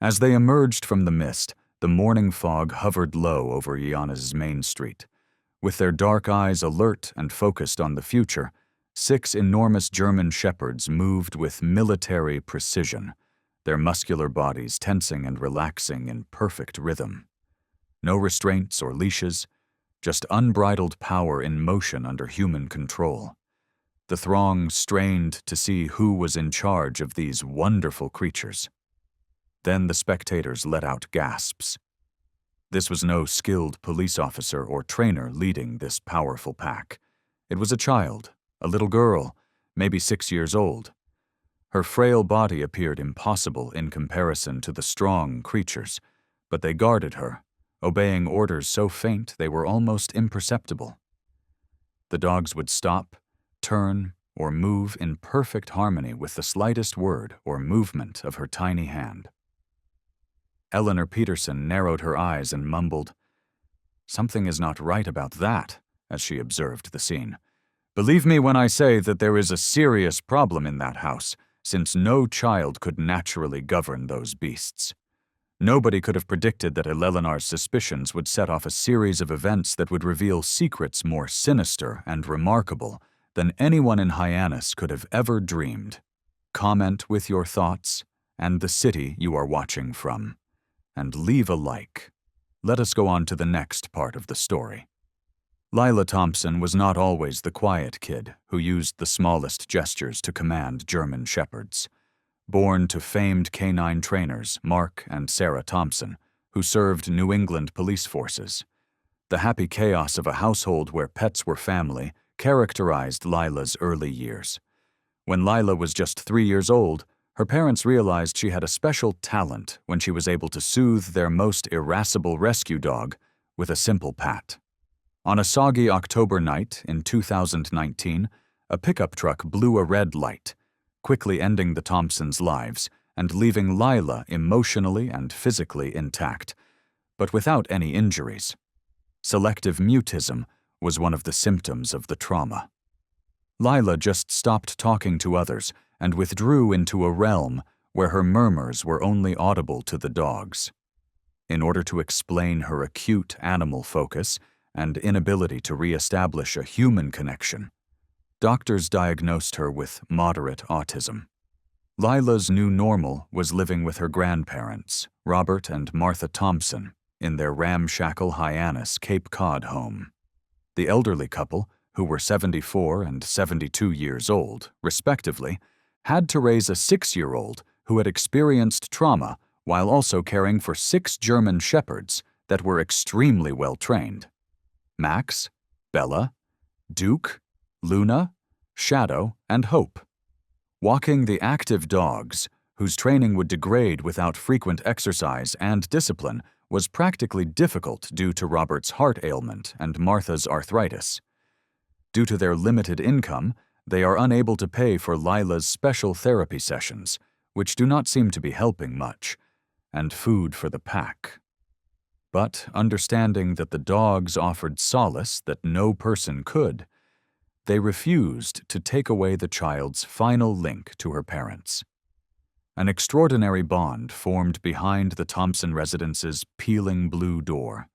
As they emerged from the mist, the morning fog hovered low over Iana's main street. With their dark eyes alert and focused on the future, 6 enormous German shepherds moved with military precision, their muscular bodies tensing and relaxing in perfect rhythm. No restraints or leashes, just unbridled power in motion under human control. The throng strained to see who was in charge of these wonderful creatures. Then the spectators let out gasps. This was no skilled police officer or trainer leading this powerful pack. It was a child, a little girl, maybe 6 years old. Her frail body appeared impossible in comparison to the strong creatures, but they guarded her, obeying orders so faint they were almost imperceptible. The dogs would stop, turn, or move in perfect harmony with the slightest word or movement of her tiny hand. Eleanor Peterson narrowed her eyes and mumbled, "Something is not right about that," as she observed the scene. "Believe me when I say that there is a serious problem in that house, since no child could naturally govern those beasts. Nobody could have predicted that Eleanor's suspicions would set off a series of events that would reveal secrets more sinister and remarkable than anyone in Hyannis could have ever dreamed. Comment with your thoughts and the city you are watching from, and leave a like. Let us go on to the next part of the story." Lila Thompson was not always the quiet kid who used the smallest gestures to command German shepherds. Born to famed canine trainers Mark and Sarah Thompson, who served New England police forces. The happy chaos of a household where pets were family characterized Lila's early years. When Lila was just 3 years old, her parents realized she had a special talent when she was able to soothe their most irascible rescue dog with a simple pat. On a soggy October night in 2019, a pickup truck blew a red light, quickly ending the Thompsons' lives and leaving Lila emotionally and physically intact, but without any injuries. Selective mutism was one of the symptoms of the trauma. Lila just stopped talking to others and withdrew into a realm where her murmurs were only audible to the dogs. In order to explain her acute animal focus and inability to re-establish a human connection, doctors diagnosed her with moderate autism. Lila's new normal was living with her grandparents, Robert and Martha Thompson, in their ramshackle Hyannis Cape Cod home. The elderly couple, who were 74 and 72 years old, respectively, had to raise a 6-year-old who had experienced trauma while also caring for 6 German shepherds that were extremely well-trained. Max, Bella, Duke, Luna, Shadow, and Hope. Walking the active dogs, whose training would degrade without frequent exercise and discipline, was practically difficult due to Robert's heart ailment and Martha's arthritis. Due to their limited income, they are unable to pay for Lila's special therapy sessions, which do not seem to be helping much, and food for the pack. But understanding that the dogs offered solace that no person could, they refused to take away the child's final link to her parents. An extraordinary bond formed behind the Thompson residence's peeling blue door.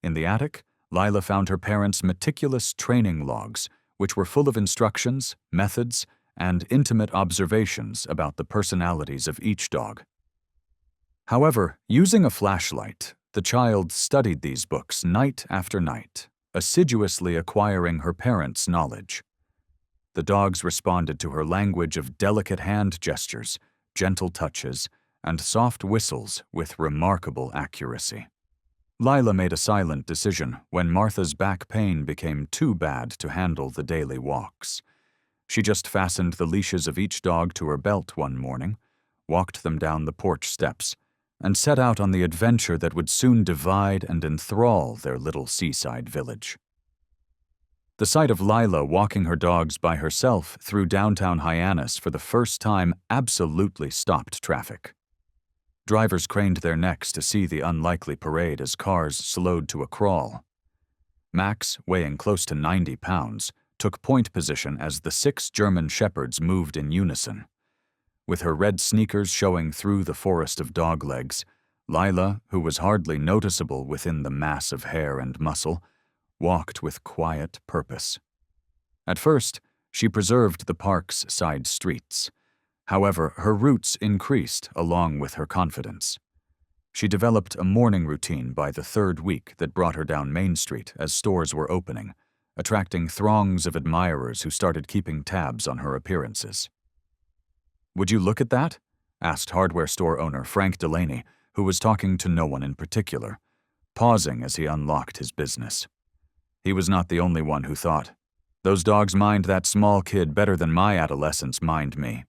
In the attic, Lila found her parents' meticulous training logs, which were full of instructions, methods, and intimate observations about the personalities of each dog. However, using a flashlight, the child studied these books night after night, assiduously acquiring her parents' knowledge. The dogs responded to her language of delicate hand gestures, gentle touches, and soft whistles with remarkable accuracy. Lila made a silent decision when Martha's back pain became too bad to handle the daily walks. She just fastened the leashes of each dog to her belt one morning, walked them down the porch steps, and set out on the adventure that would soon divide and enthrall their little seaside village. The sight of Lila walking her dogs by herself through downtown Hyannis for the first time absolutely stopped traffic. Drivers craned their necks to see the unlikely parade as cars slowed to a crawl. Max, weighing close to 90 pounds, took point position as the 6 German shepherds moved in unison. With her red sneakers showing through the forest of dog legs, Lila, who was hardly noticeable within the mass of hair and muscle, walked with quiet purpose. At first, she preserved the park's side streets. However, her routes increased along with her confidence. She developed a morning routine by the third week that brought her down Main Street as stores were opening, attracting throngs of admirers who started keeping tabs on her appearances. "Would you look at that?" asked hardware store owner Frank Delaney, who was talking to no one in particular, pausing as he unlocked his business. He was not the only one who thought, "Those dogs mind that small kid better than my adolescents mind me."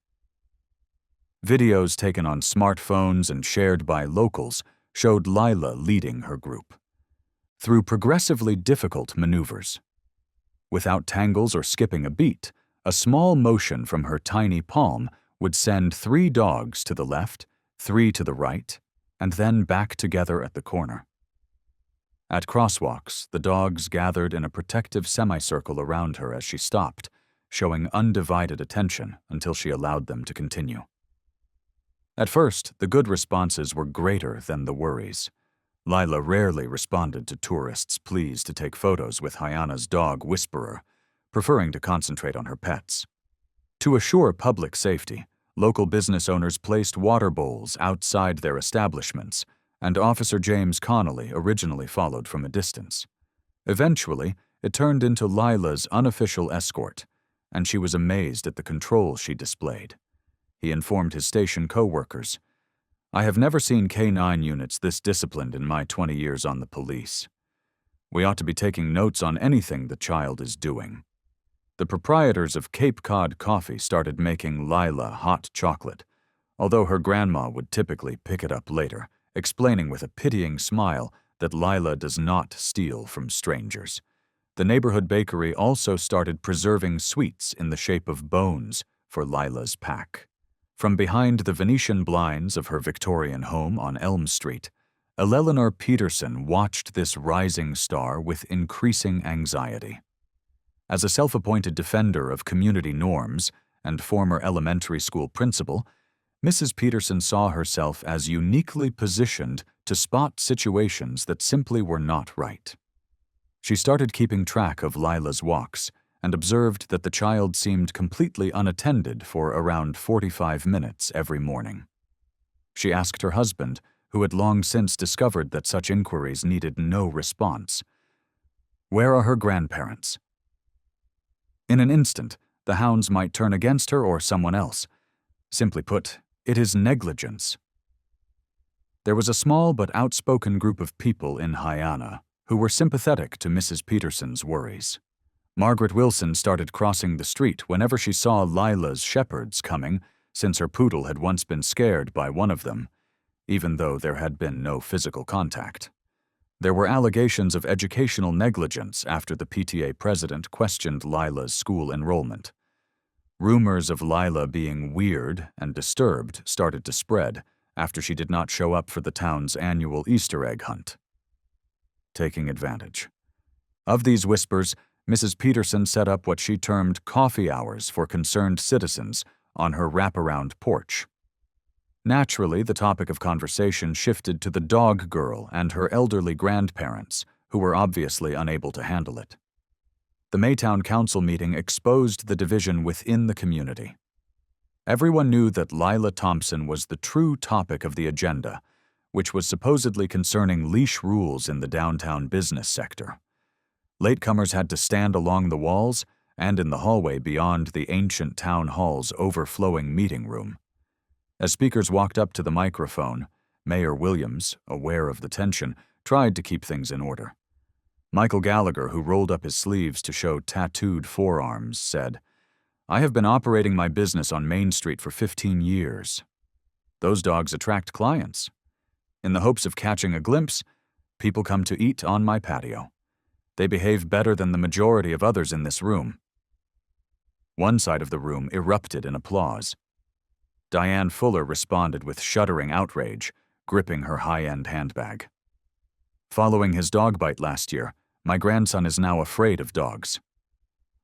Videos taken on smartphones and shared by locals showed Lila leading her group through progressively difficult maneuvers. Without tangles or skipping a beat, a small motion from her tiny palm would send 3 dogs to the left, 3 to the right, and then back together at the corner. At crosswalks, the dogs gathered in a protective semicircle around her as she stopped, showing undivided attention until she allowed them to continue. At first, the good responses were greater than the worries. Lila rarely responded to tourists' pleas to take photos with Hayana's dog Whisperer, preferring to concentrate on her pets. To assure public safety, local business owners placed water bowls outside their establishments, and Officer James Connolly originally followed from a distance. Eventually, it turned into Lila's unofficial escort, and she was amazed at the control she displayed. He informed his station co-workers, "I have never seen K-9 units this disciplined in my 20 years on the police. We ought to be taking notes on anything the child is doing." The proprietors of Cape Cod Coffee started making Lila hot chocolate, although her grandma would typically pick it up later, explaining with a pitying smile that Lila does not steal from strangers. The neighborhood bakery also started preserving sweets in the shape of bones for Lila's pack. From behind the Venetian blinds of her Victorian home on Elm Street, Eleanor Peterson watched this rising star with increasing anxiety. As a self-appointed defender of community norms and former elementary school principal, Mrs. Peterson saw herself as uniquely positioned to spot situations that simply were not right. She started keeping track of Lila's walks and observed that the child seemed completely unattended for around 45 minutes every morning. She asked her husband, who had long since discovered that such inquiries needed no response, "Where are her grandparents?" In an instant, the hounds might turn against her or someone else. Simply put, it is negligence. There was a small but outspoken group of people in Hayana who were sympathetic to Mrs. Peterson's worries. Margaret Wilson started crossing the street whenever she saw Lila's shepherds coming, since her poodle had once been scared by one of them, even though there had been no physical contact. There were allegations of educational negligence after the PTA president questioned Lila's school enrollment. Rumors of Lila being weird and disturbed started to spread after she did not show up for the town's annual Easter egg hunt. Taking advantage of these whispers, Mrs. Peterson set up what she termed coffee hours for concerned citizens on her wraparound porch. Naturally, the topic of conversation shifted to the dog girl and her elderly grandparents, who were obviously unable to handle it. The Maytown Council meeting exposed the division within the community. Everyone knew that Lila Thompson was the true topic of the agenda, which was supposedly concerning leash rules in the downtown business sector. Latecomers had to stand along the walls and in the hallway beyond the ancient town hall's overflowing meeting room. As speakers walked up to the microphone, Mayor Williams, aware of the tension, tried to keep things in order. Michael Gallagher, who rolled up his sleeves to show tattooed forearms, said, "I have been operating my business on Main Street for 15 years. Those dogs attract clients. In the hopes of catching a glimpse, people come to eat on my patio. They behave better than the majority of others in this room." One side of the room erupted in applause. Diane Fuller responded with shuddering outrage, gripping her high-end handbag. "Following his dog bite last year, my grandson is now afraid of dogs.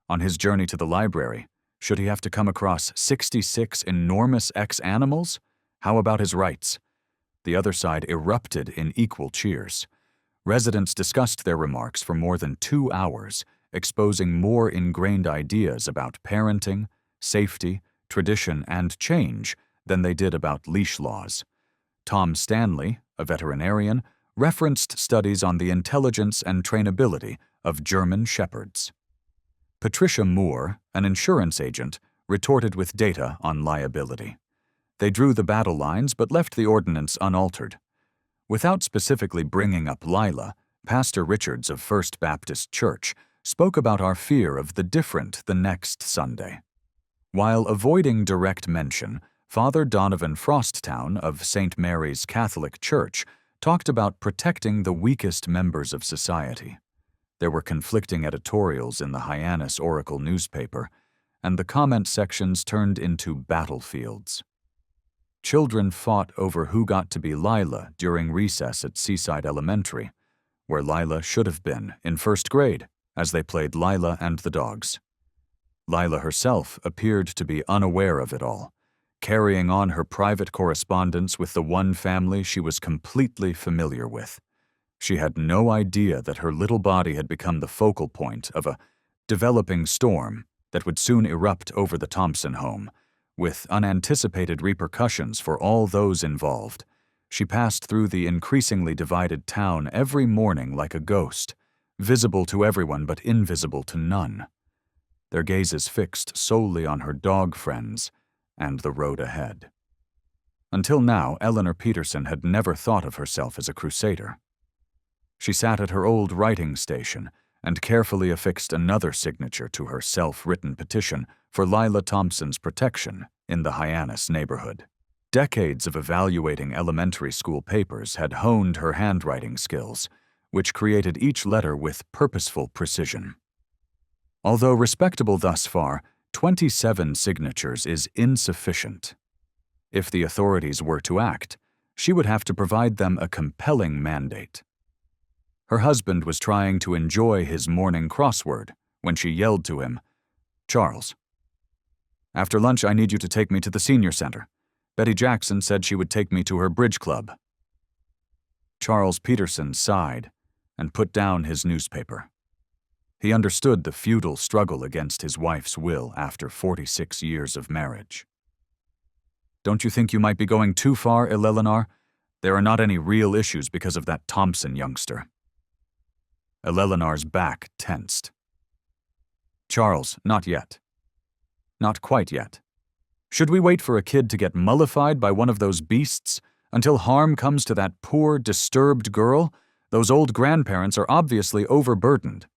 On his journey to the library, Should he have to come across 66 enormous ex-animals? How about his rights? The other side erupted in equal cheers. Residents discussed their remarks for more than 2 hours, exposing more ingrained ideas about parenting, safety, tradition, and change than they did about leash laws. Tom Stanley, a veterinarian, referenced studies on the intelligence and trainability of German Shepherds. Patricia Moore, an insurance agent, retorted with data on liability. They drew the battle lines but left the ordinance unaltered. Without specifically bringing up Lila, Pastor Richards of First Baptist Church spoke about our fear of the different the next Sunday. While avoiding direct mention, Father Donovan Frosttown of St. Mary's Catholic Church talked about protecting the weakest members of society. There were conflicting editorials in the Hyannis Oracle newspaper, and the comment sections turned into battlefields. Children fought over who got to be Lila during recess at Seaside Elementary, where Lila should have been in first grade, as they played Lila and the dogs. Lila herself appeared to be unaware of it all, carrying on her private correspondence with the one family she was completely familiar with. She had no idea that her little body had become the focal point of a developing storm that would soon erupt over the Thompson home, with unanticipated repercussions for all those involved. She passed through the increasingly divided town every morning like a ghost, visible to everyone but invisible to none, their gazes fixed solely on her dog friends and the road ahead. Until now, Eleanor Peterson had never thought of herself as a crusader. She sat at her old writing station and carefully affixed another signature to her self-written petition for Lila Thompson's protection in the Hyannis neighborhood. Decades of evaluating elementary school papers had honed her handwriting skills, which created each letter with purposeful precision. Although respectable thus far, 27 signatures is insufficient. If the authorities were to act, she would have to provide them a compelling mandate. Her husband was trying to enjoy his morning crossword when she yelled to him, "Charles, after lunch I need you to take me to the senior center. Betty Jackson said she would take me to her bridge club." Charles Peterson sighed and put down his newspaper. He understood the futile struggle against his wife's will after 46 years of marriage. "Don't you think you might be going too far, Eleanor? There are not any real issues because of that Thompson youngster." Eleanor's back tensed. "Charles, not yet. Not quite yet. Should we wait for a kid to get mollified by one of those beasts until harm comes to that poor, disturbed girl? Those old grandparents are obviously overburdened.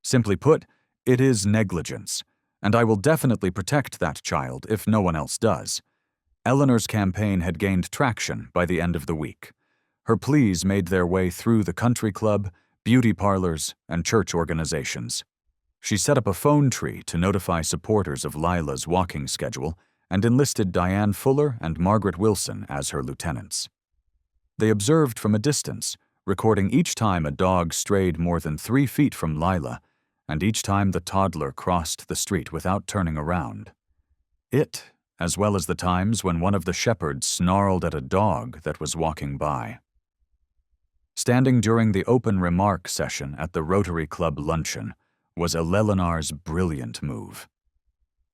Simply put, it is negligence, and I will definitely protect that child if no one else does." Eleanor's campaign had gained traction by the end of the week. Her pleas made their way through the country club, beauty parlors, and church organizations. She set up a phone tree to notify supporters of Lila's walking schedule and enlisted Diane Fuller and Margaret Wilson as her lieutenants. They observed from a distance, recording each time a dog strayed more than 3 feet from Lila, and each time the toddler crossed the street without turning around. It, as well as the times when one of the shepherds snarled at a dog that was walking by. Standing during the open remark session at the Rotary Club luncheon was Eleanor's brilliant move.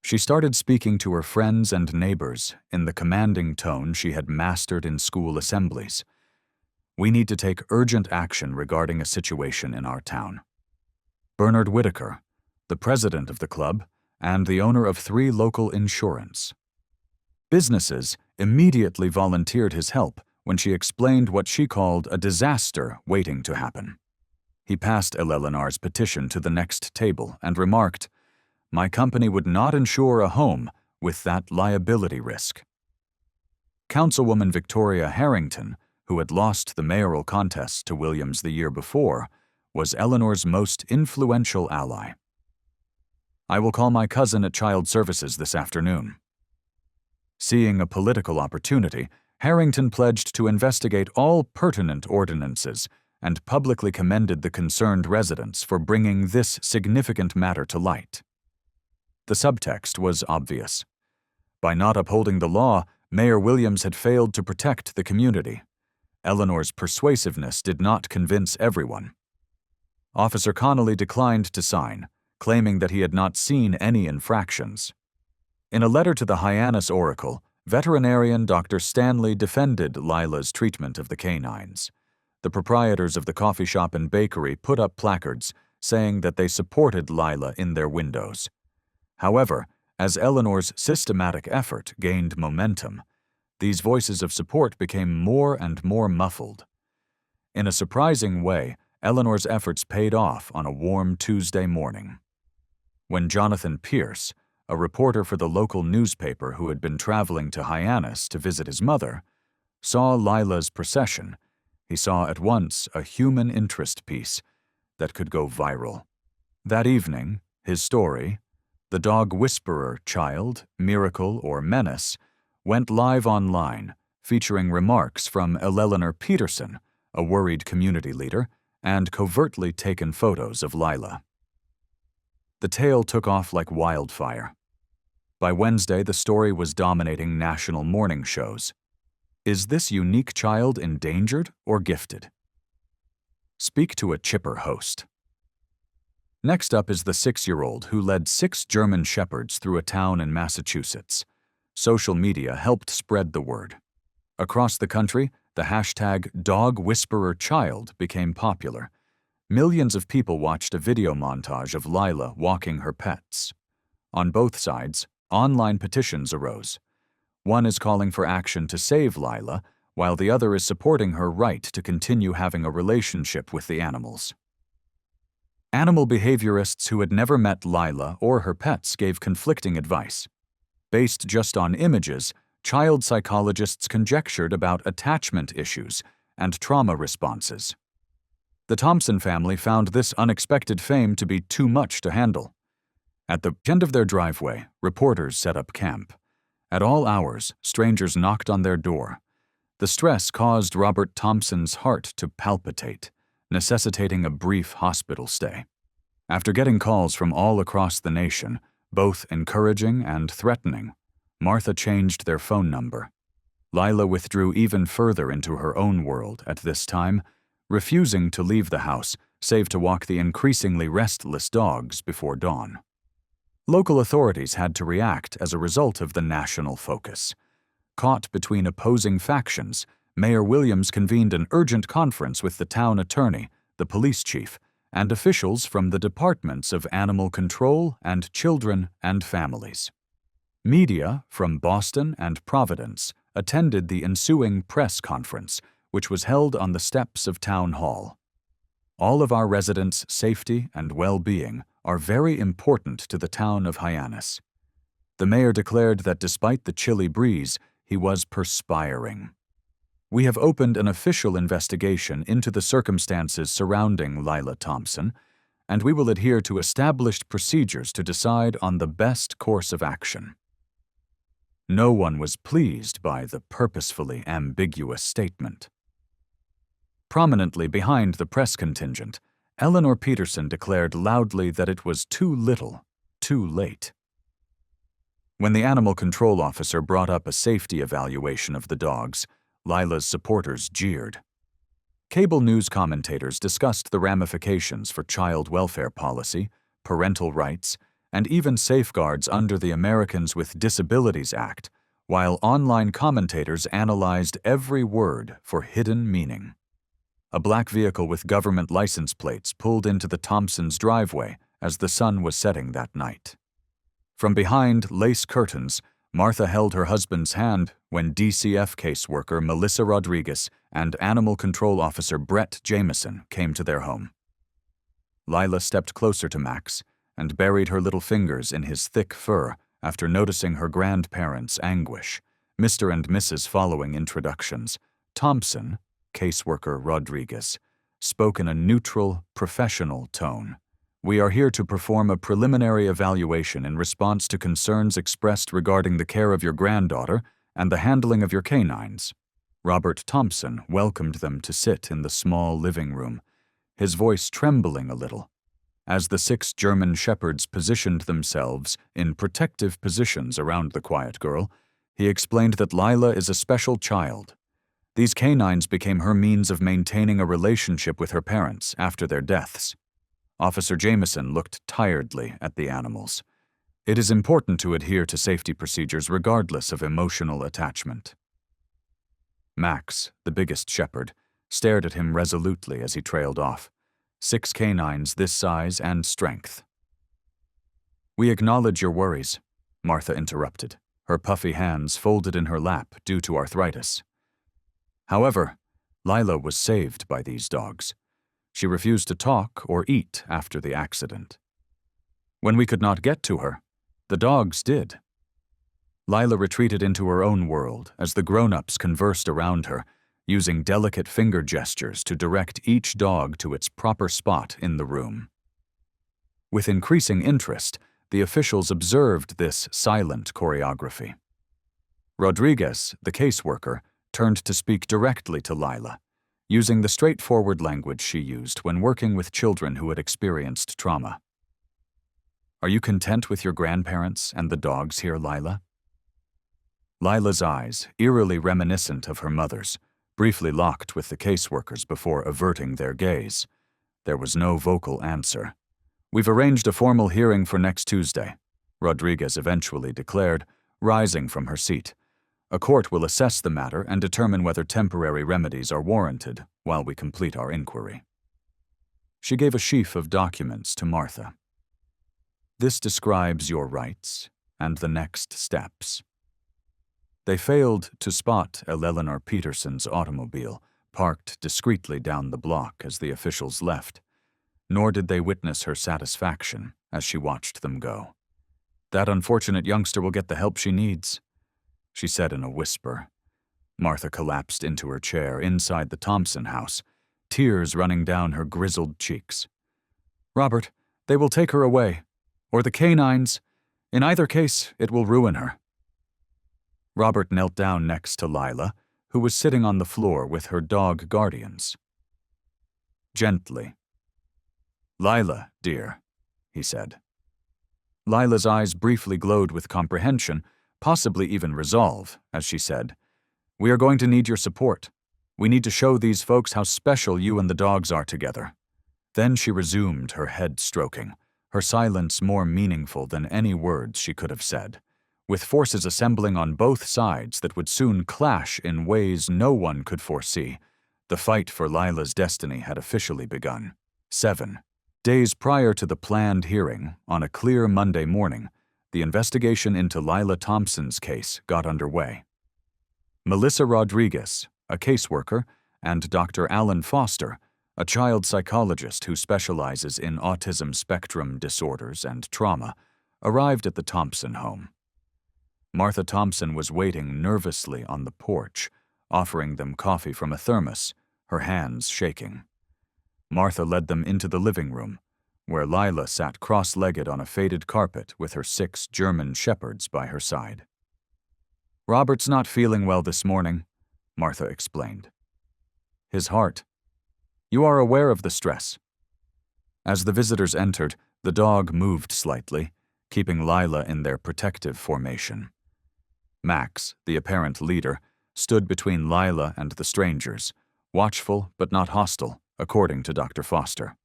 She started speaking to her friends and neighbors in the commanding tone she had mastered in school assemblies. "We need to take urgent action regarding a situation in our town. Bernard Whitaker, the president of the club and the owner of 3 local insurance." Businesses immediately volunteered his help when she explained what she called a disaster waiting to happen. He passed Eleanor's petition to the next table and remarked, "My company would not insure a home with that liability risk." Councilwoman Victoria Harrington, who had lost the mayoral contest to Williams the year before, was Eleanor's most influential ally. "I will call my cousin at Child Services this afternoon." Seeing a political opportunity, Harrington pledged to investigate all pertinent ordinances and publicly commended the concerned residents for bringing this significant matter to light. The subtext was obvious. By not upholding the law, Mayor Williams had failed to protect the community. Eleanor's persuasiveness did not convince everyone. Officer Connolly declined to sign, claiming that he had not seen any infractions. In a letter to the Hyannis Oracle, veterinarian Dr. Stanley defended Lila's treatment of the canines. The proprietors of the coffee shop and bakery put up placards saying that they supported Lila in their windows. However, as Eleanor's systematic effort gained momentum, these voices of support became more and more muffled. In a surprising way, Eleanor's efforts paid off on a warm Tuesday morning. When Jonathan Pierce, a reporter for the local newspaper who had been traveling to Hyannis to visit his mother, saw Lila's procession, he saw at once a human interest piece that could go viral. That evening, his story, The Dog Whisperer Child, Miracle or Menace, went live online, featuring remarks from Eleanor Peterson, a worried community leader, and covertly taken photos of Lila. The tale took off like wildfire. By Wednesday, the story was dominating national morning shows. Is this unique child endangered or gifted? Speak to a chipper host. Next up is the 6-year-old who led 6 German Shepherds through a town in Massachusetts. Social media helped spread the word. Across the country, the hashtag #DogWhispererChild became popular. Millions of people watched a video montage of Lila walking her pets. On both sides, online petitions arose. One is calling for action to save Lila, while the other is supporting her right to continue having a relationship with the animals. Animal behaviorists who had never met Lila or her pets gave conflicting advice. Based just on images, child psychologists conjectured about attachment issues and trauma responses. The Thompson family found this unexpected fame to be too much to handle. At the end of their driveway, reporters set up camp. At all hours, strangers knocked on their door. The stress caused Robert Thompson's heart to palpitate, necessitating a brief hospital stay. After getting calls from all across the nation, both encouraging and threatening, Martha changed their phone number. Lila withdrew even further into her own world at this time, refusing to leave the house save to walk the increasingly restless dogs before dawn. Local authorities had to react as a result of the national focus. Caught between opposing factions, Mayor Williams convened an urgent conference with the town attorney, the police chief, and officials from the departments of animal control and children and families. Media from Boston and Providence attended the ensuing press conference, which was held on the steps of Town Hall. All of our residents' safety and well-being are very important to the town of Hyannis. The mayor declared that despite the chilly breeze, he was perspiring. We have opened an official investigation into the circumstances surrounding Lila Thompson, and we will adhere to established procedures to decide on the best course of action. No one was pleased by the purposefully ambiguous statement. Prominently behind the press contingent, Eleanor Peterson declared loudly that it was too little, too late. When the animal control officer brought up a safety evaluation of the dogs, Lila's supporters jeered. Cable news commentators discussed the ramifications for child welfare policy, parental rights, and even safeguards under the Americans with Disabilities Act, while online commentators analyzed every word for hidden meaning. A black vehicle with government license plates pulled into the Thompsons' driveway as the sun was setting that night. From behind lace curtains, Martha held her husband's hand when DCF caseworker Melissa Rodriguez and Animal Control Officer Brett Jameson came to their home. Lila stepped closer to Max and buried her little fingers in his thick fur after noticing her grandparents' anguish. Mr. and Mrs. following introductions. Thompson, caseworker Rodriguez, spoke in a neutral, professional tone. We are here to perform a preliminary evaluation in response to concerns expressed regarding the care of your granddaughter and the handling of your canines. Robert Thompson welcomed them to sit in the small living room, his voice trembling a little. As the 6 German shepherds positioned themselves in protective positions around the quiet girl, he explained that Lila is a special child. These canines became her means of maintaining a relationship with her parents after their deaths. Officer Jameson looked tiredly at the animals. It is important to adhere to safety procedures regardless of emotional attachment. Max, the biggest shepherd, stared at him resolutely as he trailed off. 6 canines this size and strength. "We acknowledge your worries," Martha interrupted, her puffy hands folded in her lap due to arthritis. However, Lila was saved by these dogs. She refused to talk or eat after the accident. When we could not get to her, the dogs did. Lila retreated into her own world as the grown-ups conversed around her, using delicate finger gestures to direct each dog to its proper spot in the room. With increasing interest, the officials observed this silent choreography. Rodriguez, the caseworker, turned to speak directly to Lila, using the straightforward language she used when working with children who had experienced trauma. "Are you content with your grandparents and the dogs here, Lila?" Lila's eyes, eerily reminiscent of her mother's, briefly locked with the caseworkers before averting their gaze. There was no vocal answer. "We've arranged a formal hearing for next Tuesday," Rodriguez eventually declared, rising from her seat. "A court will assess the matter and determine whether temporary remedies are warranted while we complete our inquiry." She gave a sheaf of documents to Martha. "This describes your rights and the next steps." They failed to spot Eleanor Peterson's automobile, parked discreetly down the block as the officials left, nor did they witness her satisfaction as she watched them go. "That unfortunate youngster will get the help she needs," she said in a whisper. Martha collapsed into her chair inside the Thompson house, tears running down her grizzled cheeks. "Robert, they will take her away. Or the canines. In either case, it will ruin her." Robert knelt down next to Lila, who was sitting on the floor with her dog guardians. Gently. "Lila, dear," he said. Lila's eyes briefly glowed with comprehension, possibly even resolve, as she said, "We are going to need your support. We need to show these folks how special you and the dogs are together." Then she resumed her head stroking, her silence more meaningful than any words she could have said. With forces assembling on both sides that would soon clash in ways no one could foresee, the fight for Lila's destiny had officially begun. 7 days prior to the planned hearing, on a clear Monday morning, the investigation into Lila Thompson's case got underway. Melissa Rodriguez, a caseworker, and Dr. Alan Foster, a child psychologist who specializes in autism spectrum disorders and trauma, arrived at the Thompson home. Martha Thompson was waiting nervously on the porch, offering them coffee from a thermos, her hands shaking. Martha led them into the living room, where Lila sat cross-legged on a faded carpet with her 6 German shepherds by her side. "Robert's not feeling well this morning," Martha explained. "His heart. You are aware of the stress." As the visitors entered, the dog moved slightly, keeping Lila in their protective formation. Max, the apparent leader, stood between Lila and the strangers, watchful but not hostile, according to Dr. Foster.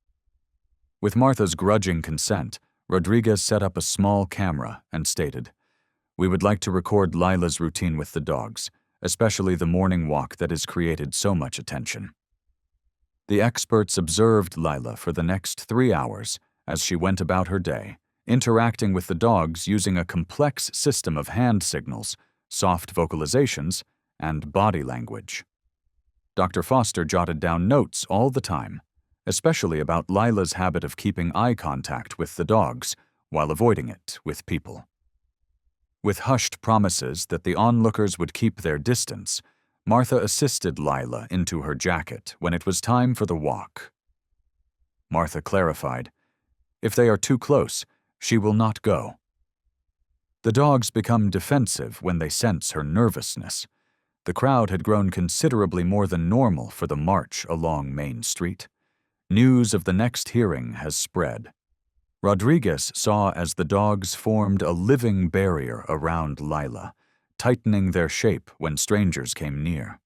With Martha's grudging consent, Rodriguez set up a small camera and stated, "We would like to record Lila's routine with the dogs, especially the morning walk that has created so much attention." The experts observed Lila for the next 3 hours as she went about her day, interacting with the dogs using a complex system of hand signals, soft vocalizations, and body language. Dr. Foster jotted down notes all the time, especially about Lila's habit of keeping eye contact with the dogs while avoiding it with people. With hushed promises that the onlookers would keep their distance, Martha assisted Lila into her jacket when it was time for the walk. Martha clarified, "If they are too close, she will not go." The dogs become defensive when they sense her nervousness. The crowd had grown considerably more than normal for the march along Main Street. News of the next hearing has spread. Rodriguez saw as the dogs formed a living barrier around Lila, tightening their shape when strangers came near.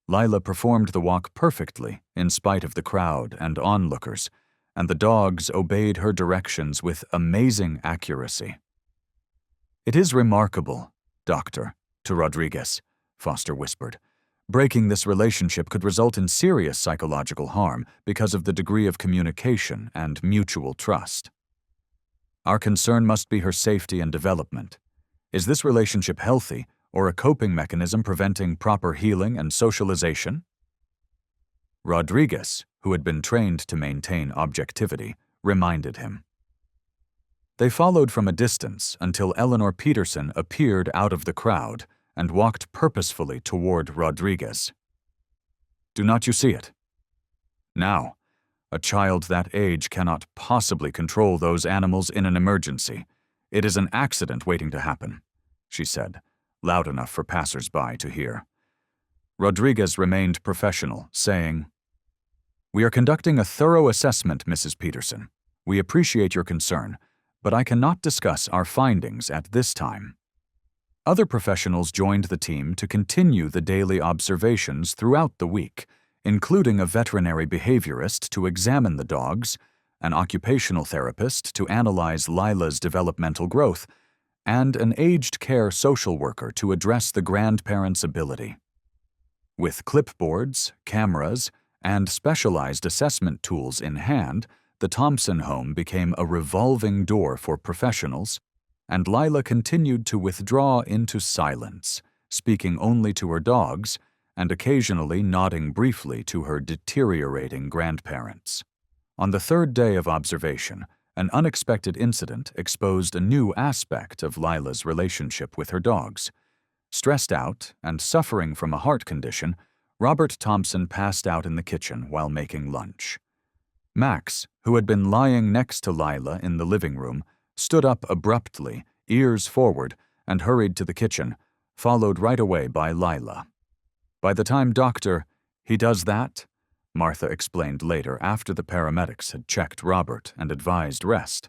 Lila performed the walk perfectly in spite of the crowd and onlookers, and the dogs obeyed her directions with amazing accuracy. "It is remarkable, Doctor," to Rodriguez, Foster whispered. "Breaking this relationship could result in serious psychological harm because of the degree of communication and mutual trust. Our concern must be her safety and development. Is this relationship healthy, or a coping mechanism preventing proper healing and socialization?" Rodriguez, who had been trained to maintain objectivity, reminded him. They followed from a distance until Eleanor Peterson appeared out of the crowd and walked purposefully toward Rodriguez. "Do not you see it? Now, a child that age cannot possibly control those animals in an emergency. It is an accident waiting to happen," she said, loud enough for passers-by to hear. Rodriguez remained professional, saying, "We are conducting a thorough assessment, Mrs. Peterson. We appreciate your concern, but I cannot discuss our findings at this time." Other professionals joined the team to continue the daily observations throughout the week, including a veterinary behaviorist to examine the dogs, an occupational therapist to analyze Lila's developmental growth, and an aged care social worker to address the grandparents' ability. With clipboards, cameras, and specialized assessment tools in hand, the Thompson home became a revolving door for professionals, and Lila continued to withdraw into silence, speaking only to her dogs and occasionally nodding briefly to her deteriorating grandparents. On the third day of observation, an unexpected incident exposed a new aspect of Lila's relationship with her dogs. Stressed out and suffering from a heart condition, Robert Thompson passed out in the kitchen while making lunch. Max, who had been lying next to Lila in the living room, stood up abruptly, ears forward, and hurried to the kitchen, followed right away by Lila. By the time he does that, Martha explained later after the paramedics had checked Robert and advised rest.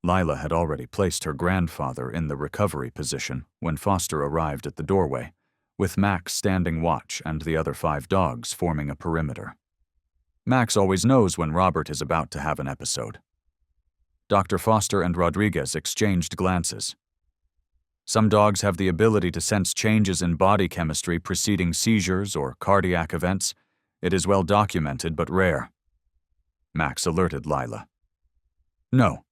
Lila had already placed her grandfather in the recovery position when Foster arrived at the doorway, with Max standing watch and the other 5 dogs forming a perimeter. Max always knows when Robert is about to have an episode. Dr. Foster and Rodriguez exchanged glances. Some dogs have the ability to sense changes in body chemistry preceding seizures or cardiac events. It is well documented but rare. Max alerted Lila. "No,"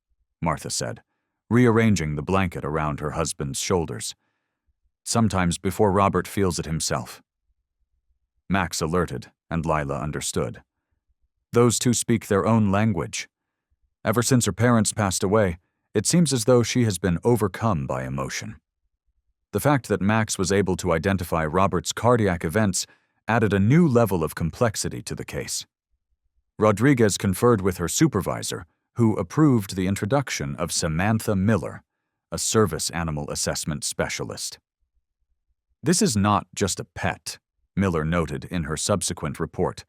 Martha said, rearranging the blanket around her husband's shoulders. "Sometimes before Robert feels it himself." Max alerted, and Lila understood. Those two speak their own language. Ever since her parents passed away, it seems as though she has been overcome by emotion. The fact that Max was able to identify Robert's cardiac events added a new level of complexity to the case. Rodriguez conferred with her supervisor, who approved the introduction of Samantha Miller, a service animal assessment specialist. "This is not just a pet," Miller noted in her subsequent report.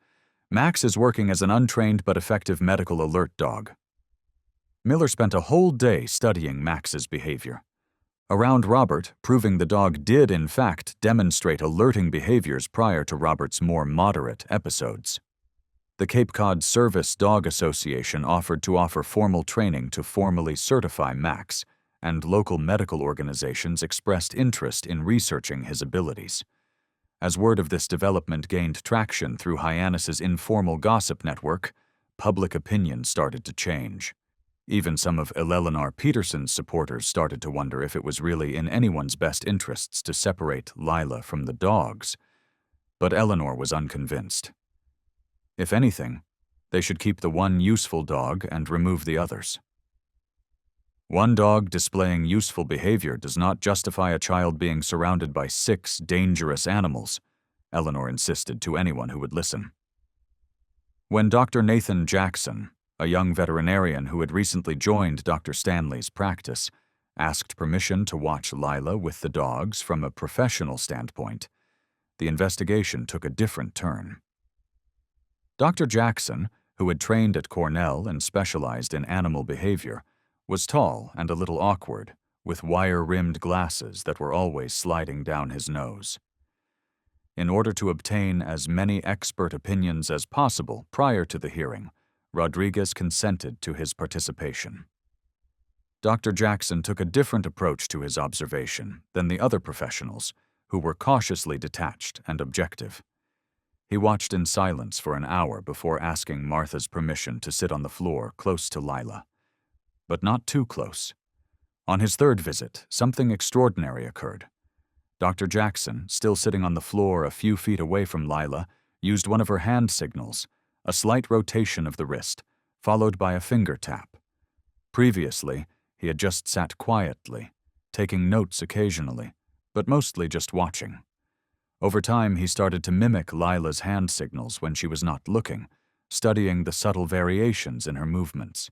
"Max is working as an untrained but effective medical alert dog." Miller spent a whole day studying Max's behavior. Around Robert, proving the dog did in fact demonstrate alerting behaviors prior to Robert's more moderate episodes. The Cape Cod Service Dog Association offered to offer formal training to formally certify Max, and local medical organizations expressed interest in researching his abilities. As word of this development gained traction through Hyannis's informal gossip network, public opinion started to change. Even some of Eleanor Peterson's supporters started to wonder if it was really in anyone's best interests to separate Lila from the dogs. But Eleanor was unconvinced. If anything, they should keep the one useful dog and remove the others. One dog displaying useful behavior does not justify a child being surrounded by 6 dangerous animals, Eleanor insisted to anyone who would listen. When Dr. Nathan Jackson, a young veterinarian who had recently joined Dr. Stanley's practice, asked permission to watch Lila with the dogs from a professional standpoint, the investigation took a different turn. Dr. Jackson, who had trained at Cornell and specialized in animal behavior, was tall and a little awkward, with wire-rimmed glasses that were always sliding down his nose. In order to obtain as many expert opinions as possible prior to the hearing, Rodriguez consented to his participation. Dr. Jackson took a different approach to his observation than the other professionals, who were cautiously detached and objective. He watched in silence for an hour before asking Martha's permission to sit on the floor close to Lila. But not too close. On his third visit, something extraordinary occurred. Dr. Jackson, still sitting on the floor a few feet away from Lila, used one of her hand signals, a slight rotation of the wrist, followed by a finger tap. Previously, he had just sat quietly, taking notes occasionally, but mostly just watching. Over time, he started to mimic Lila's hand signals when she was not looking, studying the subtle variations in her movements.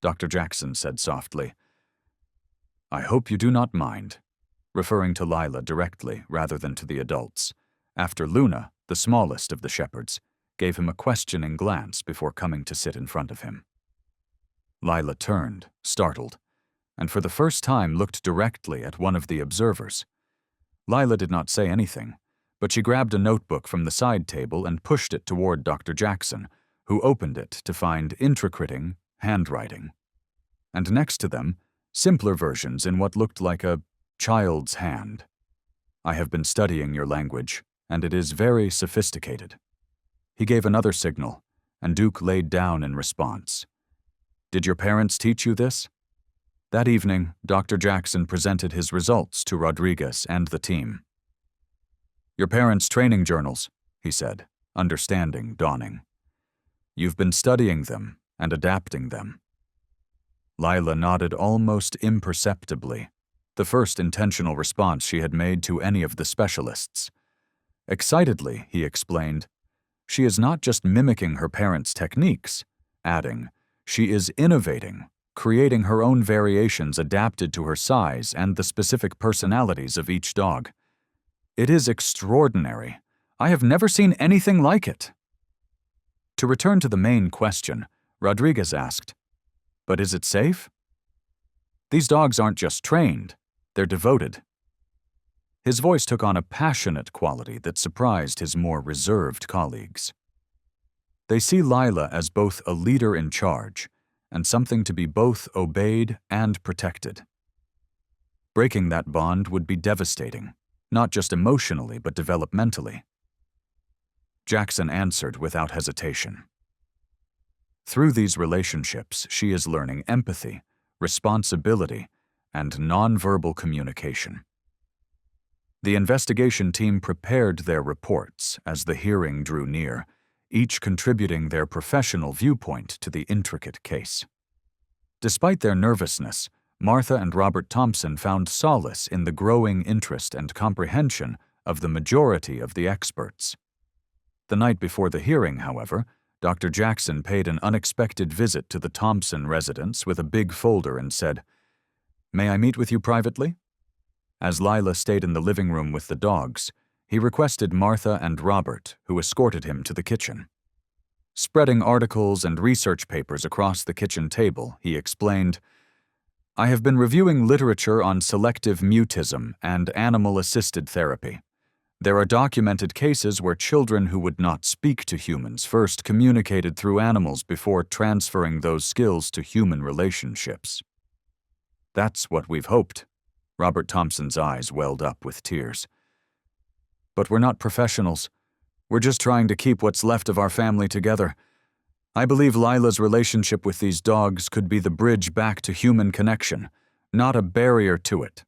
Dr. Jackson said softly, "I hope you do not mind," referring to Lila directly rather than to the adults, after Luna, the smallest of the shepherds, gave him a questioning glance before coming to sit in front of him. Lila turned, startled, and for the first time looked directly at one of the observers. Lila did not say anything, but she grabbed a notebook from the side table and pushed it toward Dr. Jackson, who opened it to find intricate handwriting. And next to them, simpler versions in what looked like a child's hand. "I have been studying your language, and it is very sophisticated." He gave another signal, and Duke laid down in response. "Did your parents teach you this?" That evening, Dr. Jackson presented his results to Rodriguez and the team. "Your parents' training journals," he said, understanding dawning. "You've been studying them and adapting them." Lila nodded almost imperceptibly, the first intentional response she had made to any of the specialists. Excitedly, he explained, "She is not just mimicking her parents' techniques," adding, "she is innovating, creating her own variations adapted to her size and the specific personalities of each dog. It is extraordinary. I have never seen anything like it." To return to the main question, Rodriguez asked, "But is it safe?" "These dogs aren't just trained, they're devoted." His voice took on a passionate quality that surprised his more reserved colleagues. They see Lila as both a leader in charge and something to be both obeyed and protected. Breaking that bond would be devastating, not just emotionally but developmentally. Jackson answered without hesitation. Through these relationships, she is learning empathy, responsibility, and nonverbal communication. The investigation team prepared their reports as the hearing drew near, each contributing their professional viewpoint to the intricate case. Despite their nervousness, Martha and Robert Thompson found solace in the growing interest and comprehension of the majority of the experts. The night before the hearing, however, Dr. Jackson paid an unexpected visit to the Thompson residence with a big folder and said, "May I meet with you privately?" As Lila stayed in the living room with the dogs, he requested Martha and Robert, who escorted him to the kitchen. Spreading articles and research papers across the kitchen table, he explained, "I have been reviewing literature on selective mutism and animal-assisted therapy. There are documented cases where children who would not speak to humans first communicated through animals before transferring those skills to human relationships." "That's what we've hoped." Robert Thompson's eyes welled up with tears. "But we're not professionals. We're just trying to keep what's left of our family together. I believe Lila's relationship with these dogs could be the bridge back to human connection, not a barrier to it."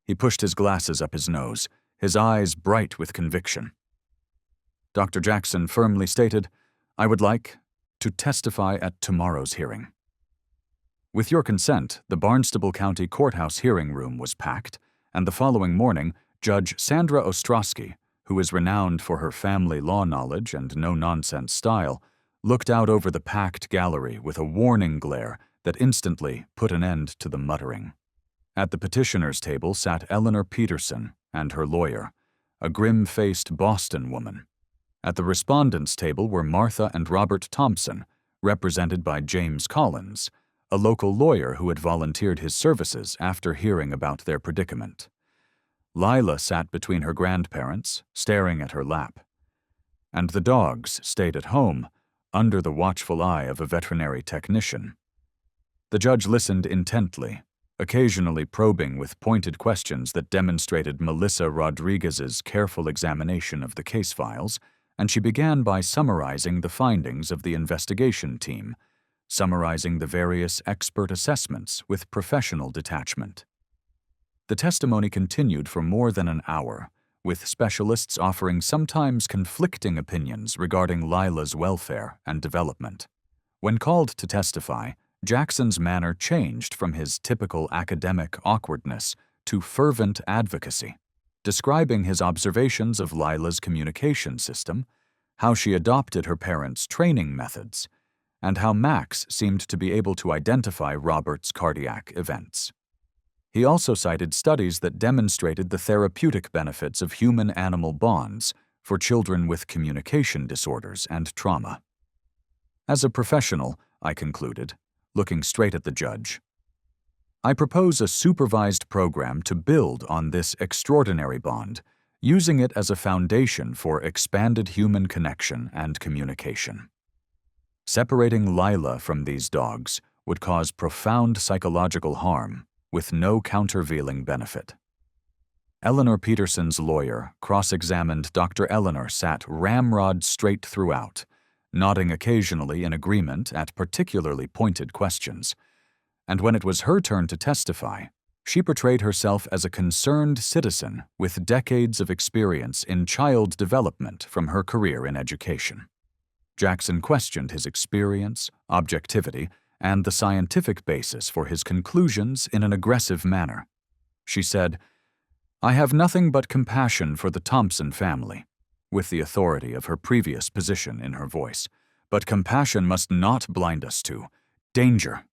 He pushed his glasses up his nose, his eyes bright with conviction. Dr. Jackson firmly stated, "I would like to testify at tomorrow's hearing." With your consent, the Barnstable County Courthouse hearing room was packed, and the following morning, Judge Sandra Ostrowski, who is renowned for her family law knowledge and no-nonsense style, looked out over the packed gallery with a warning glare that instantly put an end to the muttering. At the petitioner's table sat Eleanor Peterson and her lawyer, a grim-faced Boston woman. At the respondents' table were Martha and Robert Thompson, represented by James Collins, a local lawyer who had volunteered his services after hearing about their predicament. Lila sat between her grandparents, staring at her lap. And the dogs stayed at home, under the watchful eye of a veterinary technician. The judge listened intently, occasionally probing with pointed questions that demonstrated Melissa Rodriguez's careful examination of the case files, and she began by summarizing the findings of the investigation team, summarizing the various expert assessments with professional detachment. The testimony continued for more than an hour, with specialists offering sometimes conflicting opinions regarding Lila's welfare and development. When called to testify, Jackson's manner changed from his typical academic awkwardness to fervent advocacy, describing his observations of Lila's communication system, how she adopted her parents' training methods, and how Max seemed to be able to identify Robert's cardiac events. He also cited studies that demonstrated the therapeutic benefits of human-animal bonds for children with communication disorders and trauma. As a professional, I concluded, looking straight at the judge, I propose a supervised program to build on this extraordinary bond, using it as a foundation for expanded human connection and communication. Separating Lila from these dogs would cause profound psychological harm with no countervailing benefit. Eleanor Peterson's lawyer cross-examined Dr. Eleanor sat ramrod straight throughout, nodding occasionally in agreement at particularly pointed questions. And when it was her turn to testify, she portrayed herself as a concerned citizen with decades of experience in child development from her career in education. Jackson questioned his experience, objectivity, and the scientific basis for his conclusions in an aggressive manner. She said, "I have nothing but compassion for the Thompson family," with the authority of her previous position in her voice, "but compassion must not blind us to danger."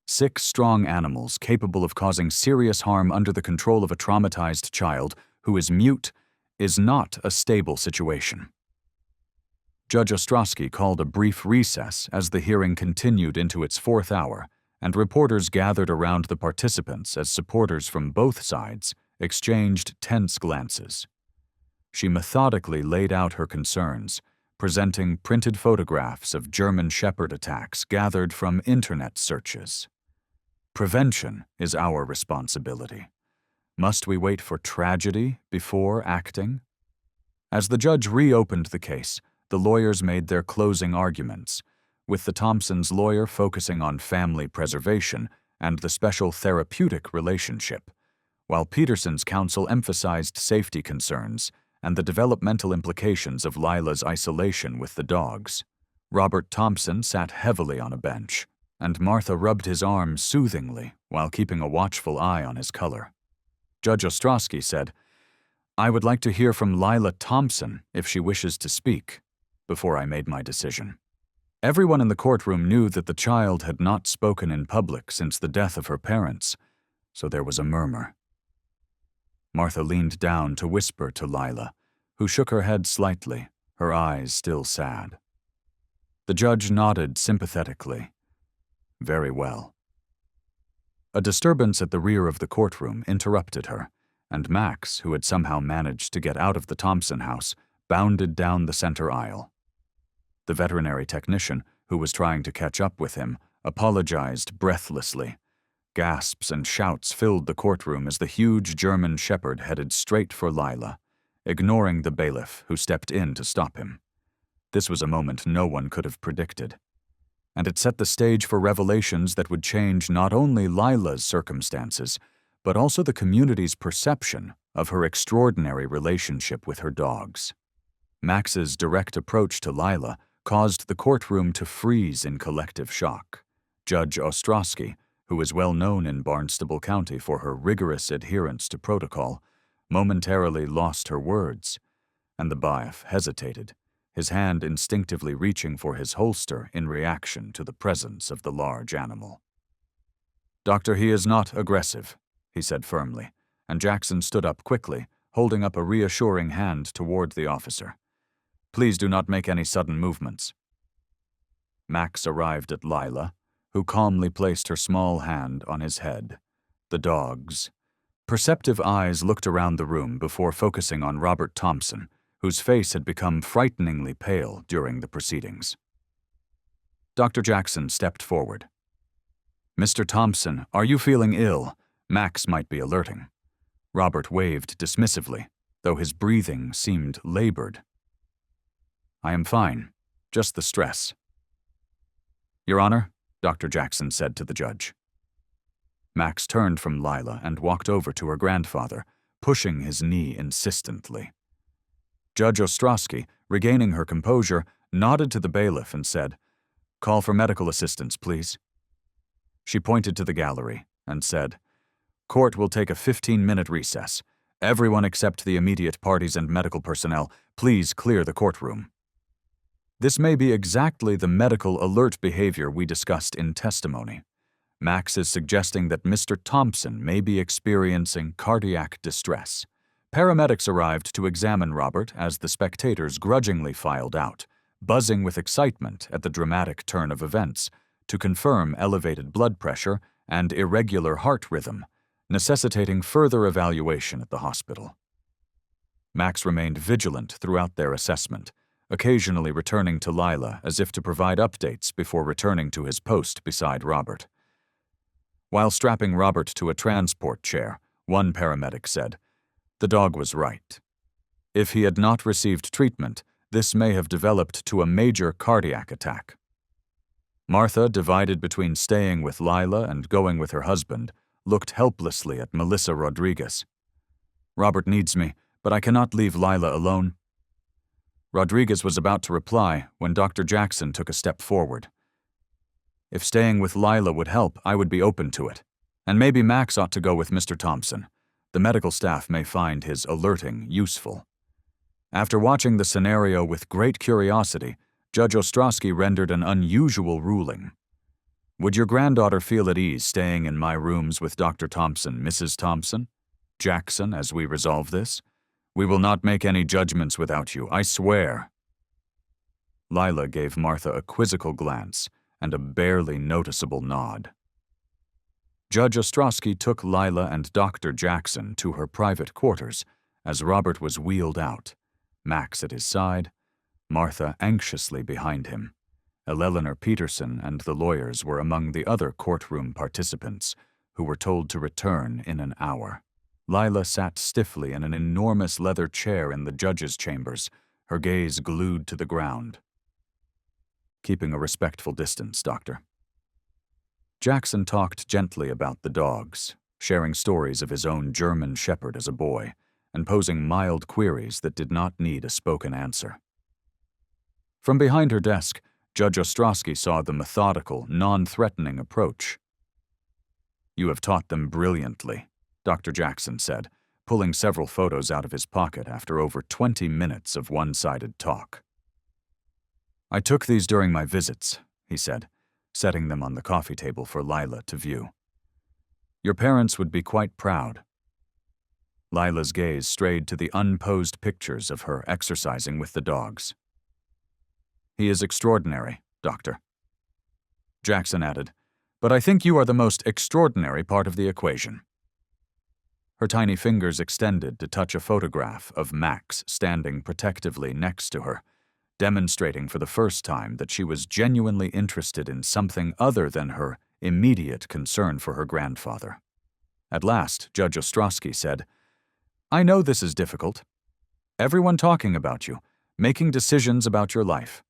6 strong animals capable of causing serious harm under the control of a traumatized child who is mute is not a stable situation. Judge Ostrowski called a brief recess as the hearing continued into its 4th hour, and reporters gathered around the participants as supporters from both sides exchanged tense glances. She methodically laid out her concerns, presenting printed photographs of German Shepherd attacks gathered from internet searches. Prevention is our responsibility. Must we wait for tragedy before acting? As the judge reopened the case, the lawyers made their closing arguments, with the Thompsons' lawyer focusing on family preservation and the special therapeutic relationship, while Peterson's counsel emphasized safety concerns and the developmental implications of Lila's isolation with the dogs. Robert Thompson sat heavily on a bench, and Martha rubbed his arm soothingly while keeping a watchful eye on his color. Judge Ostrowski said, "I would like to hear from Lila Thompson if she wishes to speak," before I made my decision. Everyone in the courtroom knew that the child had not spoken in public since the death of her parents, so there was a murmur. Martha leaned down to whisper to Lila, who shook her head slightly, her eyes still sad. The judge nodded sympathetically. Very well. A disturbance at the rear of the courtroom interrupted her, and Max, who had somehow managed to get out of the Thompson house, bounded down the center aisle. The veterinary technician, who was trying to catch up with him, apologized breathlessly. Gasps and shouts filled the courtroom as the huge German Shepherd headed straight for Lila, ignoring the bailiff who stepped in to stop him. This was a moment no one could have predicted, and it set the stage for revelations that would change not only Lila's circumstances, but also the community's perception of her extraordinary relationship with her dogs. Max's direct approach to Lila caused the courtroom to freeze in collective shock. Judge Ostrowski, who is well known in Barnstable County for her rigorous adherence to protocol, momentarily lost her words, and the bailiff hesitated, his hand instinctively reaching for his holster in reaction to the presence of the large animal. "Doctor, he is not aggressive," he said firmly, and Jackson stood up quickly, holding up a reassuring hand toward the officer. Please do not make any sudden movements." Max arrived at Lila, who calmly placed her small hand on his head. The dog's perceptive eyes looked around the room before focusing on Robert Thompson, whose face had become frighteningly pale during the proceedings. Dr. Jackson stepped forward. "Mr. Thompson, are you feeling ill? Max might be alerting." Robert waved dismissively, though his breathing seemed labored. "I am fine, just the stress." "Your Honor," Dr. Jackson said to the judge. Max turned from Lila and walked over to her grandfather, pushing his knee insistently. Judge Ostrowski, regaining her composure, nodded to the bailiff and said, "Call for medical assistance, please." She pointed to the gallery and said, "Court will take a 15-minute recess. Everyone except the immediate parties and medical personnel, please clear the courtroom." This may be exactly the medical alert behavior we discussed in testimony. Max is suggesting that Mr. Thompson may be experiencing cardiac distress. Paramedics arrived to examine Robert as the spectators grudgingly filed out, buzzing with excitement at the dramatic turn of events, to confirm elevated blood pressure and irregular heart rhythm, necessitating further evaluation at the hospital. Max remained vigilant throughout their assessment, occasionally returning to Lila as if to provide updates before returning to his post beside Robert. While strapping Robert to a transport chair, one paramedic said, "The dog was right. If he had not received treatment, this may have developed to a major cardiac attack." Martha, divided between staying with Lila and going with her husband, looked helplessly at Melissa Rodriguez. "Robert needs me, but I cannot leave Lila alone." Rodriguez was about to reply when Dr. Jackson took a step forward. "If staying with Lila would help, I would be open to it. And maybe Max ought to go with Mr. Thompson. The medical staff may find his alerting useful." After watching the scenario with great curiosity, Judge Ostrowski rendered an unusual ruling. "Would your granddaughter feel at ease staying in my rooms with Dr. Thompson, Mrs. Thompson? Jackson, as we resolve this? We will not make any judgments without you, I swear." Lila gave Martha a quizzical glance and a barely noticeable nod. Judge Ostrowski took Lila and Dr. Jackson to her private quarters as Robert was wheeled out, Max at his side, Martha anxiously behind him. Eleanor Peterson and the lawyers were among the other courtroom participants, who were told to return in an hour. Lila sat stiffly in an enormous leather chair in the judge's chambers, her gaze glued to the ground. "Keeping a respectful distance, Doctor." Jackson talked gently about the dogs, sharing stories of his own German shepherd as a boy, and posing mild queries that did not need a spoken answer. From behind her desk, Judge Ostrowski saw the methodical, non-threatening approach. "You have taught them brilliantly," Dr. Jackson said, pulling several photos out of his pocket after over 20 minutes of one-sided talk. "I took these during my visits," he said, setting them on the coffee table for Lila to view. "Your parents would be quite proud." Lila's gaze strayed to the unposed pictures of her exercising with the dogs. "He is extraordinary, Doctor." Jackson added, "But I think you are the most extraordinary part of the equation." Her tiny fingers extended to touch a photograph of Max standing protectively next to her, demonstrating for the first time that she was genuinely interested in something other than her immediate concern for her grandfather. At last, Judge Ostrowski said, "I know this is difficult. Everyone talking about you, making decisions about your life.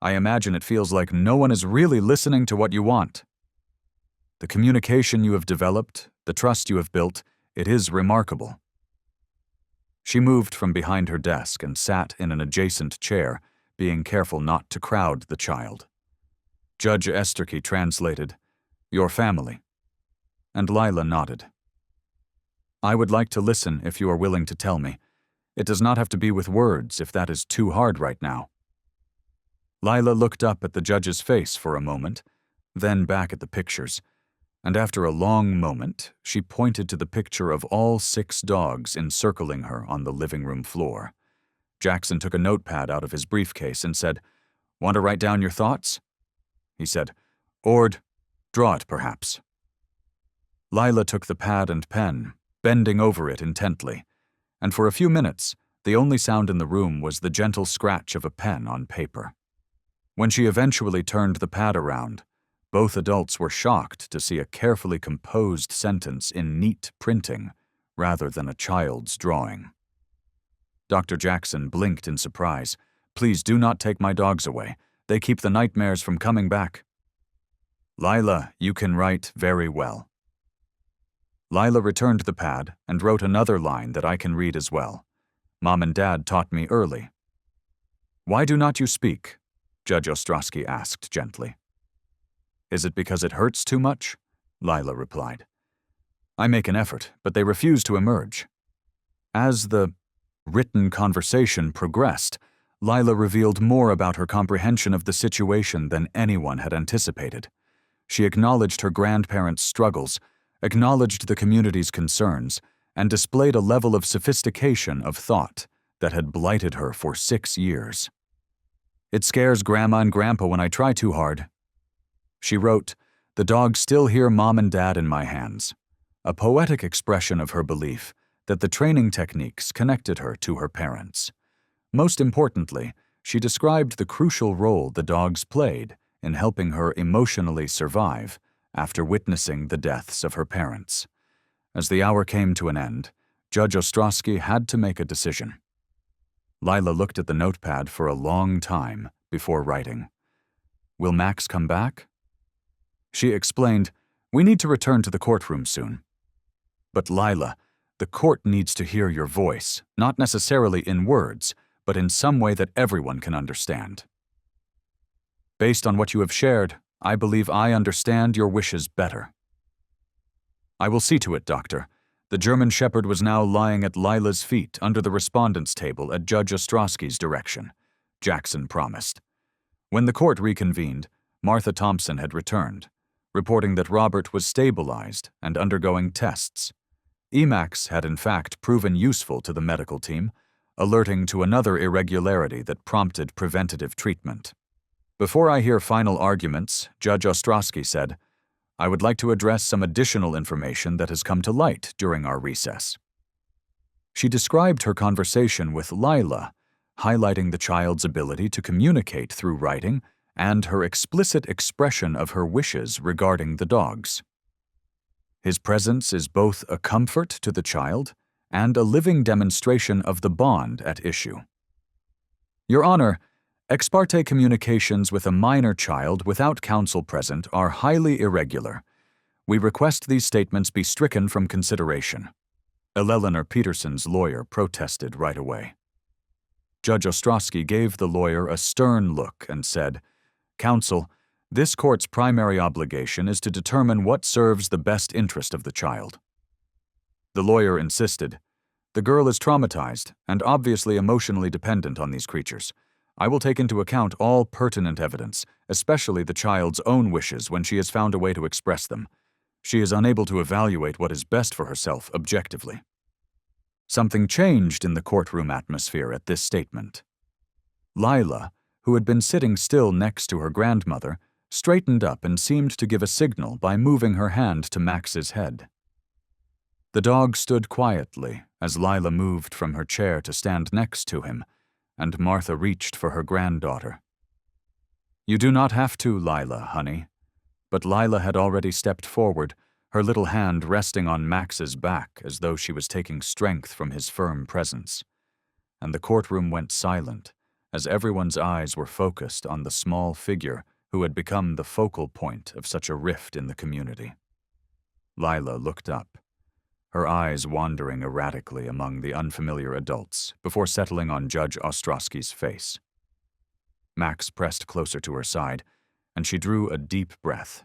I imagine it feels like no one is really listening to what you want. The communication you have developed, the trust you have built, it is remarkable." She moved from behind her desk and sat in an adjacent chair, being careful not to crowd the child. Judge Esterke translated, "Your family." And Lila nodded. "I would like to listen if you are willing to tell me. It does not have to be with words if that is too hard right now." Lila looked up at the judge's face for a moment, then back at the pictures, and after a long moment, she pointed to the picture of all 6 dogs encircling her on the living room floor. Jackson took a notepad out of his briefcase and said, "Want to write down your thoughts?" He said, "Ord, draw it, perhaps." Lila took the pad and pen, bending over it intently, and for a few minutes, the only sound in the room was the gentle scratch of a pen on paper. When she eventually turned the pad around, both adults were shocked to see a carefully composed sentence in neat printing rather than a child's drawing. Dr. Jackson blinked in surprise. "Please do not take my dogs away. They keep the nightmares from coming back." "Lila, you can write very well." Lila returned the pad and wrote another line that I can read as well. "Mom and Dad taught me early." "Why do not you speak?" Judge Ostrowski asked gently. "Is it because it hurts too much?" Lila replied. "I make an effort, but they refuse to emerge." As the written conversation progressed, Lila revealed more about her comprehension of the situation than anyone had anticipated. She acknowledged her grandparents' struggles, acknowledged the community's concerns, and displayed a level of sophistication of thought that had blighted her for 6 years. "It scares Grandma and Grandpa when I try too hard." She wrote, "The dogs still hear Mom and Dad in my hands," a poetic expression of her belief that the training techniques connected her to her parents. Most importantly, she described the crucial role the dogs played in helping her emotionally survive after witnessing the deaths of her parents. As the hour came to an end, Judge Ostrowski had to make a decision. Lila looked at the notepad for a long time before writing, "Will Max come back?" She explained, "We need to return to the courtroom soon." "But Lila, the court needs to hear your voice, not necessarily in words, but in some way that everyone can understand. Based on what you have shared, I believe I understand your wishes better." "I will see to it, Doctor." The German Shepherd was now lying at Lila's feet under the respondents' table at Judge Ostrowski's direction, Jackson promised. When the court reconvened, Martha Thompson had returned, reporting that Robert was stabilized and undergoing tests. Emacs had in fact proven useful to the medical team, alerting to another irregularity that prompted preventative treatment. "Before I hear final arguments," Judge Ostrowski said, "I would like to address some additional information that has come to light during our recess." She described her conversation with Lila, highlighting the child's ability to communicate through writing and her explicit expression of her wishes regarding the dogs. "His presence is both a comfort to the child and a living demonstration of the bond at issue." "Your Honor, ex parte communications with a minor child without counsel present are highly irregular. We request these statements be stricken from consideration." Eleanor Peterson's lawyer protested right away. Judge Ostrowski gave the lawyer a stern look and said, "Counsel, this court's primary obligation is to determine what serves the best interest of the child." The lawyer insisted, "The girl is traumatized and obviously emotionally dependent on these creatures. I will take into account all pertinent evidence, especially the child's own wishes when she has found a way to express them. She is unable to evaluate what is best for herself objectively." Something changed in the courtroom atmosphere at this statement. Lila, who had been sitting still next to her grandmother, straightened up and seemed to give a signal by moving her hand to Max's head. The dog stood quietly as Lila moved from her chair to stand next to him, and Martha reached for her granddaughter. "You do not have to, Lila, honey." But Lila had already stepped forward, her little hand resting on Max's back as though she was taking strength from his firm presence. And the courtroom went silent as everyone's eyes were focused on the small figure who had become the focal point of such a rift in the community. Lila looked up, her eyes wandering erratically among the unfamiliar adults before settling on Judge Ostrowski's face. Max pressed closer to her side, and she drew a deep breath.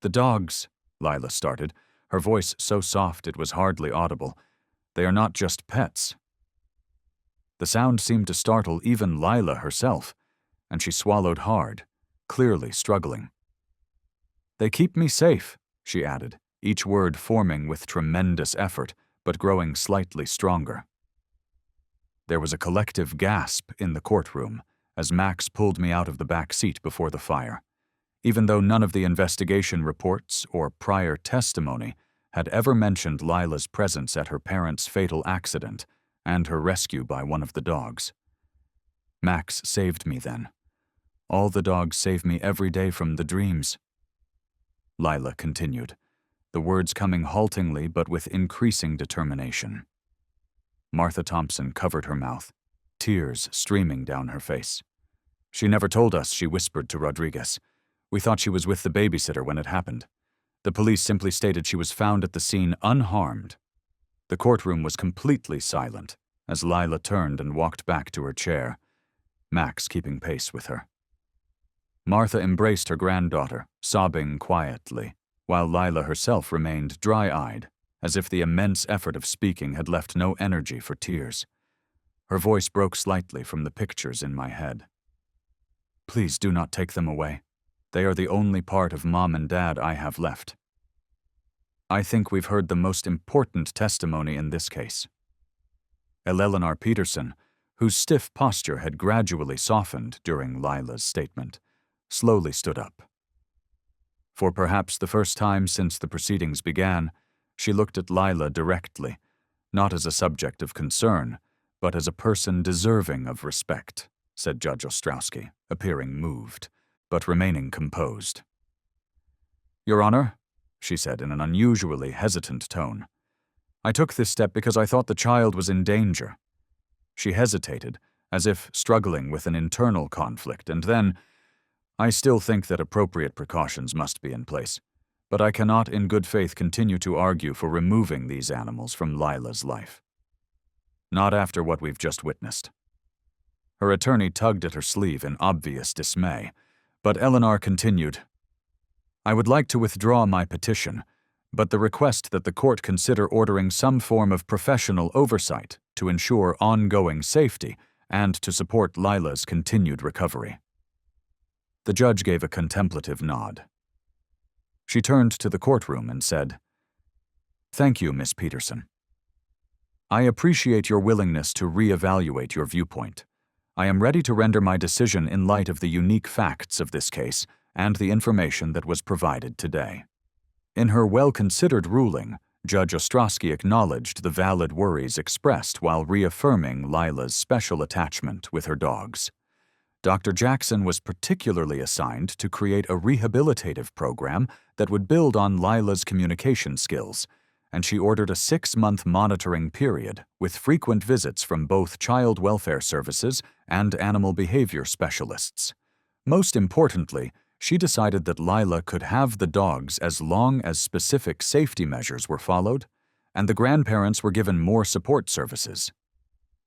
"The dogs," Lila started, her voice so soft it was hardly audible. "They are not just pets." The sound seemed to startle even Lila herself, and she swallowed hard, clearly struggling. "They keep me safe," she added, each word forming with tremendous effort, but growing slightly stronger. There was a collective gasp in the courtroom as Max pulled me out of the back seat before the fire. Even though none of the investigation reports or prior testimony had ever mentioned Lila's presence at her parents' fatal accident and her rescue by one of the dogs. Max saved me then. All the dogs save me every day from the dreams. Lila continued, the words coming haltingly but with increasing determination. Martha Thompson covered her mouth, tears streaming down her face. She never told us, she whispered to Rodriguez. We thought she was with the babysitter when it happened. The police simply stated she was found at the scene unharmed. The courtroom was completely silent as Lila turned and walked back to her chair, Max keeping pace with her. Martha embraced her granddaughter, sobbing quietly, while Lila herself remained dry-eyed, as if the immense effort of speaking had left no energy for tears. Her voice broke slightly from the pictures in my head. Please do not take them away. They are the only part of Mom and Dad I have left. I think we've heard the most important testimony in this case. Eleanor Peterson, whose stiff posture had gradually softened during Lila's statement, slowly stood up. For perhaps the first time since the proceedings began, she looked at Lila directly, not as a subject of concern, but as a person deserving of respect, said Judge Ostrowski, appearing moved, but remaining composed. Your Honor, she said in an unusually hesitant tone, I took this step because I thought the child was in danger. She hesitated, as if struggling with an internal conflict, and then, I still think that appropriate precautions must be in place, but I cannot in good faith continue to argue for removing these animals from Lila's life. Not after what we've just witnessed. Her attorney tugged at her sleeve in obvious dismay, but Eleanor continued, I would like to withdraw my petition, but the request that the court consider ordering some form of professional oversight to ensure ongoing safety and to support Lila's continued recovery. The judge gave a contemplative nod. She turned to the courtroom and said, Thank you, Miss Peterson. I appreciate your willingness to reevaluate your viewpoint. I am ready to render my decision in light of the unique facts of this case and the information that was provided today. In her well-considered ruling, Judge Ostrowski acknowledged the valid worries expressed while reaffirming Lila's special attachment with her dogs. Dr. Jackson was particularly assigned to create a rehabilitative program that would build on Lila's communication skills, and she ordered a 6-month monitoring period with frequent visits from both child welfare services and animal behavior specialists. Most importantly, she decided that Lila could have the dogs as long as specific safety measures were followed, and the grandparents were given more support services.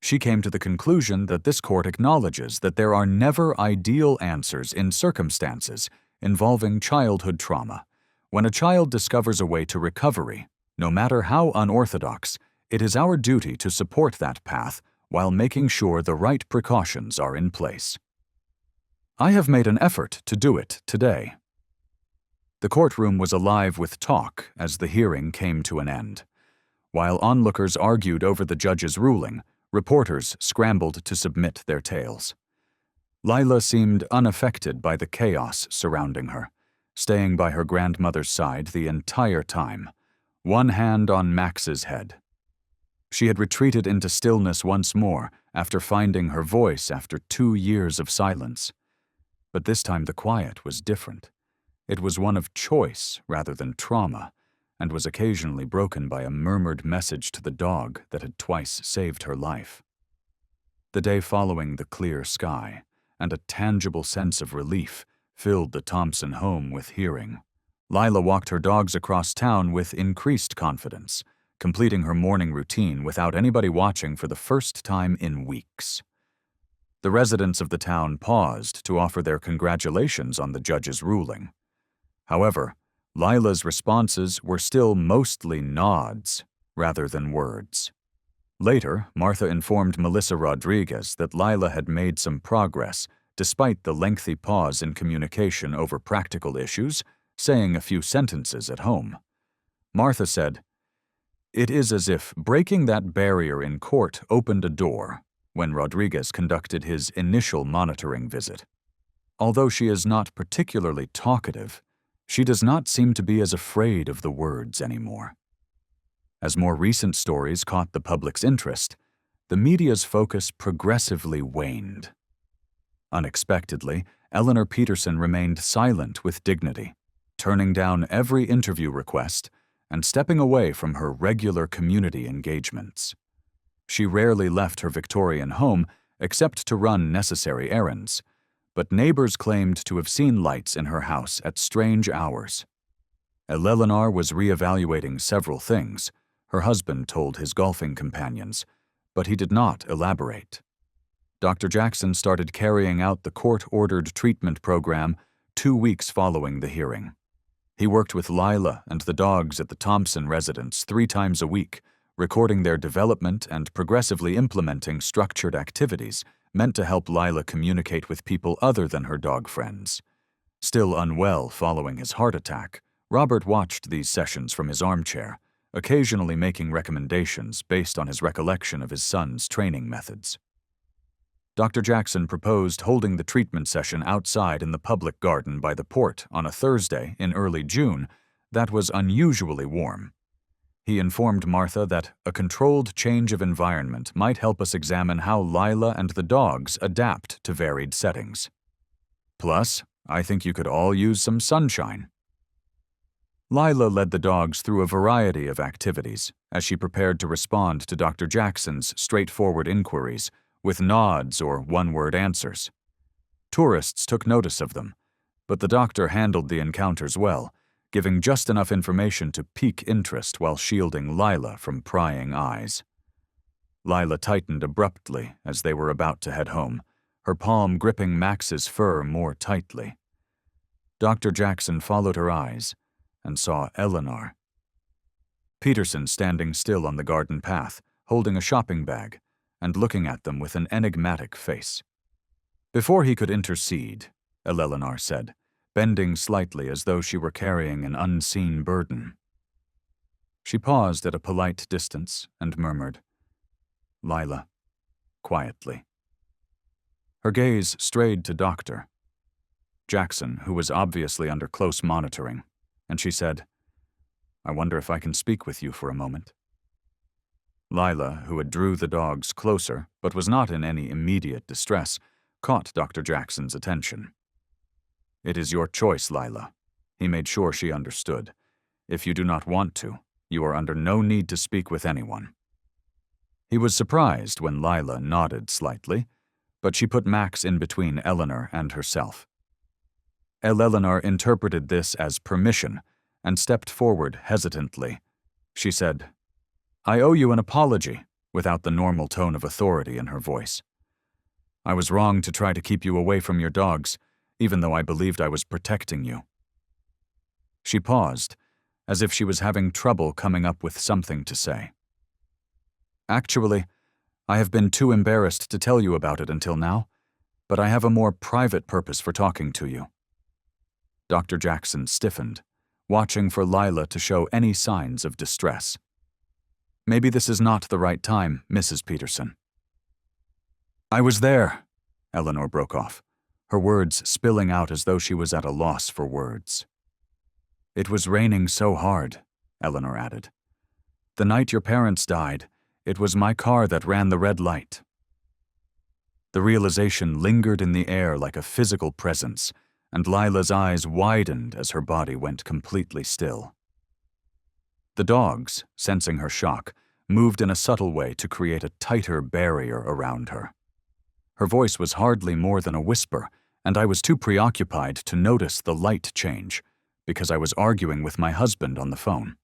She came to the conclusion that this court acknowledges that there are never ideal answers in circumstances involving childhood trauma. When a child discovers a way to recovery, no matter how unorthodox, it is our duty to support that path while making sure the right precautions are in place. I have made an effort to do it today. The courtroom was alive with talk as the hearing came to an end. While onlookers argued over the judge's ruling, reporters scrambled to submit their tales. Lila seemed unaffected by the chaos surrounding her, staying by her grandmother's side the entire time, one hand on Max's head. She had retreated into stillness once more after finding her voice after 2 years of silence. But this time the quiet was different. It was one of choice rather than trauma, and was occasionally broken by a murmured message to the dog that had twice saved her life. The day following the clear sky, and a tangible sense of relief, filled the Thompson home with hearing. Lila walked her dogs across town with increased confidence, completing her morning routine without anybody watching for the first time in weeks. The residents of the town paused to offer their congratulations on the judge's ruling. However, Lila's responses were still mostly nods rather than words. Later, Martha informed Melissa Rodriguez that Lila had made some progress despite the lengthy pause in communication over practical issues, saying a few sentences at home. Martha said, "It is as if breaking that barrier in court opened a door, when Rodriguez conducted his initial monitoring visit. Although she is not particularly talkative, she does not seem to be as afraid of the words anymore. As more recent stories caught the public's interest, the media's focus progressively waned. Unexpectedly, Eleanor Peterson remained silent with dignity, turning down every interview request and stepping away from her regular community engagements. She rarely left her Victorian home except to run necessary errands, but neighbors claimed to have seen lights in her house at strange hours. Eleanor was reevaluating several things, her husband told his golfing companions, but he did not elaborate. Dr. Jackson started carrying out the court-ordered treatment program 2 weeks following the hearing. He worked with Lila and the dogs at the Thompson residence 3 times a week, recording their development and progressively implementing structured activities meant to help Lila communicate with people other than her dog friends. Still unwell following his heart attack, Robert watched these sessions from his armchair, occasionally making recommendations based on his recollection of his son's training methods. Dr. Jackson proposed holding the treatment session outside in the public garden by the port on a Thursday in early June that was unusually warm. He informed Martha that a controlled change of environment might help us examine how Lila and the dogs adapt to varied settings. Plus, I think you could all use some sunshine. Lila led the dogs through a variety of activities as she prepared to respond to Dr. Jackson's straightforward inquiries with nods or one-word answers. Tourists took notice of them, but the doctor handled the encounters well, giving just enough information to pique interest while shielding Lila from prying eyes. Lila tightened abruptly as they were about to head home, her palm gripping Max's fur more tightly. Dr. Jackson followed her eyes and saw Eleanor. Peterson standing still on the garden path, holding a shopping bag, and looking at them with an enigmatic face. Before he could intercede, Eleanor said, bending slightly as though she were carrying an unseen burden. She paused at a polite distance and murmured, "Lila," quietly. Her gaze strayed to Dr. Jackson, who was obviously under close monitoring, and she said, "I wonder if I can speak with you for a moment." Lila, who had drew the dogs closer but was not in any immediate distress, caught Dr. Jackson's attention. "It is your choice, Lila." He made sure she understood. "If you do not want to, you are under no need to speak with anyone." He was surprised when Lila nodded slightly, but she put Max in between Eleanor and herself. Eleanor interpreted this as permission and stepped forward hesitantly. She said, "I owe you an apology," without the normal tone of authority in her voice. "I was wrong to try to keep you away from your dogs, even though I believed I was protecting you." She paused, as if she was having trouble coming up with something to say. "Actually, I have been too embarrassed to tell you about it until now, but I have a more private purpose for talking to you." Dr. Jackson stiffened, watching for Lila to show any signs of distress. "Maybe this is not the right time, Mrs. Peterson." "I was there," Eleanor broke off, her words spilling out as though she was at a loss for words. "It was raining so hard," Eleanor added. "The night your parents died, it was my car that ran the red light." The realization lingered in the air like a physical presence, and Lila's eyes widened as her body went completely still. The dogs, sensing her shock, moved in a subtle way to create a tighter barrier around her. Her voice was hardly more than a whisper, and I was too preoccupied to notice the light change, because I was arguing with my husband on the phone.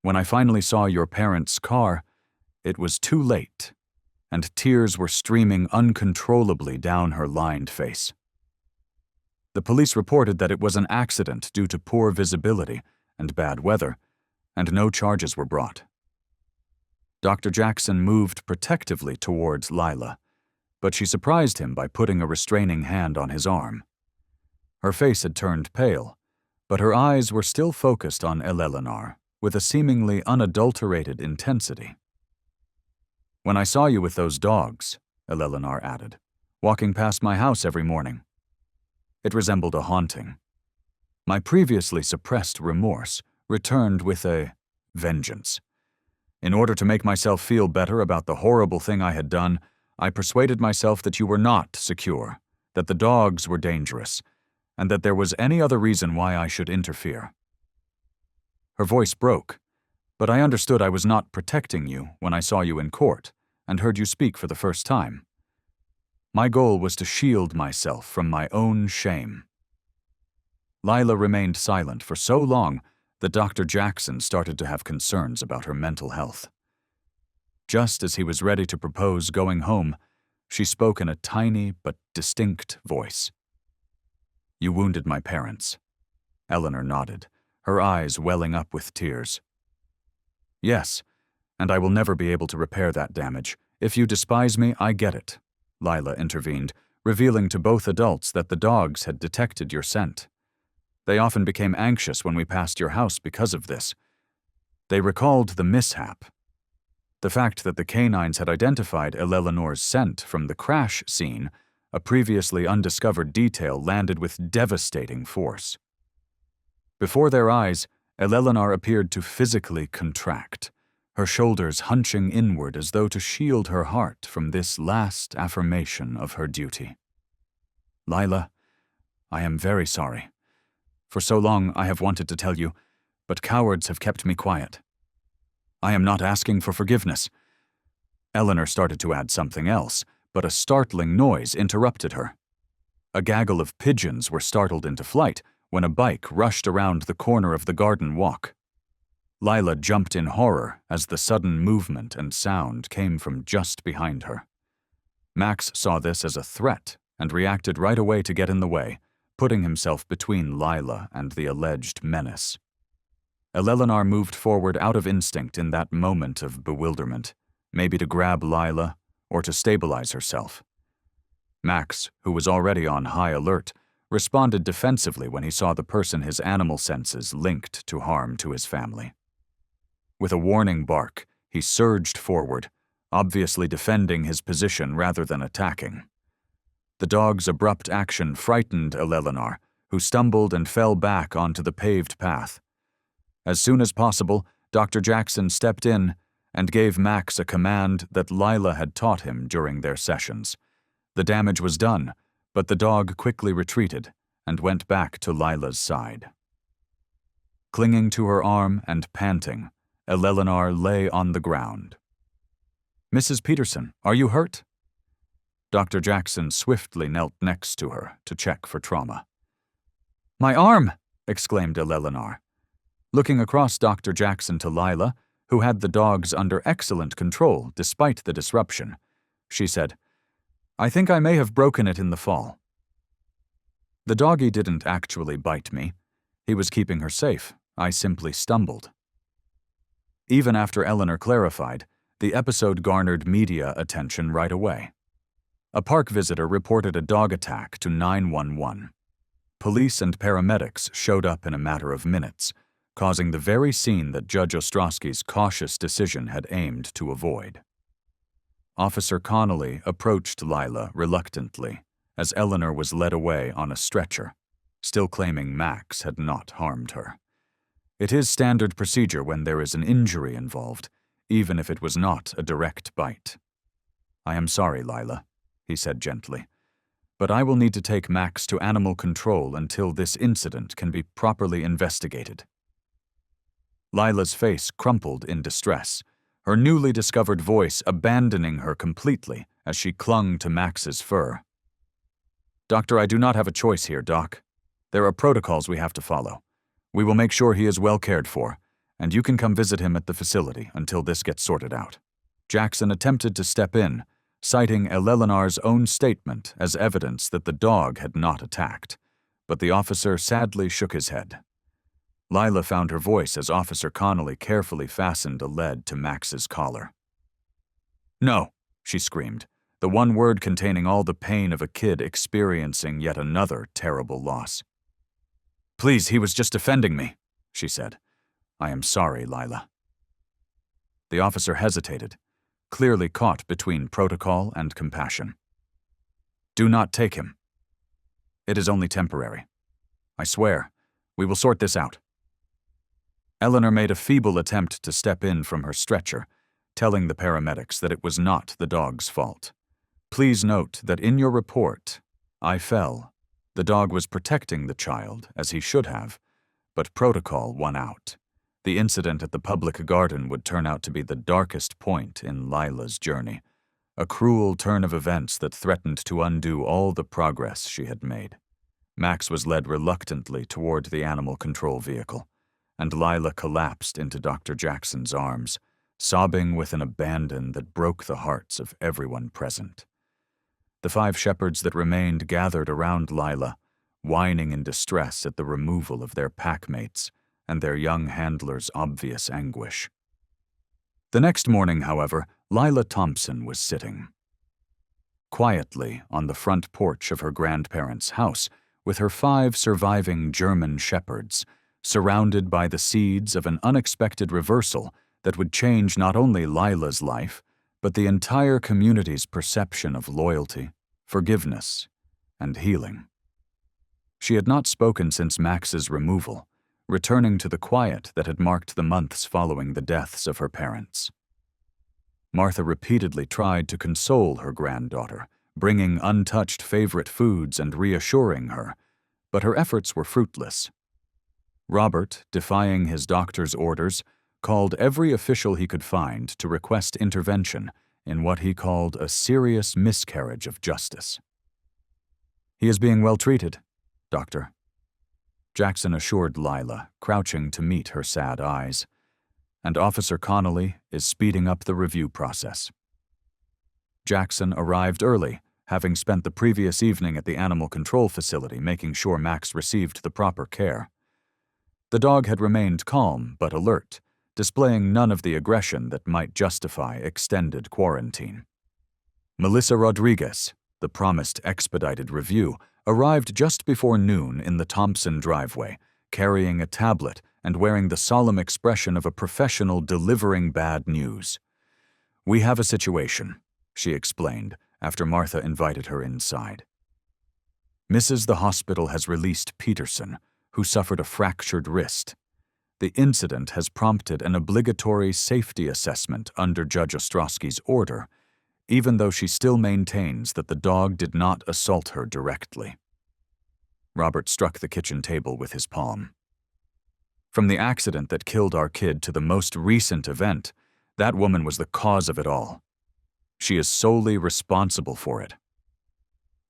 When I finally saw your parents' car, it was too late, and tears were streaming uncontrollably down her lined face. The police reported that it was an accident due to poor visibility and bad weather, and no charges were brought. Dr. Jackson moved protectively towards Lila, but she surprised him by putting a restraining hand on his arm. Her face had turned pale, but her eyes were still focused on Eleanor with a seemingly unadulterated intensity. When I saw you with those dogs, Eleanor added, walking past my house every morning. It resembled a haunting. My previously suppressed remorse returned with a vengeance. In order to make myself feel better about the horrible thing I had done, I persuaded myself that you were not secure, that the dogs were dangerous, and that there was any other reason why I should interfere. Her voice broke, but I understood I was not protecting you when I saw you in court and heard you speak for the first time. My goal was to shield myself from my own shame. Lila remained silent for so long that Dr. Jackson started to have concerns about her mental health. Just as he was ready to propose going home, she spoke in a tiny but distinct voice. You wounded my parents. Eleanor nodded, her eyes welling up with tears. Yes, and I will never be able to repair that damage. If you despise me, I get it, Lila intervened, revealing to both adults that the dogs had detected your scent. They often became anxious when we passed your house because of this. They recalled the mishap. The fact that the canines had identified Eleanor's scent from the crash scene, a previously undiscovered detail, landed with devastating force. Before their eyes, Eleanor appeared to physically contract, her shoulders hunching inward as though to shield her heart from this last affirmation of her duty. Lila, I am very sorry. For so long I have wanted to tell you, but cowards have kept me quiet. I am not asking for forgiveness. Eleanor started to add something else, but a startling noise interrupted her. A gaggle of pigeons were startled into flight when a bike rushed around the corner of the garden walk. Lila jumped in horror as the sudden movement and sound came from just behind her. Max saw this as a threat and reacted right away to get in the way, putting himself between Lila and the alleged menace. Eleanor moved forward out of instinct in that moment of bewilderment, maybe to grab Lila or to stabilize herself. Max, who was already on high alert, responded defensively when he saw the person his animal senses linked to harm to his family. With a warning bark, he surged forward, obviously defending his position rather than attacking. The dog's abrupt action frightened Eleanor, who stumbled and fell back onto the paved path. As soon as possible, Dr. Jackson stepped in and gave Max a command that Lila had taught him during their sessions. The damage was done, but the dog quickly retreated and went back to Lila's side. Clinging to her arm and panting, Eleanor lay on the ground. Mrs. Peterson, are you hurt? Dr. Jackson swiftly knelt next to her to check for trauma. My arm! Exclaimed Eleanor. Looking across Dr. Jackson to Lila, who had the dogs under excellent control despite the disruption, she said, I think I may have broken it in the fall. The doggy didn't actually bite me. He was keeping her safe. I simply stumbled. Even after Eleanor clarified, the episode garnered media attention right away. A park visitor reported a dog attack to 911. Police and paramedics showed up in a matter of minutes, causing the very scene that Judge Ostrowski's cautious decision had aimed to avoid. Officer Connolly approached Lila reluctantly as Eleanor was led away on a stretcher, still claiming Max had not harmed her. It is standard procedure when there is an injury involved, even if it was not a direct bite. I am sorry, Lila, he said gently, but I will need to take Max to animal control until this incident can be properly investigated. Lila's face crumpled in distress, her newly discovered voice abandoning her completely as she clung to Max's fur. Doctor, I do not have a choice here, Doc. There are protocols we have to follow. We will make sure he is well cared for, and you can come visit him at the facility until this gets sorted out. Jackson attempted to step in, citing Eleanor's own statement as evidence that the dog had not attacked, but the officer sadly shook his head. Lila found her voice as Officer Connolly carefully fastened a lead to Max's collar. No, she screamed, the one word containing all the pain of a kid experiencing yet another terrible loss. Please, he was just defending me, she said. I am sorry, Lila. The officer hesitated, clearly caught between protocol and compassion. "Do not take him. It is only temporary. I swear, we will sort this out." Eleanor made a feeble attempt to step in from her stretcher, telling the paramedics that it was not the dog's fault. "Please note that in your report, I fell. The dog was protecting the child, as he should have, but protocol won out. The incident at the public garden would turn out to be the darkest point in Lila's journey, a cruel turn of events that threatened to undo all the progress she had made." Max was led reluctantly toward the animal control vehicle, and Lila collapsed into Dr. Jackson's arms, sobbing with an abandon that broke the hearts of everyone present. The 5 shepherds that remained gathered around Lila, whining in distress at the removal of their packmates and their young handler's obvious anguish. The next morning, however, Lila Thompson was sitting quietly on the front porch of her grandparents' house with her 5 surviving German shepherds, surrounded by the seeds of an unexpected reversal that would change not only Lila's life, but the entire community's perception of loyalty, forgiveness, and healing. She had not spoken since Max's removal, returning to the quiet that had marked the months following the deaths of her parents. Martha repeatedly tried to console her granddaughter, bringing untouched favorite foods and reassuring her, but her efforts were fruitless. Robert, defying his doctor's orders, called every official he could find to request intervention in what he called a serious miscarriage of justice. "He is being well treated, Doctor," Jackson assured Lila, crouching to meet her sad eyes, "and Officer Connolly is speeding up the review process." Jackson arrived early, having spent the previous evening at the animal control facility making sure Max received the proper care. The dog had remained calm but alert, displaying none of the aggression that might justify extended quarantine. Melissa Rodriguez, the promised expedited review, arrived just before noon in the Thompson driveway, carrying a tablet and wearing the solemn expression of a professional delivering bad news. "We have a situation," she explained after Martha invited her inside. "Mrs. the hospital has released Peterson, who suffered a fractured wrist. The incident has prompted an obligatory safety assessment under Judge Ostrowski's order, even though she still maintains that the dog did not assault her directly." Robert struck the kitchen table with his palm. "From the accident that killed our kid to the most recent event, that woman was the cause of it all. She is solely responsible for it."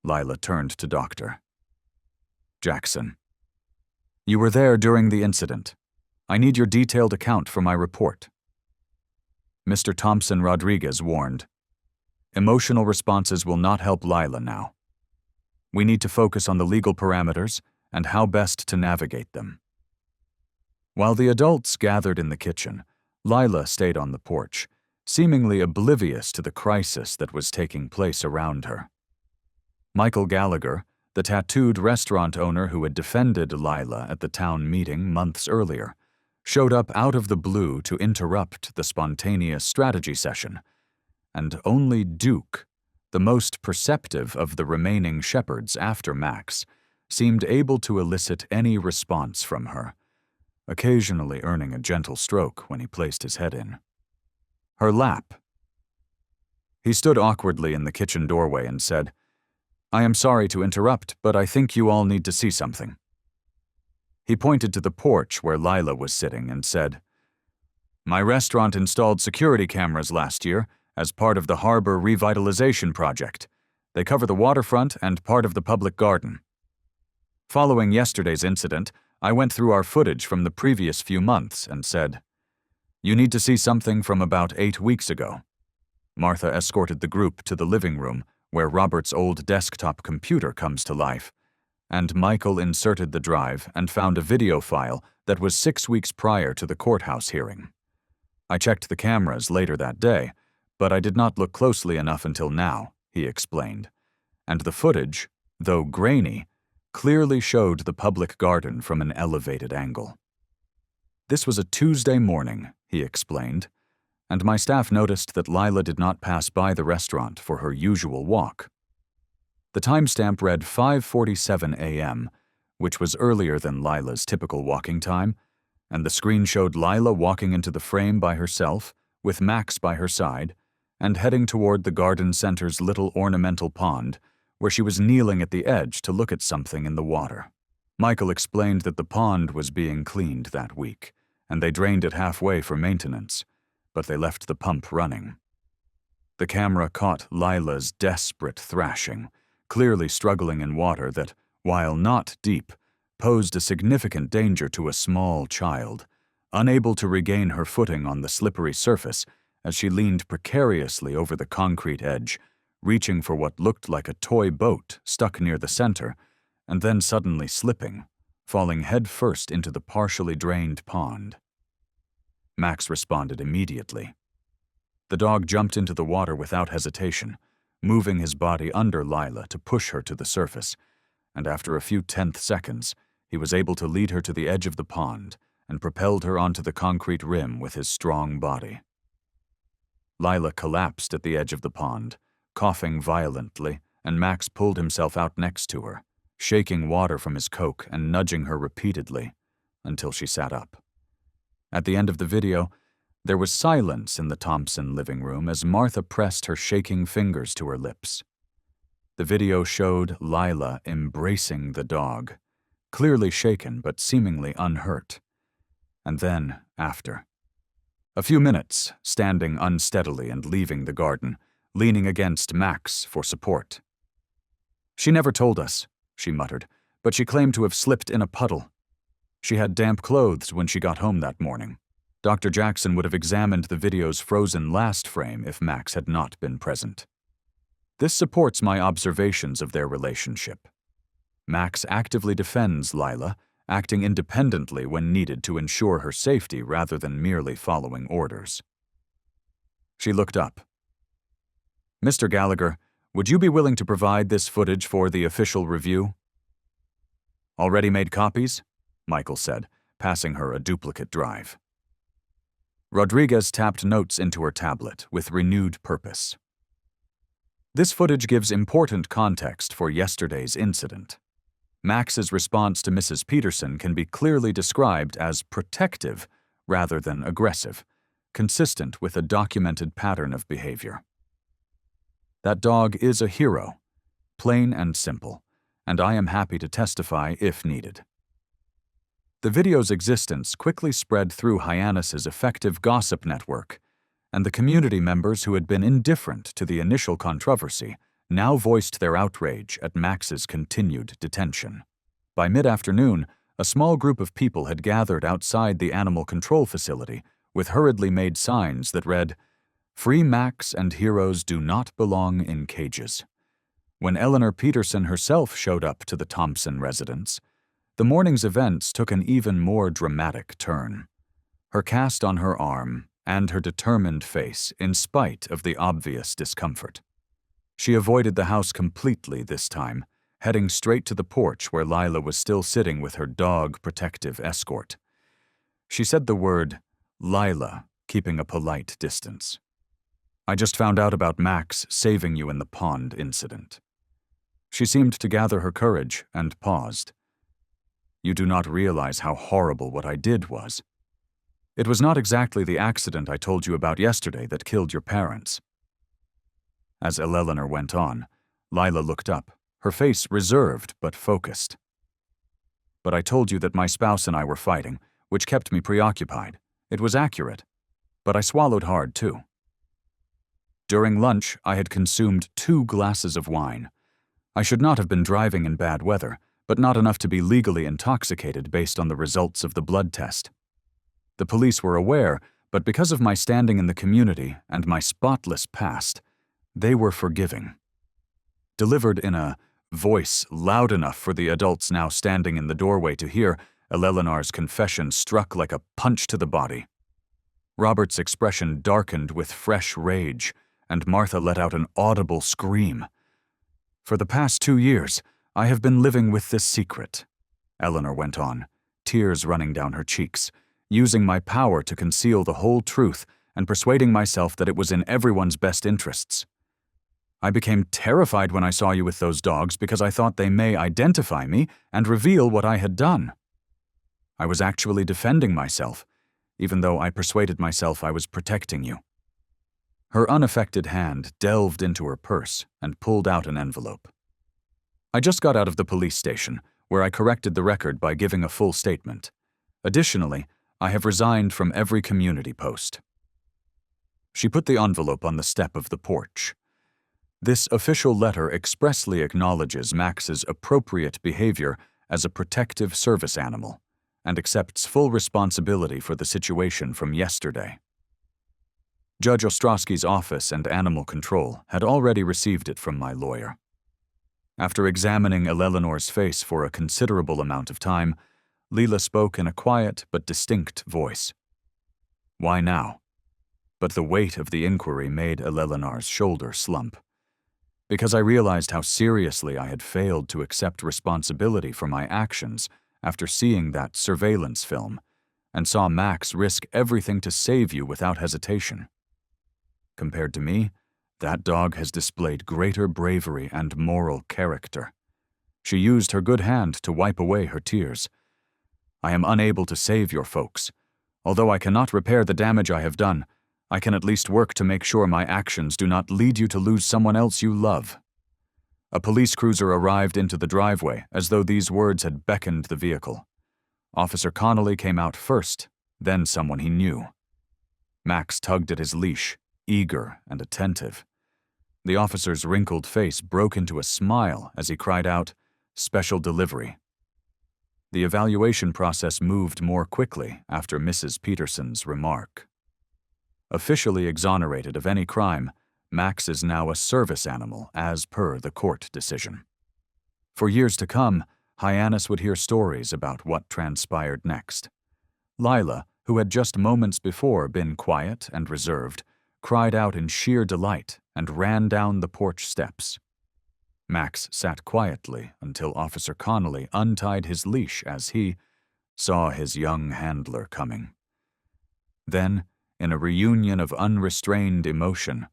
Lila turned to Dr. Jackson. "You were there during the incident. I need your detailed account for my report." Mr. Thompson Rodriguez warned, "Emotional responses will not help Lila now. We need to focus on the legal parameters and how best to navigate them." While the adults gathered in the kitchen, Lila stayed on the porch, seemingly oblivious to the crisis that was taking place around her. Michael Gallagher, the tattooed restaurant owner who had defended Lila at the town meeting months earlier, showed up out of the blue to interrupt the spontaneous strategy session, and only Duke, the most perceptive of the remaining shepherds after Max, seemed able to elicit any response from her, occasionally earning a gentle stroke when he placed his head in her lap. He stood awkwardly in the kitchen doorway and said, "I am sorry to interrupt, but I think you all need to see something." He pointed to the porch where Lila was sitting and said, "My restaurant installed security cameras last year as part of the harbor revitalization project. They cover the waterfront and part of the public garden. Following yesterday's incident, I went through our footage from the previous few months and said, 'You need to see something from about 8 weeks ago.'" Martha escorted the group to the living room, where Robert's old desktop computer comes to life, and Michael inserted the drive and found a video file that was 6 weeks prior to the courthouse hearing. "I checked the cameras later that day, but I did not look closely enough until now," he explained, and the footage, though grainy, clearly showed the public garden from an elevated angle. "This was a Tuesday morning," he explained, and my staff noticed that Lila did not pass by the restaurant for her usual walk. The timestamp read 5:47 a.m., which was earlier than Lila's typical walking time, and the screen showed Lila walking into the frame by herself, with Max by her side, and heading toward the garden center's little ornamental pond, where she was kneeling at the edge to look at something in the water. Michael explained that the pond was being cleaned that week, and they drained it halfway for maintenance, but they left the pump running. The camera caught Lila's desperate thrashing, clearly struggling in water that, while not deep, posed a significant danger to a small child, unable to regain her footing on the slippery surface as she leaned precariously over the concrete edge, reaching for what looked like a toy boat stuck near the center, and then suddenly slipping, falling headfirst into the partially drained pond. Max responded immediately. The dog jumped into the water without hesitation, moving his body under Lila to push her to the surface, and after a few tenth seconds, he was able to lead her to the edge of the pond and propelled her onto the concrete rim with his strong body. Lila collapsed at the edge of the pond, coughing violently, and Max pulled himself out next to her, shaking water from his coke and nudging her repeatedly until she sat up. At the end of the video, there was silence in the Thompson living room as Martha pressed her shaking fingers to her lips. The video showed Lila embracing the dog, clearly shaken but seemingly unhurt. And then, after a few minutes, standing unsteadily and leaving the garden, leaning against Max for support. "She never told us," she muttered, "but she claimed to have slipped in a puddle. She had damp clothes when she got home that morning." Dr. Jackson would have examined the video's frozen last frame if Max had not been present. This supports my observations of their relationship. Max actively defends Lila, acting independently when needed to ensure her safety rather than merely following orders. She looked up. "Mr. Gallagher, would you be willing to provide this footage for the official review?" "Already made copies?" Michael said, passing her a duplicate drive. Rodriguez tapped notes into her tablet with renewed purpose. This footage gives important context for yesterday's incident. Max's response to Mrs. Peterson can be clearly described as protective rather than aggressive, consistent with a documented pattern of behavior. That dog is a hero, plain and simple, and I am happy to testify if needed. The video's existence quickly spread through Hyannis's effective gossip network, and the community members who had been indifferent to the initial controversy now voiced their outrage at Max's continued detention. By mid-afternoon, a small group of people had gathered outside the animal control facility with hurriedly made signs that read, "Free Max and heroes do not belong in cages." When Eleanor Peterson herself showed up to the Thompson residence, the morning's events took an even more dramatic turn. Her cast on her arm and her determined face in spite of the obvious discomfort. She avoided the house completely this time, heading straight to the porch where Lila was still sitting with her dog protective escort. She said the word, "Lila," keeping a polite distance. "I just found out about Max saving you in the pond incident." She seemed to gather her courage and paused. "You do not realize how horrible what I did was. It was not exactly the accident I told you about yesterday that killed your parents." As Eleanor went on, Lila looked up, her face reserved but focused. "But I told you that my spouse and I were fighting, which kept me preoccupied. It was accurate, but I swallowed hard too. During lunch, I had consumed 2 glasses of wine. I should not have been driving in bad weather, but not enough to be legally intoxicated based on the results of the blood test. The police were aware, but because of my standing in the community and my spotless past, they were forgiving." Delivered in a voice loud enough for the adults now standing in the doorway to hear, Eleanor's confession struck like a punch to the body. Robert's expression darkened with fresh rage, and Martha let out an audible scream. "For the past 2 years, I have been living with this secret," Eleanor went on, tears running down her cheeks, "using my power to conceal the whole truth and persuading myself that it was in everyone's best interests. I became terrified when I saw you with those dogs because I thought they may identify me and reveal what I had done. I was actually defending myself, even though I persuaded myself I was protecting you." Her unaffected hand delved into her purse and pulled out an envelope. "I just got out of the police station, where I corrected the record by giving a full statement. Additionally, I have resigned from every community post." She put the envelope on the step of the porch. This official letter expressly acknowledges Max's appropriate behavior as a protective service animal and accepts full responsibility for the situation from yesterday. Judge Ostrowski's office and animal control had already received it from my lawyer. After examining Eleleanor's face for a considerable amount of time, Leela spoke in a quiet but distinct voice. "Why now?" But the weight of the inquiry made Eleleanor's shoulder slump. Because I realized how seriously I had failed to accept responsibility for my actions after seeing that surveillance film, and saw Max risk everything to save you without hesitation. Compared to me, that dog has displayed greater bravery and moral character. She used her good hand to wipe away her tears. "I am unable to save your folks. Although I cannot repair the damage I have done, I can at least work to make sure my actions do not lead you to lose someone else you love." A police cruiser arrived into the driveway as though these words had beckoned the vehicle. Officer Connolly came out first, then someone he knew. Max tugged at his leash, eager and attentive. The officer's wrinkled face broke into a smile as he cried out, "Special delivery." The evaluation process moved more quickly after Mrs. Peterson's remark. Officially exonerated of any crime, Max is now a service animal as per the court decision. For years to come, Hyannis would hear stories about what transpired next. Lila, who had just moments before been quiet and reserved, cried out in sheer delight and ran down the porch steps. Max sat quietly until Officer Connolly untied his leash as he saw his young handler coming. Then, in a reunion of unrestrained emotion,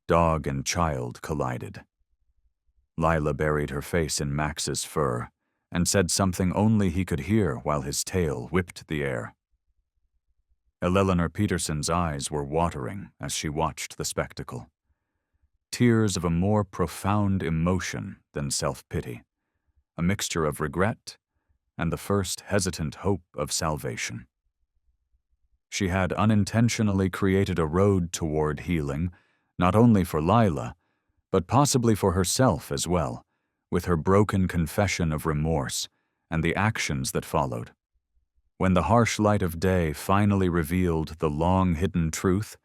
dog and child collided. Lila buried her face in Max's fur and said something only he could hear while his tail whipped the air. Eleleanor Peterson's eyes were watering as she watched the spectacle. Tears of a more profound emotion than self-pity, a mixture of regret and the first hesitant hope of salvation. She had unintentionally created a road toward healing, not only for Lila, but possibly for herself as well, with her broken confession of remorse and the actions that followed. When the harsh light of day finally revealed the long-hidden truth,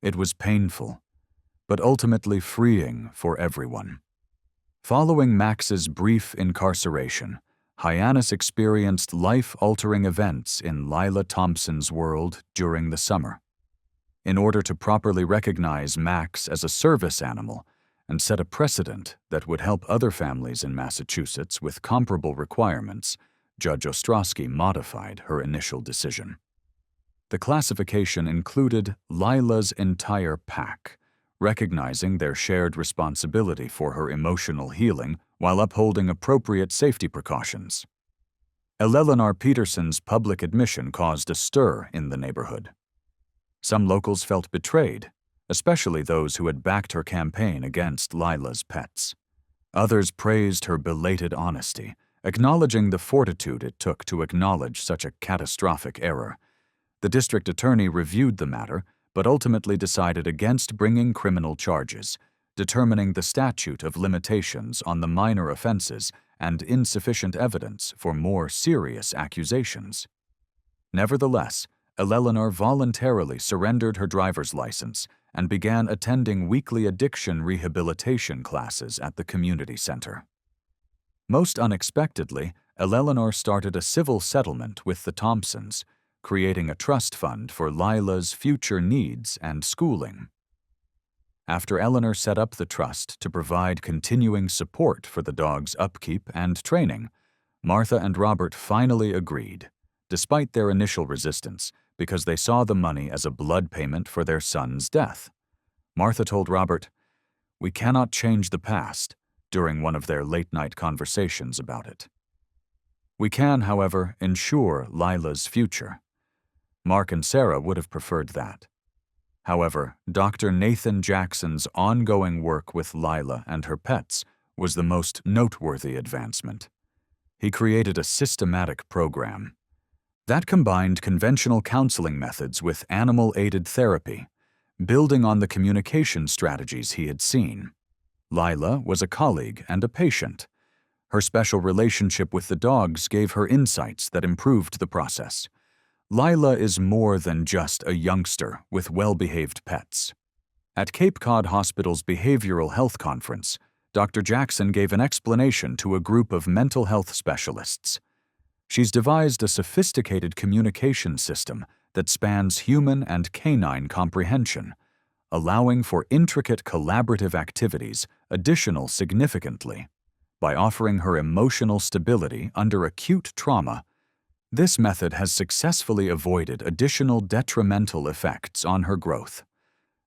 it was painful, but ultimately freeing for everyone. Following Max's brief incarceration, Hyannis experienced life-altering events in Lila Thompson's world during the summer. In order to properly recognize Max as a service animal and set a precedent that would help other families in Massachusetts with comparable requirements, Judge Ostrowski modified her initial decision. The classification included Lila's entire pack, recognizing their shared responsibility for her emotional healing while upholding appropriate safety precautions. Eleleanor Peterson's public admission caused a stir in the neighborhood. Some locals felt betrayed, especially those who had backed her campaign against Lila's pets. Others praised her belated honesty, acknowledging the fortitude it took to acknowledge such a catastrophic error. The district attorney reviewed the matter, but ultimately decided against bringing criminal charges, determining the statute of limitations on the minor offenses and insufficient evidence for more serious accusations. Nevertheless, Eleleanor voluntarily surrendered her driver's license and began attending weekly addiction rehabilitation classes at the community center. Most unexpectedly, Eleleanor started a civil settlement with the Thompsons, creating a trust fund for Lila's future needs and schooling. After Eleanor set up the trust to provide continuing support for the dog's upkeep and training, Martha and Robert finally agreed, despite their initial resistance, because they saw the money as a blood payment for their son's death. Martha told Robert, "We cannot change the past," during one of their late-night conversations about it. We can, however, ensure Lila's future. Mark and Sarah would have preferred that. However, Dr. Nathan Jackson's ongoing work with Lila and her pets was the most noteworthy advancement. He created a systematic program that combined conventional counseling methods with animal-aided therapy, building on the communication strategies he had seen. Lila was a colleague and a patient. Her special relationship with the dogs gave her insights that improved the process. Lila is more than just a youngster with well-behaved pets. At Cape Cod Hospital's Behavioral Health Conference, Dr. Jackson gave an explanation to a group of mental health specialists. She's devised a sophisticated communication system that spans human and canine comprehension, allowing for intricate collaborative activities additional significantly. By offering her emotional stability under acute trauma, this method has successfully avoided additional detrimental effects on her growth.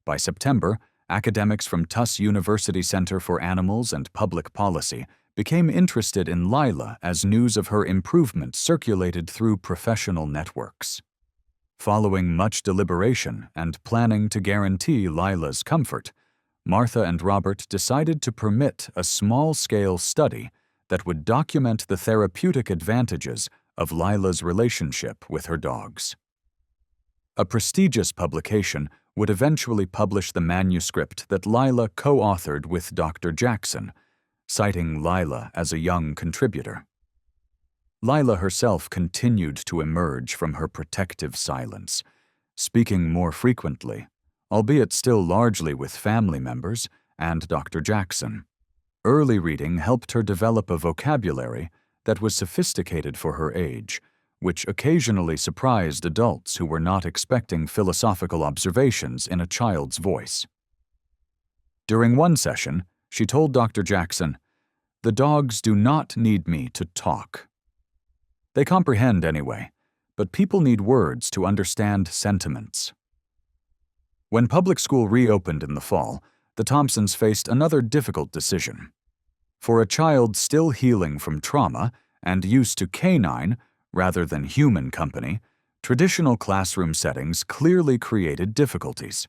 By September, academics from Tufts University Center for Animals and Public Policy became interested in Lila as news of her improvement circulated through professional networks. Following much deliberation and planning to guarantee Lila's comfort, Martha and Robert decided to permit a small-scale study that would document the therapeutic advantages of Lila's relationship with her dogs. A prestigious publication would eventually publish the manuscript that Lila co-authored with Dr. Jackson, citing Lila as a young contributor. Lila herself continued to emerge from her protective silence, speaking more frequently, albeit still largely with family members and Dr. Jackson. Early reading helped her develop a vocabulary that was sophisticated for her age, which occasionally surprised adults who were not expecting philosophical observations in a child's voice. During one session, she told Dr. Jackson, "The dogs do not need me to talk. They comprehend anyway, but people need words to understand sentiments." When public school reopened in the fall, the Thompsons faced another difficult decision. For a child still healing from trauma and used to canine rather than human company, traditional classroom settings clearly created difficulties.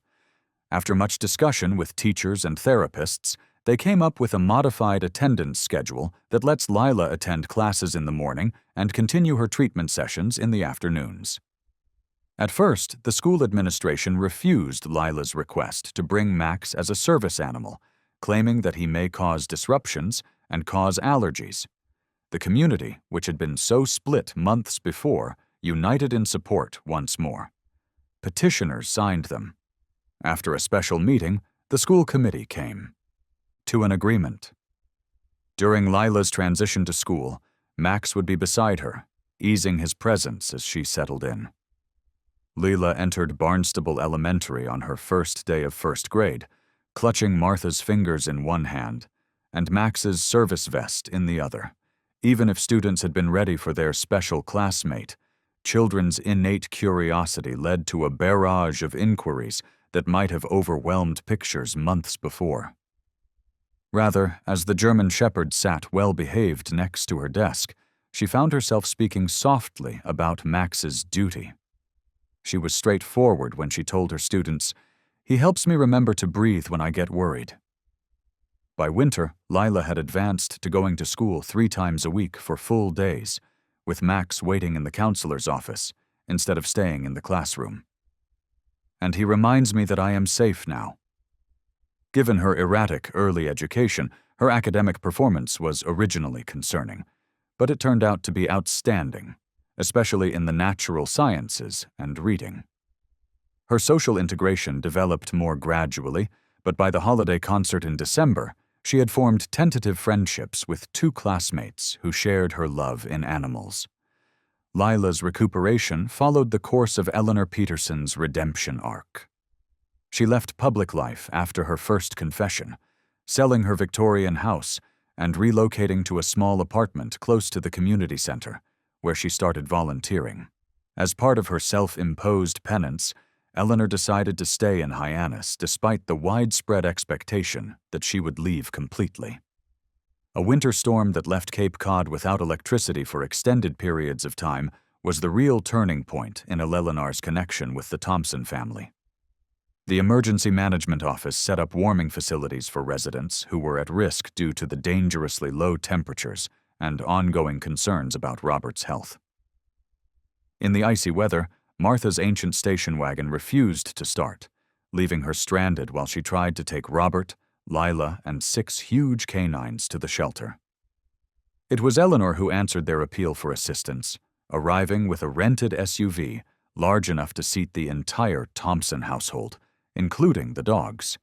After much discussion with teachers and therapists, they came up with a modified attendance schedule that lets Lila attend classes in the morning and continue her treatment sessions in the afternoons. At first, the school administration refused Lila's request to bring Max as a service animal, claiming that he may cause disruptions and cause allergies. The community, which had been so split months before, united in support once more. Petitioners signed them. After a special meeting, the school committee came to an agreement. During Lila's transition to school, Max would be beside her, easing his presence as she settled in. Lila entered Barnstable Elementary on her first day of first grade, clutching Martha's fingers in one hand and Max's service vest in the other. Even if students had been ready for their special classmate, children's innate curiosity led to a barrage of inquiries that might have overwhelmed pictures months before. Rather, as the German Shepherd sat well-behaved next to her desk, she found herself speaking softly about Max's duty. She was straightforward when she told her students, "He helps me remember to breathe when I get worried." By winter, Lila had advanced to going to school 3 times a week for full days, with Max waiting in the counselor's office instead of staying in the classroom. "And he reminds me that I am safe now." Given her erratic early education, her academic performance was originally concerning, but it turned out to be outstanding, especially in the natural sciences and reading. Her social integration developed more gradually, but by the holiday concert in December, she had formed tentative friendships with 2 classmates who shared her love in animals. Lila's recuperation followed the course of Eleanor Peterson's redemption arc. She left public life after her first confession, selling her Victorian house and relocating to a small apartment close to the community center, where she started volunteering. As part of her self-imposed penance, Eleanor decided to stay in Hyannis despite the widespread expectation that she would leave completely. A winter storm that left Cape Cod without electricity for extended periods of time was the real turning point in Eleanor's connection with the Thompson family. The Emergency Management Office set up warming facilities for residents who were at risk due to the dangerously low temperatures and ongoing concerns about Robert's health. In the icy weather, Martha's ancient station wagon refused to start, leaving her stranded while she tried to take Robert, Lila, and 6 huge canines to the shelter. It was Eleanor who answered their appeal for assistance, arriving with a rented SUV large enough to seat the entire Thompson household, including the dogs.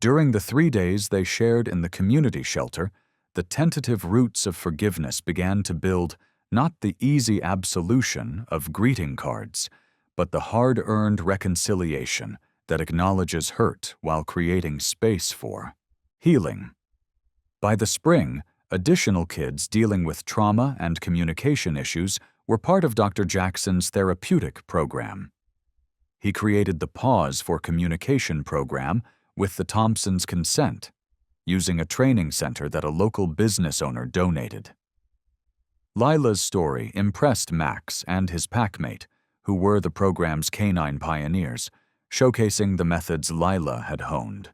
During the 3 days they shared in the community shelter, the tentative roots of forgiveness began to build not the easy absolution of greeting cards, but the hard-earned reconciliation that acknowledges hurt while creating space for healing. By the spring, additional kids dealing with trauma and communication issues were part of Dr. Jackson's therapeutic program. He created the Pause for Communication program with the Thompsons' consent, using a training center that a local business owner donated. Lila's story impressed Max and his packmate, who were the program's canine pioneers, showcasing the methods Lila had honed.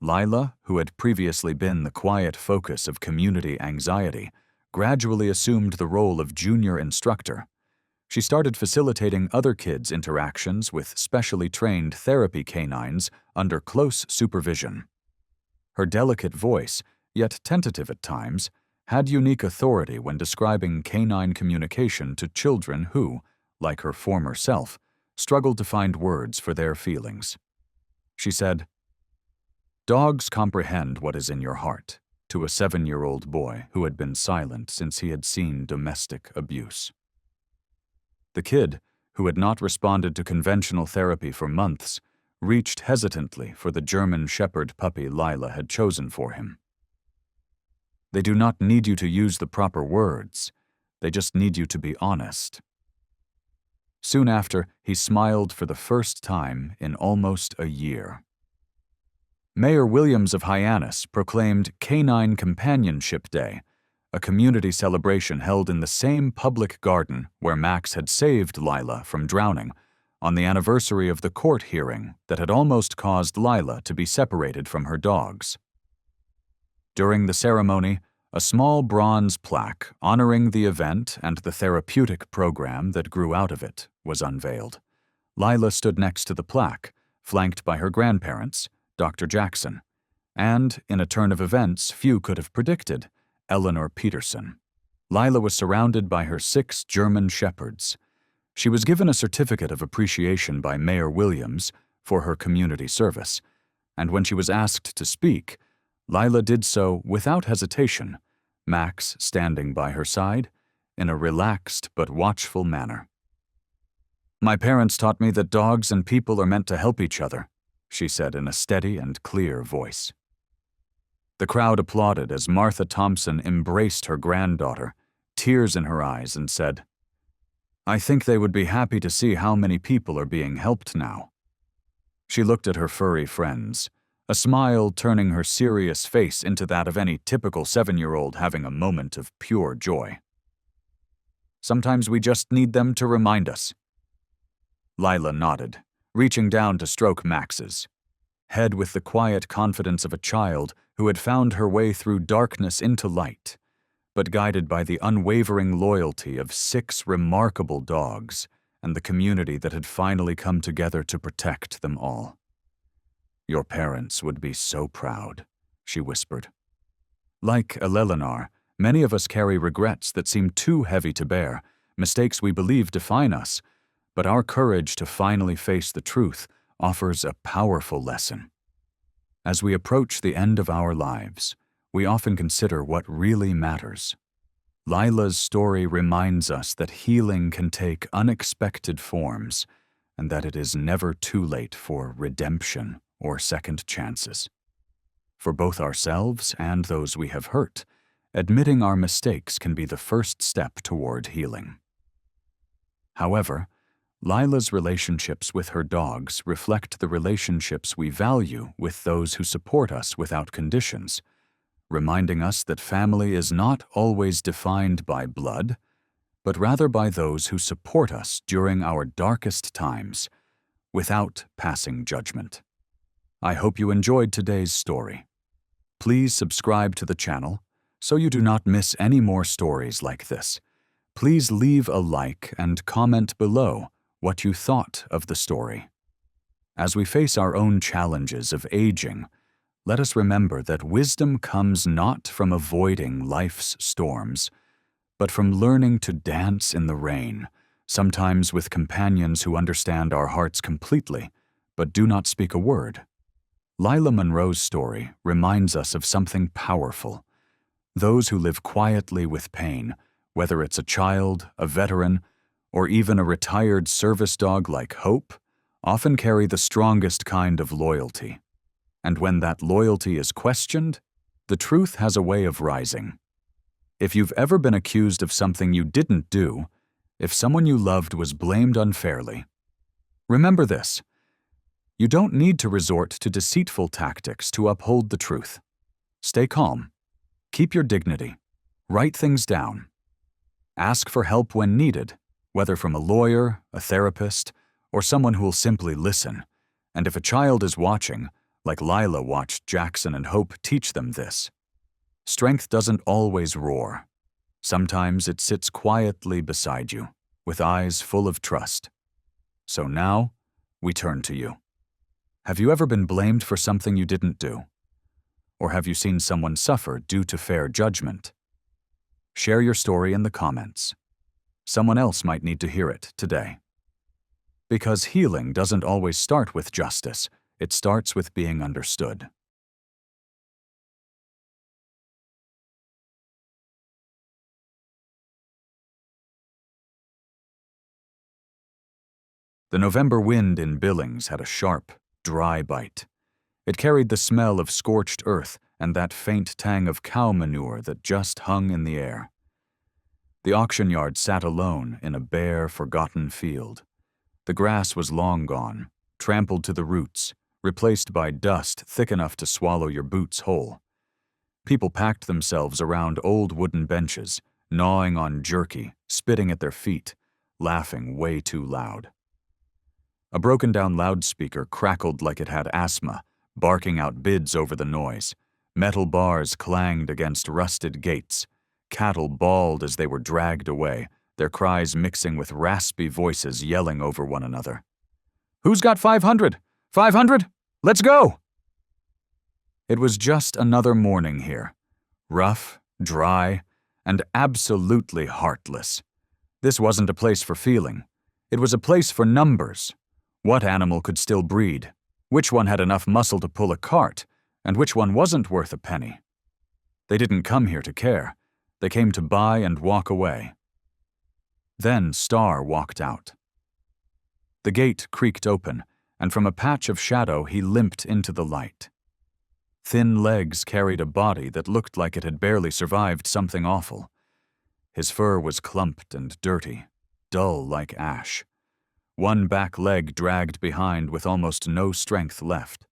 Lila, who had previously been the quiet focus of community anxiety, gradually assumed the role of junior instructor. She started facilitating other kids' interactions with specially trained therapy canines under close supervision. Her delicate voice, yet tentative at times, had unique authority when describing canine communication to children who, like her former self, struggled to find words for their feelings. She said, "Dogs comprehend what is in your heart," to a 7-year-old boy who had been silent since he had seen domestic abuse. The kid, who had not responded to conventional therapy for months, reached hesitantly for the German Shepherd puppy Lila had chosen for him. "They do not need you to use the proper words. They just need you to be honest." Soon after, he smiled for the first time in almost a year. Mayor Williams of Hyannis proclaimed Canine Companionship Day, a community celebration held in the same public garden where Max had saved Lila from drowning, on the anniversary of the court hearing that had almost caused Lila to be separated from her dogs. During the ceremony, a small bronze plaque honoring the event and the therapeutic program that grew out of it was unveiled. Lila stood next to the plaque, flanked by her grandparents, Dr. Jackson, and, in a turn of events few could have predicted, Eleanor Peterson. Lila was surrounded by her 6 German shepherds. She was given a certificate of appreciation by Mayor Williams for her community service, and when she was asked to speak, Lila did so without hesitation, Max standing by her side in a relaxed but watchful manner. "My parents taught me that dogs and people are meant to help each other," she said in a steady and clear voice. The crowd applauded as Martha Thompson embraced her granddaughter, tears in her eyes, and said, "I think they would be happy to see how many people are being helped now." She looked at her furry friends, a smile turning her serious face into that of any typical 7-year-old having a moment of pure joy. "Sometimes we just need them to remind us." Lila nodded, reaching down to stroke Max's head with the quiet confidence of a child who had found her way through darkness into light, but guided by the unwavering loyalty of 6 remarkable dogs and the community that had finally come together to protect them all. "Your parents would be so proud," she whispered. Like Eleanor, many of us carry regrets that seem too heavy to bear, mistakes we believe define us, but our courage to finally face the truth offers a powerful lesson. As we approach the end of our lives, we often consider what really matters. Lila's story reminds us that healing can take unexpected forms and that it is never too late for redemption or second chances. For both ourselves and those we have hurt, admitting our mistakes can be the first step toward healing. However, Lila's relationships with her dogs reflect the relationships we value with those who support us without conditions, reminding us that family is not always defined by blood, but rather by those who support us during our darkest times, without passing judgment. I hope you enjoyed today's story. Please subscribe to the channel so you do not miss any more stories like this. Please leave a like and comment below what you thought of the story. As we face our own challenges of aging, let us remember that wisdom comes not from avoiding life's storms, but from learning to dance in the rain, sometimes with companions who understand our hearts completely, but do not speak a word. Lila Monroe's story reminds us of something powerful. Those who live quietly with pain, whether it's a child, a veteran, or even a retired service dog like Hope, often carry the strongest kind of loyalty. And when that loyalty is questioned, the truth has a way of rising. If you've ever been accused of something you didn't do, if someone you loved was blamed unfairly, remember this: you don't need to resort to deceitful tactics to uphold the truth. Stay calm. Keep your dignity. Write things down. Ask for help when needed, whether from a lawyer, a therapist, or someone who will simply listen. And if a child is watching, like Lila watched Jackson and Hope teach them this: strength doesn't always roar. Sometimes it sits quietly beside you, with eyes full of trust. So now, we turn to you. Have you ever been blamed for something you didn't do? Or have you seen someone suffer due to fair judgment? Share your story in the comments. Someone else might need to hear it today. Because healing doesn't always start with justice, it starts with being understood. The November wind in Billings had a sharp, dry bite. It carried the smell of scorched earth and that faint tang of cow manure that just hung in the air. The auction yard sat alone in a bare, forgotten field. The grass was long gone, trampled to the roots, replaced by dust thick enough to swallow your boots whole. People packed themselves around old wooden benches, gnawing on jerky, spitting at their feet, laughing way too loud. A broken-down loudspeaker crackled like it had asthma, barking out bids over the noise. Metal bars clanged against rusted gates. Cattle bawled as they were dragged away, their cries mixing with raspy voices yelling over one another. "Who's got 500? 500? Let's go!" It was just another morning here. Rough, dry, and absolutely heartless. This wasn't a place for feeling. It was a place for numbers. What animal could still breed? Which one had enough muscle to pull a cart? And which one wasn't worth a penny? They didn't come here to care. They came to buy and walk away. Then Star walked out. The gate creaked open, and from a patch of shadow he limped into the light. Thin legs carried a body that looked like it had barely survived something awful. His fur was clumped and dirty, dull like ash. One back leg dragged behind with almost no strength left.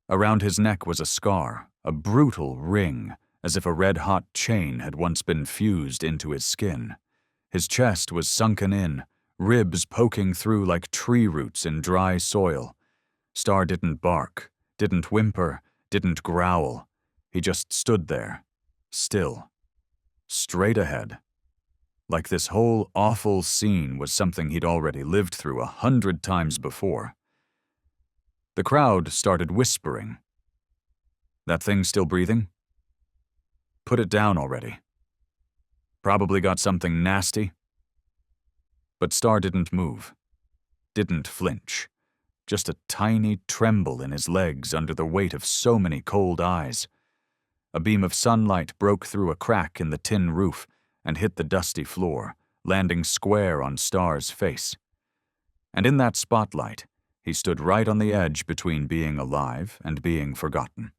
Around his neck was a scar, a brutal ring, as if a red-hot chain had once been fused into his skin. His chest was sunken in, ribs poking through like tree roots in dry soil. Star didn't bark, didn't whimper, didn't growl. He just stood there, still, straight ahead. Like this whole awful scene was something he'd already lived through 100 times before. The crowd started whispering. "That thing still breathing? Put it down already. Probably got something nasty." But Star didn't move, didn't flinch, just a tiny tremble in his legs under the weight of so many cold eyes. A beam of sunlight broke through a crack in the tin roof and hit the dusty floor, landing square on Star's face. And in that spotlight, he stood right on the edge between being alive and being forgotten.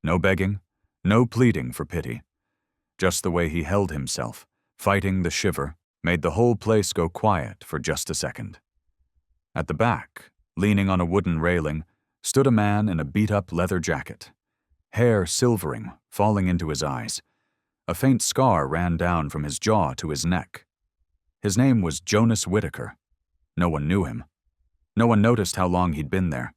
No begging, no pleading for pity. Just the way he held himself, fighting the shiver, made the whole place go quiet for just a second. At the back, leaning on a wooden railing, stood a man in a beat-up leather jacket, hair silvering, falling into his eyes. A faint scar ran down from his jaw to his neck. His name was Jonas Whitaker. No one knew him. No one noticed how long he'd been there.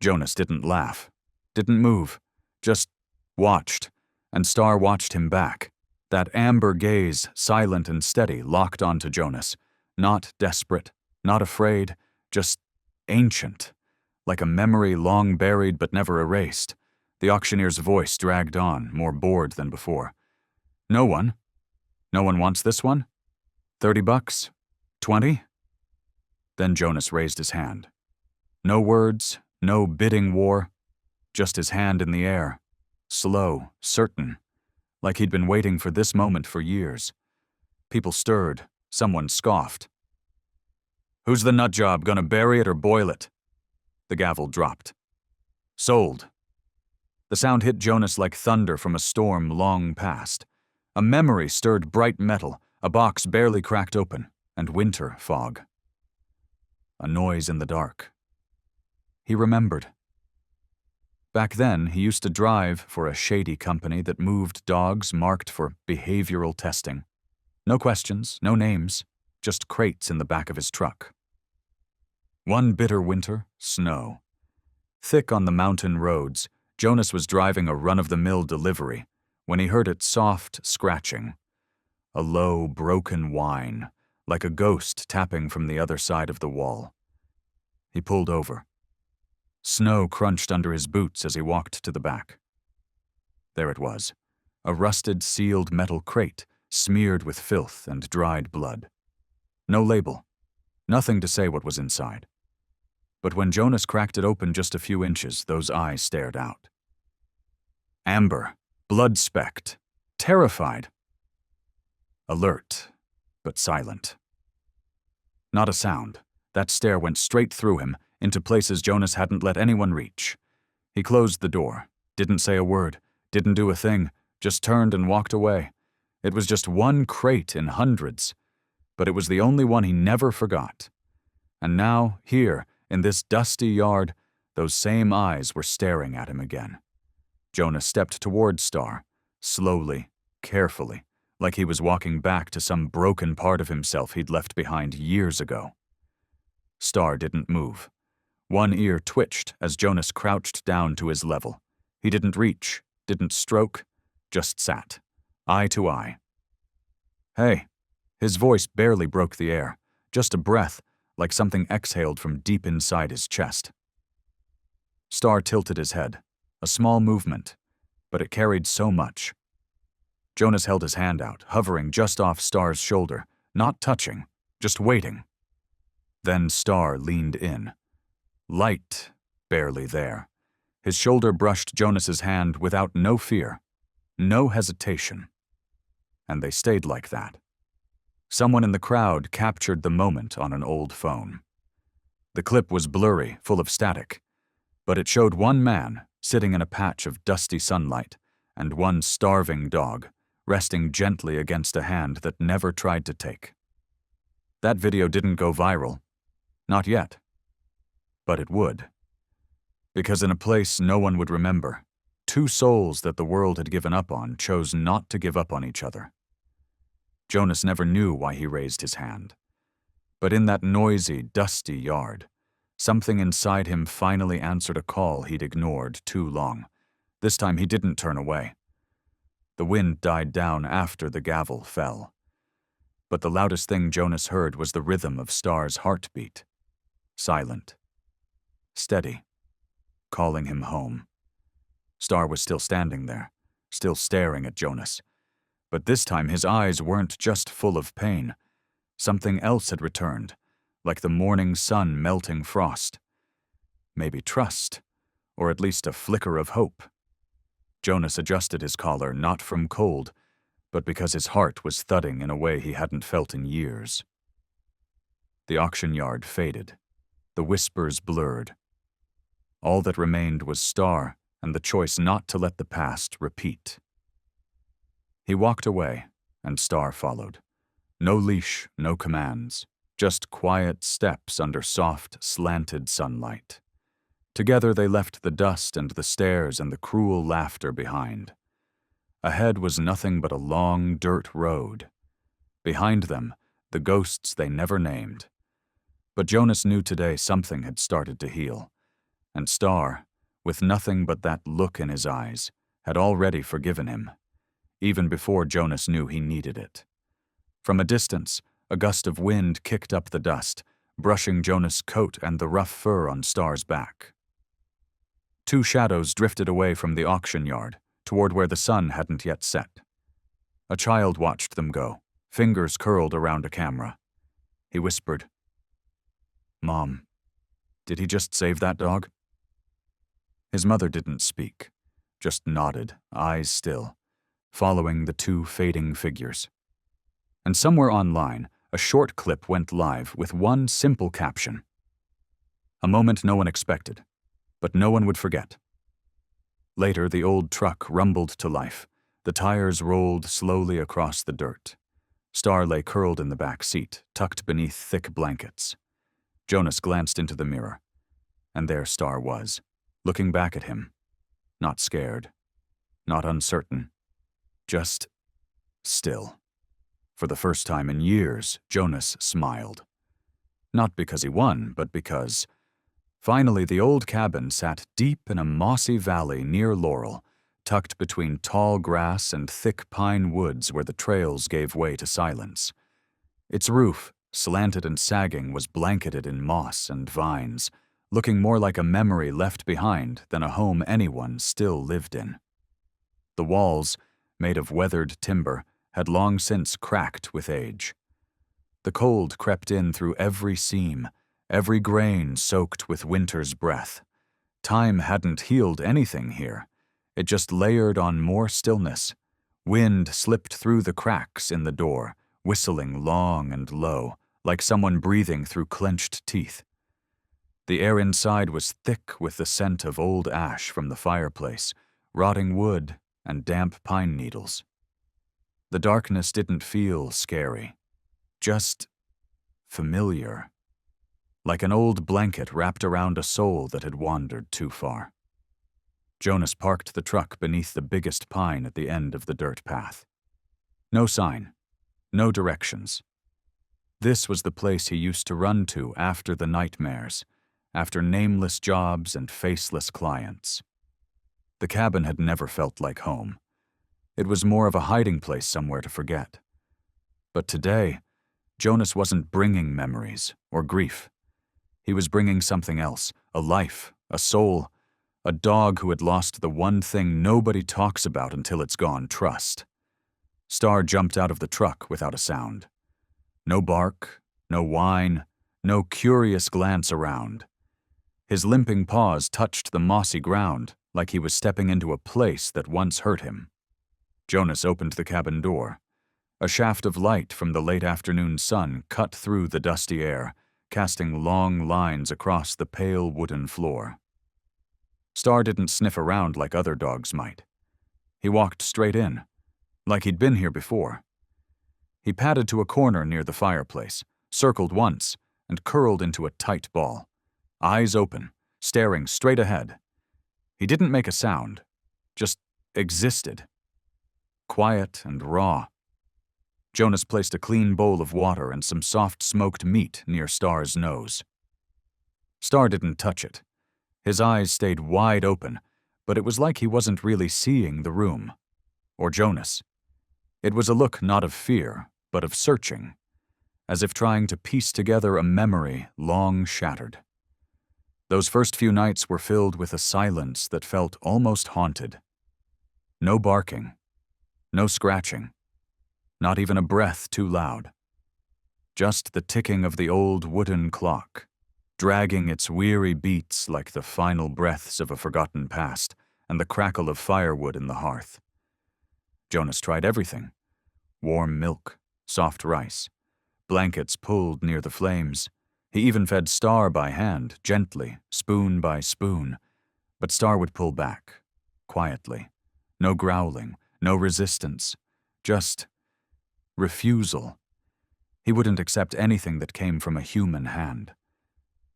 Jonas didn't laugh, didn't move, just watched, and Star watched him back. That amber gaze, silent and steady, locked onto Jonas. Not desperate, not afraid, just ancient, like a memory long buried but never erased. The auctioneer's voice dragged on, more bored than before. No one? No one wants this one? $30? 20? Then Jonas raised his hand. No words, no bidding war, just his hand in the air, slow, certain, like he'd been waiting for this moment for years. People stirred, someone scoffed. Who's the nutjob, gonna bury it or boil it? The gavel dropped. Sold. The sound hit Jonas like thunder from a storm long past. A memory stirred bright metal, a box barely cracked open, and winter fog. A noise in the dark. He remembered. Back then, he used to drive for a shady company that moved dogs marked for behavioral testing. No questions, no names, just crates in the back of his truck. One bitter winter, snow. Thick on the mountain roads, Jonas was driving a run-of-the-mill delivery when he heard its soft scratching. A low, broken whine, like a ghost tapping from the other side of the wall. He pulled over. Snow crunched under his boots as he walked to the back. There it was, a rusted, sealed metal crate, smeared with filth and dried blood. No label, nothing to say what was inside. But when Jonas cracked it open just a few inches, those eyes stared out. Amber, blood-specked, terrified. Alert, but silent. Not a sound. That stare went straight through him, into places Jonas hadn't let anyone reach. He closed the door, didn't say a word, didn't do a thing, just turned and walked away. It was just one crate in hundreds, but it was the only one he never forgot. And now, here, in this dusty yard, those same eyes were staring at him again. Jonas stepped toward Star, slowly, carefully, like he was walking back to some broken part of himself he'd left behind years ago. Star didn't move. One ear twitched as Jonas crouched down to his level. He didn't reach, didn't stroke, just sat, eye to eye. Hey, his voice barely broke the air, just a breath, like something exhaled from deep inside his chest. Star tilted his head, a small movement, but it carried so much. Jonas held his hand out, hovering just off Star's shoulder, not touching, just waiting. Then Star leaned in. Light, barely there. His shoulder brushed Jonas's hand without no fear, no hesitation. And they stayed like that. Someone in the crowd captured the moment on an old phone. The clip was blurry, full of static, but it showed one man sitting in a patch of dusty sunlight and one starving dog resting gently against a hand that never tried to take. That video didn't go viral. Not yet. But it would. Because in a place no one would remember, two souls that the world had given up on chose not to give up on each other. Jonas never knew why he raised his hand. But in that noisy, dusty yard, something inside him finally answered a call he'd ignored too long. This time he didn't turn away. The wind died down after the gavel fell. But the loudest thing Jonas heard was the rhythm of Star's heartbeat. Silent. Steady. Calling him home. Star was still standing there, still staring at Jonas. But this time his eyes weren't just full of pain. Something else had returned, like the morning sun melting frost. Maybe trust, or at least a flicker of hope. Jonas adjusted his collar not from cold, but because his heart was thudding in a way he hadn't felt in years. The auction yard faded. The whispers blurred. All that remained was Star and the choice not to let the past repeat. He walked away, and Star followed. No leash, no commands, just quiet steps under soft, slanted sunlight. Together they left the dust and the stares and the cruel laughter behind. Ahead was nothing but a long dirt road. Behind them, the ghosts they never named. But Jonas knew today something had started to heal, and Star, with nothing but that look in his eyes, had already forgiven him, even before Jonas knew he needed it. From a distance, a gust of wind kicked up the dust, brushing Jonas' coat and the rough fur on Star's back. Two shadows drifted away from the auction yard, toward where the sun hadn't yet set. A child watched them go, fingers curled around a camera. He whispered, "Mom, did he just save that dog?" His mother didn't speak, just nodded, eyes still, following the two fading figures. And somewhere online, a short clip went live with one simple caption. A moment no one expected, but no one would forget. Later, the old truck rumbled to life. The tires rolled slowly across the dirt. Star lay curled in the back seat, tucked beneath thick blankets. Jonas glanced into the mirror, and there Star was, looking back at him. Not scared, not uncertain, just still. For the first time in years, Jonas smiled. Not because he won, but because, finally, the old cabin sat deep in a mossy valley near Laurel, tucked between tall grass and thick pine woods where the trails gave way to silence. Its roof, slanted and sagging, was blanketed in moss and vines, looking more like a memory left behind than a home anyone still lived in. The walls, made of weathered timber, had long since cracked with age. The cold crept in through every seam, every grain soaked with winter's breath. Time hadn't healed anything here. It just layered on more stillness. Wind slipped through the cracks in the door, whistling long and low, like someone breathing through clenched teeth. The air inside was thick with the scent of old ash from the fireplace, rotting wood, and damp pine needles. The darkness didn't feel scary, just familiar, like an old blanket wrapped around a soul that had wandered too far. Jonas parked the truck beneath the biggest pine at the end of the dirt path. No sign, no directions. This was the place he used to run to after the nightmares, after nameless jobs and faceless clients. The cabin had never felt like home. It was more of a hiding place somewhere to forget. But today, Jonas wasn't bringing memories or grief. He was bringing something else, a life, a soul, a dog who had lost the one thing nobody talks about until it's gone: trust. Star jumped out of the truck without a sound. No bark, no whine, no curious glance around. His limping paws touched the mossy ground like he was stepping into a place that once hurt him. Jonas opened the cabin door. A shaft of light from the late afternoon sun cut through the dusty air, casting long lines across the pale wooden floor. Star didn't sniff around like other dogs might. He walked straight in, like he'd been here before. He padded to a corner near the fireplace, circled once, and curled into a tight ball, eyes open, staring straight ahead. He didn't make a sound, just existed. Quiet and raw. Jonas placed a clean bowl of water and some soft smoked meat near Star's nose. Star didn't touch it. His eyes stayed wide open, but it was like he wasn't really seeing the room, or Jonas. It was a look not of fear, but of searching, as if trying to piece together a memory long shattered. Those first few nights were filled with a silence that felt almost haunted. No barking, no scratching, not even a breath too loud. Just the ticking of the old wooden clock, dragging its weary beats like the final breaths of a forgotten past, and the crackle of firewood in the hearth. Jonas tried everything: warm milk, soft rice, blankets pulled near the flames. He even fed Star by hand, gently, spoon by spoon. But Star would pull back, quietly. No growling, no resistance, just refusal. He wouldn't accept anything that came from a human hand.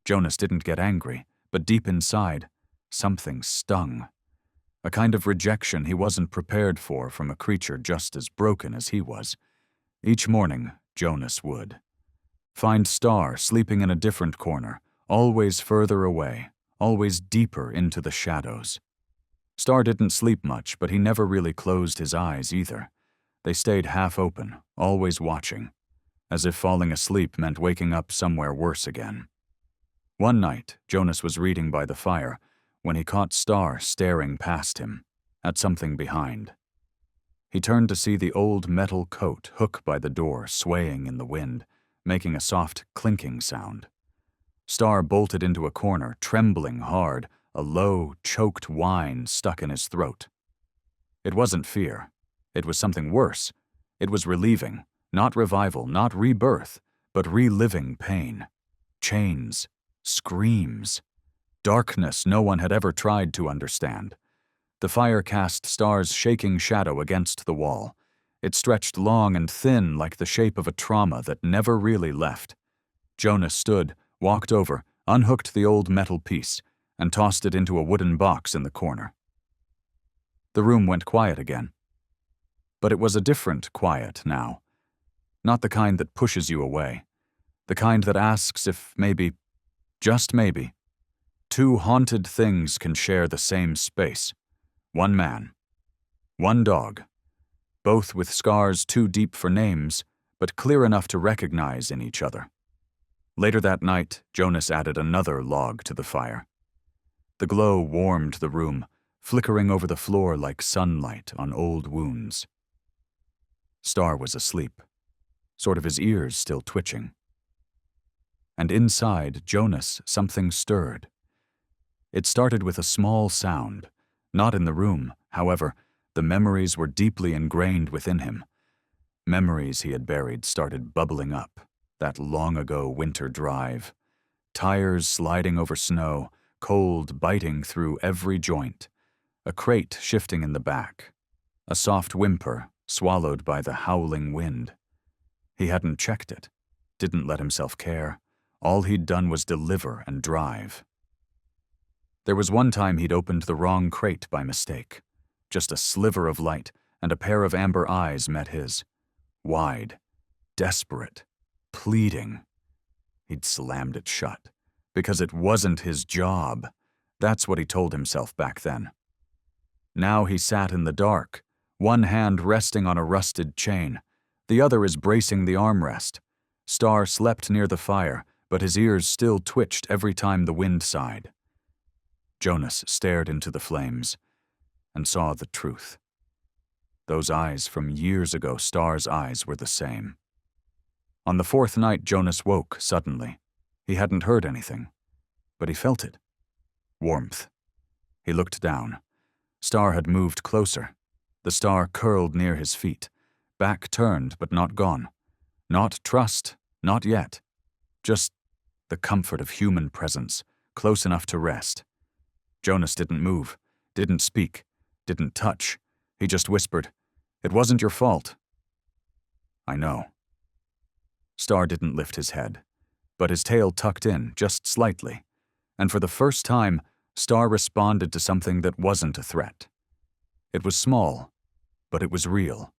Jonas didn't get angry, but deep inside, something stung. A kind of rejection he wasn't prepared for from a creature just as broken as he was. Each morning, Jonas would find Star sleeping in a different corner, always further away, always deeper into the shadows. Star didn't sleep much, but he never really closed his eyes either. They stayed half open, always watching, as if falling asleep meant waking up somewhere worse again. One night, Jonas was reading by the fire when he caught Star staring past him, at something behind. He turned to see the old metal coat hook by the door swaying in the wind, making a soft clinking sound. Star bolted into a corner, trembling hard, a low, choked whine stuck in his throat. It wasn't fear. It was something worse. It was relieving, not revival, not rebirth, but reliving pain. Chains, screams, darkness no one had ever tried to understand. The fire cast Star's shaking shadow against the wall. It stretched long and thin like the shape of a trauma that never really left. Jonas stood, walked over, unhooked the old metal piece, and tossed it into a wooden box in the corner. The room went quiet again. But it was a different quiet now. Not the kind that pushes you away. The kind that asks if maybe, just maybe, two haunted things can share the same space. One man, one dog, both with scars too deep for names, but clear enough to recognize in each other. Later that night, Jonas added another log to the fire. The glow warmed the room, flickering over the floor like sunlight on old wounds. Star was asleep, sort of his ears still twitching. And inside Jonas, something stirred. It started with a small sound. Not in the room, however, the memories were deeply ingrained within him. Memories he had buried started bubbling up, that long-ago winter drive. Tires sliding over snow, cold biting through every joint. A crate shifting in the back. A soft whimper swallowed by the howling wind. He hadn't checked it, didn't let himself care. All he'd done was deliver and drive. There was one time he'd opened the wrong crate by mistake. Just a sliver of light, and a pair of amber eyes met his. Wide, desperate, pleading. He'd slammed it shut, because it wasn't his job. That's what he told himself back then. Now he sat in the dark, one hand resting on a rusted chain. The other is bracing the armrest. Star slept near the fire, but his ears still twitched every time the wind sighed. Jonas stared into the flames and saw the truth. Those eyes from years ago, Star's eyes were the same. On the fourth night, Jonas woke suddenly. He hadn't heard anything, but he felt it. Warmth. He looked down. Star had moved closer. The star curled near his feet, back turned but not gone. Not trust, not yet. Just the comfort of human presence, close enough to rest. Jonas didn't move, didn't speak, didn't touch. He just whispered, "It wasn't your fault." "I know." Star didn't lift his head, but his tail tucked in just slightly, and for the first time, Star responded to something that wasn't a threat. It was small, but it was real.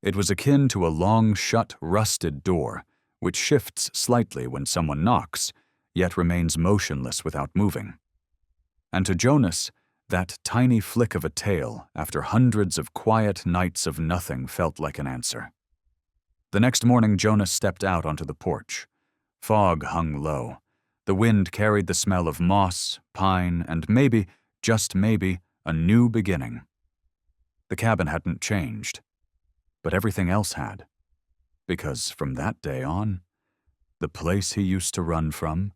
It was akin to a long-shut, rusted door, which shifts slightly when someone knocks, yet remains motionless without moving. And to Jonas, that tiny flick of a tail after hundreds of quiet nights of nothing felt like an answer. The next morning, Jonas stepped out onto the porch. Fog hung low. The wind carried the smell of moss, pine, and maybe, just maybe, a new beginning. The cabin hadn't changed, but everything else had. Because from that day on, the place he used to run from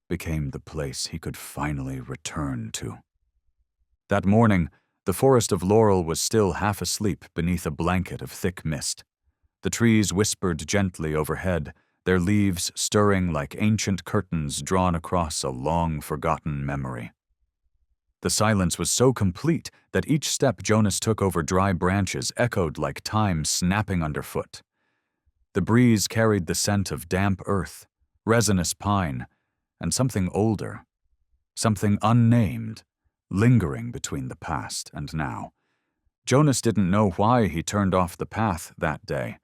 became the place he could finally return to. That morning, the forest of laurel was still half asleep beneath a blanket of thick mist. The trees whispered gently overhead, their leaves stirring like ancient curtains drawn across a long-forgotten memory. The silence was so complete that each step Jonas took over dry branches echoed like time snapping underfoot. The breeze carried the scent of damp earth, resinous pine, and something older, something unnamed, lingering between the past and now. Jonas didn't know why he turned off the path that day.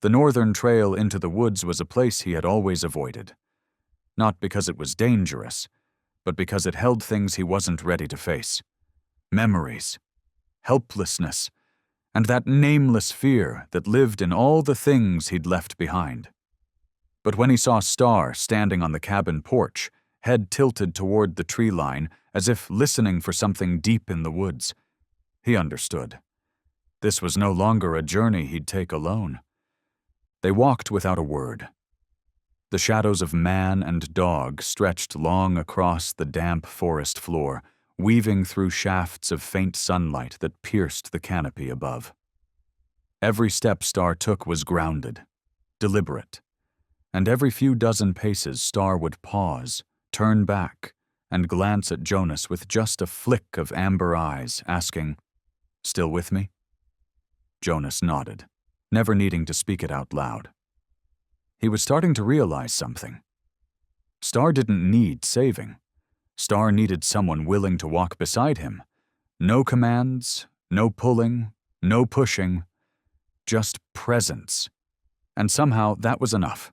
The northern trail into the woods was a place he had always avoided. Not because it was dangerous, but because it held things he wasn't ready to face. Memories, helplessness, and that nameless fear that lived in all the things he'd left behind. But when he saw Star standing on the cabin porch, head tilted toward the tree line as if listening for something deep in the woods, he understood. This was no longer a journey he'd take alone. They walked without a word. The shadows of man and dog stretched long across the damp forest floor, weaving through shafts of faint sunlight that pierced the canopy above. Every step Star took was grounded, deliberate, and every few dozen paces Star would pause, turn back, and glance at Jonas with just a flick of amber eyes, asking, "Still with me?" Jonas nodded, never needing to speak it out loud. He was starting to realize something. Star didn't need saving. Star needed someone willing to walk beside him. No commands, no pulling, no pushing, just presence. And somehow that was enough.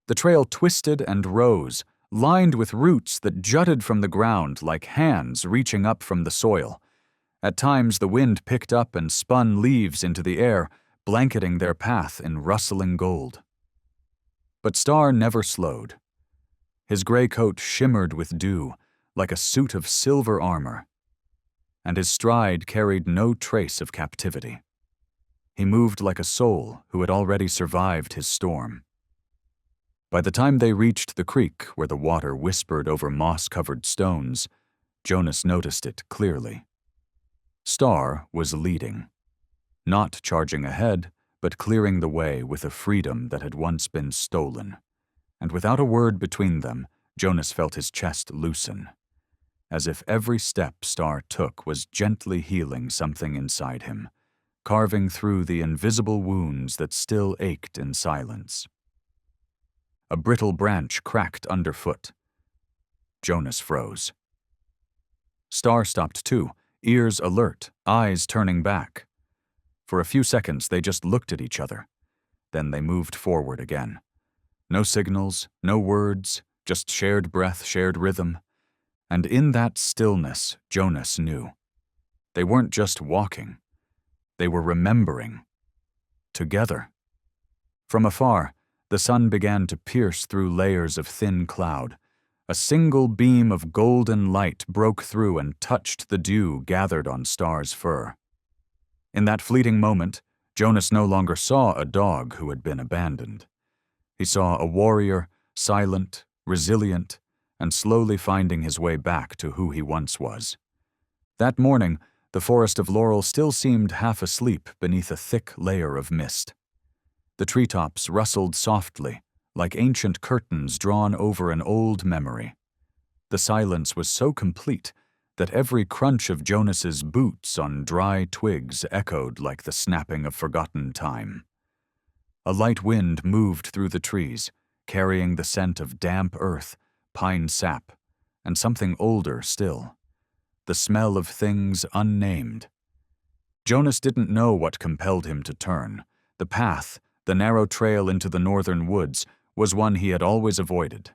The trail twisted and rose, lined with roots that jutted from the ground like hands reaching up from the soil. At times the wind picked up and spun leaves into the air, blanketing their path in rustling gold. But Star never slowed. His gray coat shimmered with dew, like a suit of silver armor, and his stride carried no trace of captivity. He moved like a soul who had already survived his storm. By the time they reached the creek where the water whispered over moss-covered stones, Jonas noticed it clearly. Star was leading, not charging ahead, but clearing the way with a freedom that had once been stolen. And without a word between them, Jonas felt his chest loosen, as if every step Star took was gently healing something inside him, carving through the invisible wounds that still ached in silence. A brittle branch cracked underfoot. Jonas froze. Star stopped too, ears alert, eyes turning back. For a few seconds they just looked at each other. Then they moved forward again. No signals, no words, just shared breath, shared rhythm. And in that stillness, Jonas knew. They weren't just walking. They were remembering. Together. From afar, the sun began to pierce through layers of thin cloud. A single beam of golden light broke through and touched the dew gathered on Star's fur. In that fleeting moment, Jonas no longer saw a dog who had been abandoned. He saw a warrior, silent, resilient, and slowly finding his way back to who he once was. That morning, the forest of laurel still seemed half asleep beneath a thick layer of mist. The treetops rustled softly, like ancient curtains drawn over an old memory. The silence was so complete that every crunch of Jonas's boots on dry twigs echoed like the snapping of forgotten time. A light wind moved through the trees, carrying the scent of damp earth, pine sap, and something older still, the smell of things unnamed. Jonas didn't know what compelled him to turn. The path, the narrow trail into the northern woods, was one he had always avoided.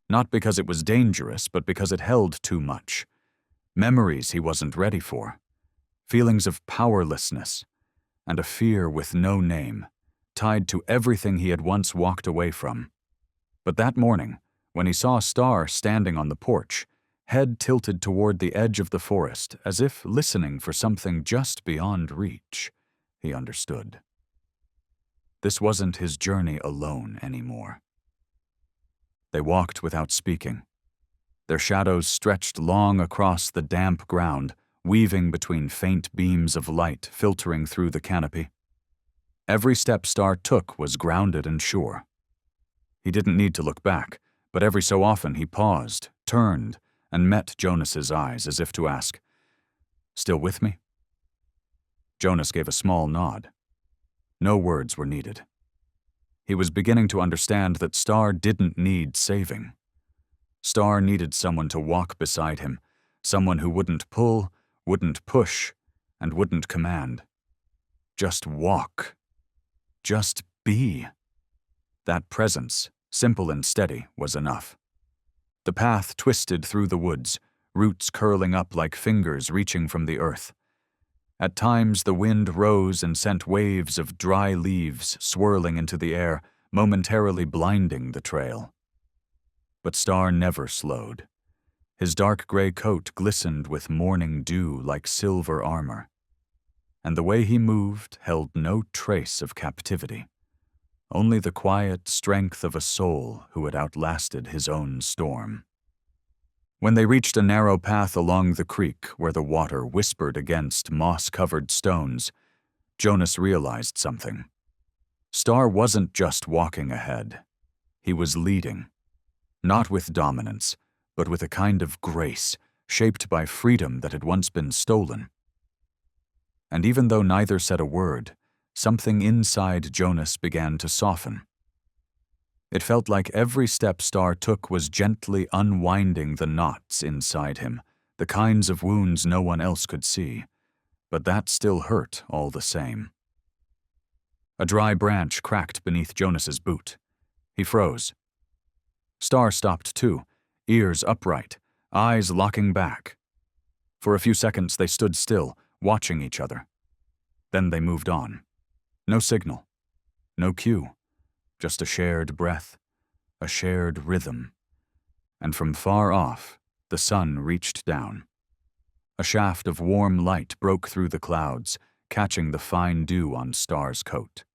Not because it was dangerous, but because it held too much. Memories he wasn't ready for, feelings of powerlessness, and a fear with no name, tied to everything he had once walked away from. But that morning, when he saw Star standing on the porch, head tilted toward the edge of the forest as if listening for something just beyond reach, he understood. This wasn't his journey alone anymore. They walked without speaking. Their shadows stretched long across the damp ground, weaving between faint beams of light filtering through the canopy. Every step Star took was grounded and sure. He didn't need to look back, but every so often he paused, turned, and met Jonas's eyes as if to ask, "Still with me?" Jonas gave a small nod. No words were needed. He was beginning to understand that Star didn't need saving. Star needed someone to walk beside him, someone who wouldn't pull, wouldn't push, and wouldn't command. Just walk. Just be. That presence, simple and steady, was enough. The path twisted through the woods, roots curling up like fingers reaching from the earth. At times the wind rose and sent waves of dry leaves swirling into the air, momentarily blinding the trail. But Star never slowed. His dark gray coat glistened with morning dew like silver armor. And the way he moved held no trace of captivity, only the quiet strength of a soul who had outlasted his own storm. When they reached a narrow path along the creek where the water whispered against moss-covered stones, Jonas realized something. Star wasn't just walking ahead. He was leading. Not with dominance, but with a kind of grace, shaped by freedom that had once been stolen. And even though neither said a word, something inside Jonas began to soften. It felt like every step Star took was gently unwinding the knots inside him, the kinds of wounds no one else could see. But that still hurt all the same. A dry branch cracked beneath Jonas's boot. He froze. Star stopped too, ears upright, eyes locking back. For a few seconds they stood still, watching each other. Then they moved on. No signal, no cue, just a shared breath, a shared rhythm. And from far off, the sun reached down. A shaft of warm light broke through the clouds, catching the fine dew on Star's coat.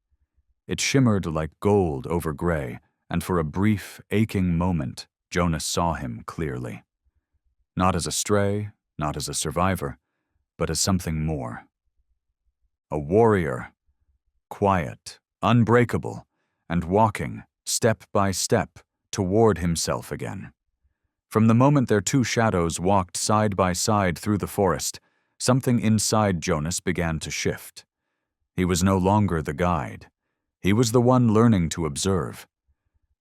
It shimmered like gold over gray, and for a brief, aching moment, Jonas saw him clearly. Not as a stray, not as a survivor, but as something more. A warrior, quiet, unbreakable, and walking, step by step, toward himself again. From the moment their two shadows walked side by side through the forest, something inside Jonas began to shift. He was no longer the guide. He was the one learning to observe.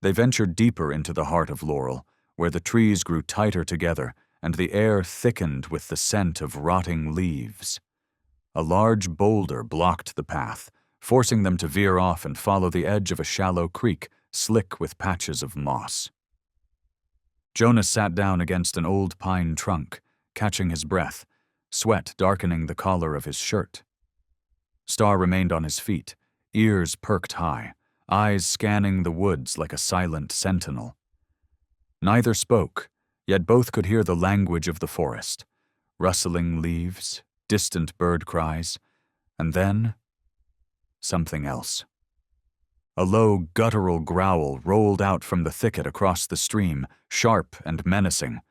They ventured deeper into the heart of Laurel, where the trees grew tighter together and the air thickened with the scent of rotting leaves. A large boulder blocked the path, forcing them to veer off and follow the edge of a shallow creek, slick with patches of moss. Jonas sat down against an old pine trunk, catching his breath, sweat darkening the collar of his shirt. Star remained on his feet, ears perked high, eyes scanning the woods like a silent sentinel. Neither spoke, yet both could hear the language of the forest, rustling leaves, distant bird cries, and then something else. A low, guttural growl rolled out from the thicket across the stream, sharp and menacing.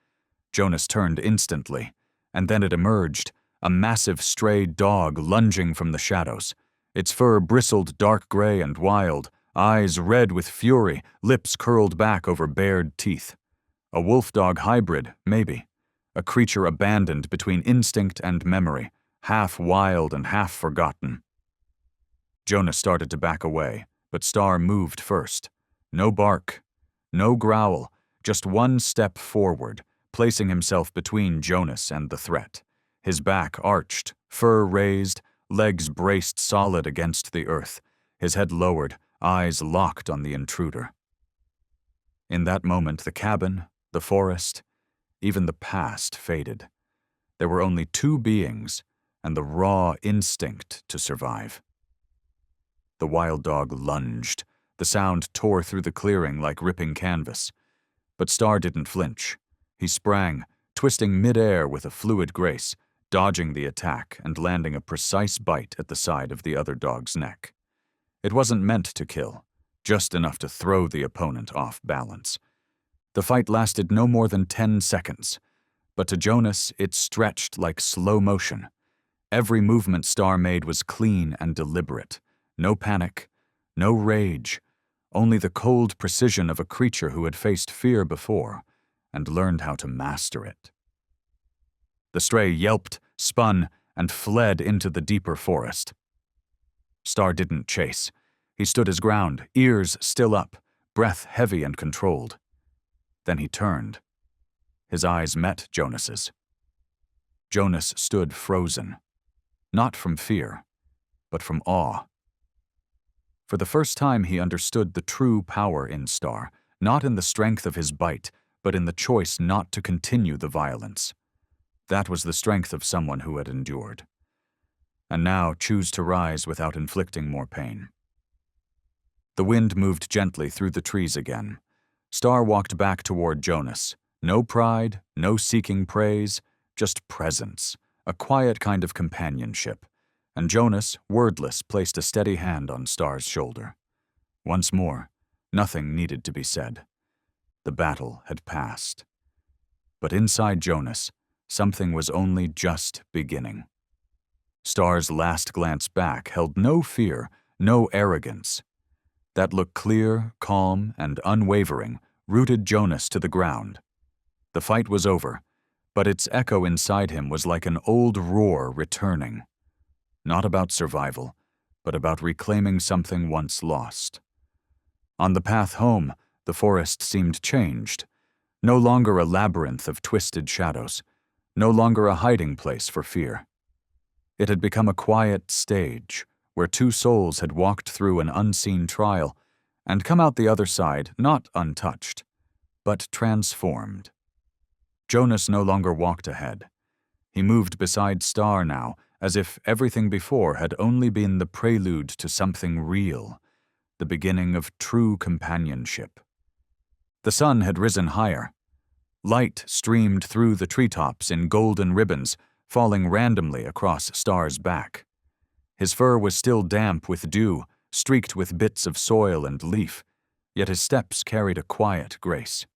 Jonas turned instantly, and then it emerged, a massive stray dog lunging from the shadows. Its fur bristled dark gray and wild, eyes red with fury, lips curled back over bared teeth. A wolf-dog hybrid, maybe. A creature abandoned between instinct and memory, half wild and half forgotten. Jonas started to back away, but Star moved first. No bark, no growl, just one step forward, placing himself between Jonas and the threat. His back arched, fur raised, legs braced solid against the earth, his head lowered, eyes locked on the intruder. In that moment, the cabin, the forest, even the past faded. There were only two beings and the raw instinct to survive. The wild dog lunged. The sound tore through the clearing like ripping canvas. But Star didn't flinch. He sprang, twisting mid-air with a fluid grace, dodging the attack and landing a precise bite at the side of the other dog's neck. It wasn't meant to kill, just enough to throw the opponent off balance. The fight lasted no more than 10 seconds, but to Jonas it stretched like slow motion. Every movement Star made was clean and deliberate. No panic, no rage, only the cold precision of a creature who had faced fear before and learned how to master it. The stray yelped, spun, and fled into the deeper forest. Star didn't chase. He stood his ground, ears still up, breath heavy and controlled. Then he turned. His eyes met Jonas's. Jonas stood frozen, not from fear, but from awe. For the first time he understood the true power in Star, not in the strength of his bite, but in the choice not to continue the violence. That was the strength of someone who had endured. And now choose to rise without inflicting more pain. The wind moved gently through the trees again. Star walked back toward Jonas. No pride, no seeking praise, just presence, a quiet kind of companionship. And Jonas, wordless, placed a steady hand on Star's shoulder. Once more, nothing needed to be said. The battle had passed. But inside Jonas, something was only just beginning. Star's last glance back held no fear, no arrogance. That look clear, calm, and unwavering rooted Jonas to the ground. The fight was over, but its echo inside him was like an old roar returning. Not about survival, but about reclaiming something once lost. On the path home, the forest seemed changed. No longer a labyrinth of twisted shadows, no longer a hiding place for fear. It had become a quiet stage, where two souls had walked through an unseen trial and come out the other side not untouched, but transformed. Jonas no longer walked ahead. He moved beside Star now, as if everything before had only been the prelude to something real, the beginning of true companionship. The sun had risen higher. Light streamed through the treetops in golden ribbons, falling randomly across Star's back. His fur was still damp with dew, streaked with bits of soil and leaf, yet his steps carried a quiet grace.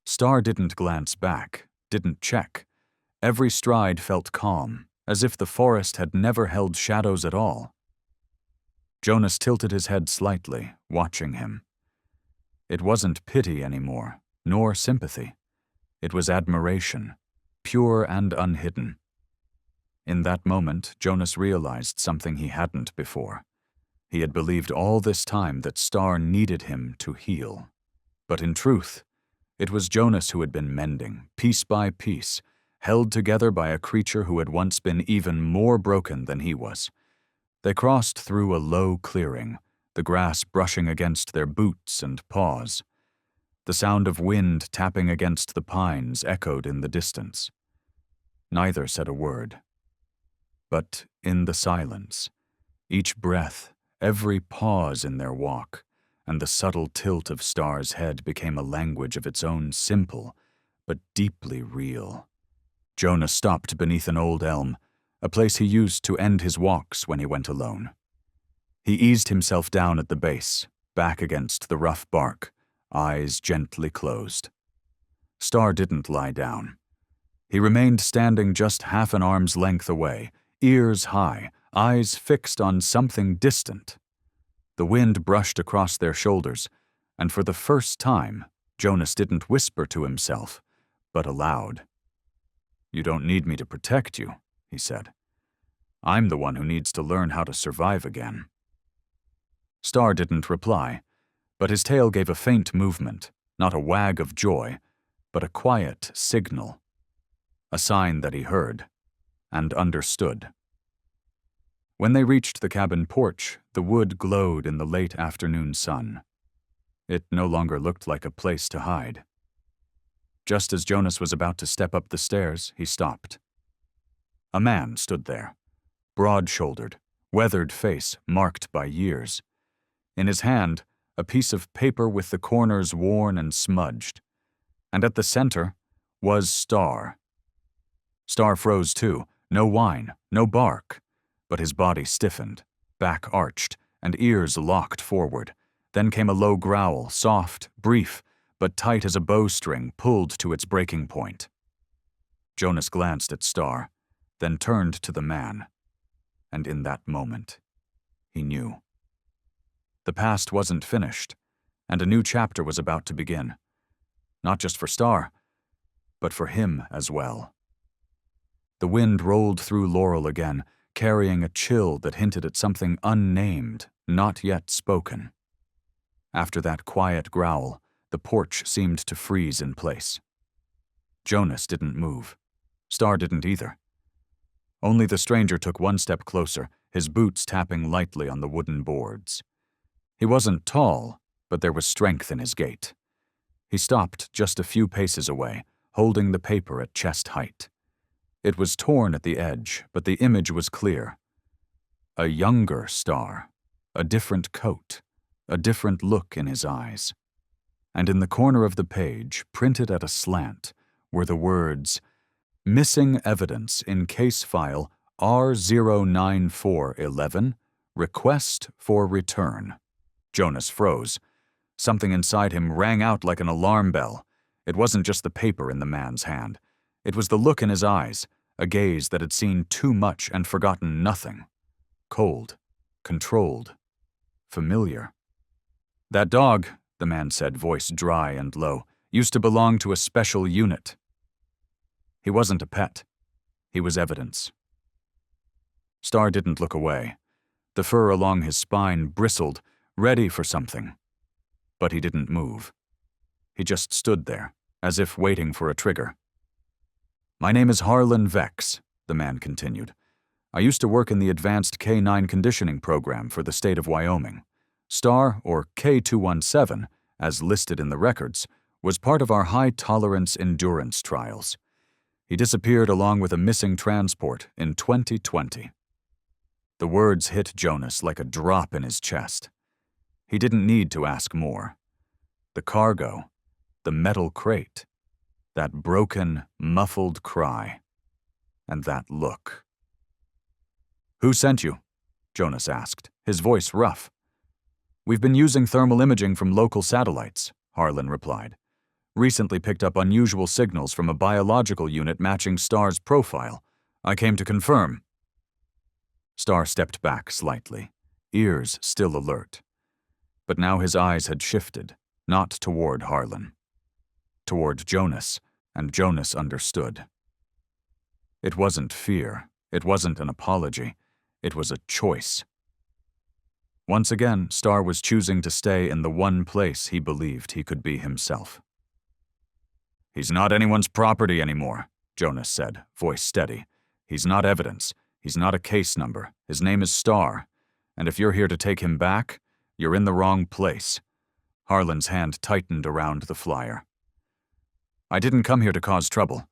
Star didn't glance back, didn't check. Every stride felt calm, as if the forest had never held shadows at all. Jonas tilted his head slightly, watching him. It wasn't pity anymore, nor sympathy. It was admiration, pure and unhidden. In that moment, Jonas realized something he hadn't before. He had believed all this time that Star needed him to heal. But in truth, it was Jonas who had been mending, piece by piece, held together by a creature who had once been even more broken than he was. They crossed through a low clearing, the grass brushing against their boots and paws. The sound of wind tapping against the pines echoed in the distance. Neither said a word. But in the silence, each breath, every pause in their walk, and the subtle tilt of Star's head became a language of its own, simple, but deeply real. Jonas stopped beneath an old elm, a place he used to end his walks when he went alone. He eased himself down at the base, back against the rough bark, eyes gently closed. Star didn't lie down. He remained standing just half an arm's length away, ears high, eyes fixed on something distant. The wind brushed across their shoulders, and for the first time, Jonas didn't whisper to himself, but aloud. "You don't need me to protect you," he said. "I'm the one who needs to learn how to survive again." Star didn't reply, but his tail gave a faint movement, not a wag of joy, but a quiet signal, a sign that he heard and understood. When they reached the cabin porch, the wood glowed in the late afternoon sun. It no longer looked like a place to hide. Just as Jonas was about to step up the stairs, he stopped. A man stood there, broad-shouldered, weathered face marked by years. In his hand, a piece of paper with the corners worn and smudged. And at the center was Star. Star froze too, no whine, no bark, but his body stiffened, back arched, and ears locked forward. Then came a low growl, soft, brief, but tight as a bowstring pulled to its breaking point. Jonas glanced at Star, then turned to the man. And in that moment, he knew. The past wasn't finished, and a new chapter was about to begin. Not just for Star, but for him as well. The wind rolled through Laurel again, carrying a chill that hinted at something unnamed not yet spoken. After that quiet growl, the porch seemed to freeze in place. Jonas didn't move. Star didn't either. Only the stranger took one step closer, his boots tapping lightly on the wooden boards. He wasn't tall, but there was strength in his gait. He stopped just a few paces away, holding the paper at chest height. It was torn at the edge, but the image was clear. A younger Star, a different coat, a different look in his eyes. And in the corner of the page, printed at a slant, were the words, "Missing evidence in case file R09411, request for return." Jonas froze. Something inside him rang out like an alarm bell. It wasn't just the paper in the man's hand. It was the look in his eyes, a gaze that had seen too much and forgotten nothing. Cold, controlled, familiar. "That dog," the man said, voice dry and low, "used to belong to a special unit." He wasn't a pet. He was evidence. Star didn't look away. The fur along his spine bristled, ready for something. But he didn't move. He just stood there, as if waiting for a trigger. "My name is Harlan Vex," the man continued. "I used to work in the advanced K-9 conditioning program for the state of Wyoming. Star, or K217, as listed in the records, was part of our high-tolerance endurance trials. He disappeared along with a missing transport in 2020. The words hit Jonas like a drop in his chest. He didn't need to ask more. The cargo, the metal crate, that broken, muffled cry, and that look. "Who sent you?" Jonas asked, his voice rough. "We've been using thermal imaging from local satellites," Harlan replied. "Recently picked up unusual signals from a biological unit matching Star's profile. I came to confirm." Star stepped back slightly, ears still alert. But now his eyes had shifted, not toward Harlan. Toward Jonas, and Jonas understood. It wasn't fear, it wasn't an apology, it was a choice. Once again, Star was choosing to stay in the one place he believed he could be himself. "He's not anyone's property anymore," Jonas said, voice steady. "He's not evidence. He's not a case number. His name is Star. And if you're here to take him back, you're in the wrong place." Harlan's hand tightened around the flyer. "I didn't come here to cause trouble.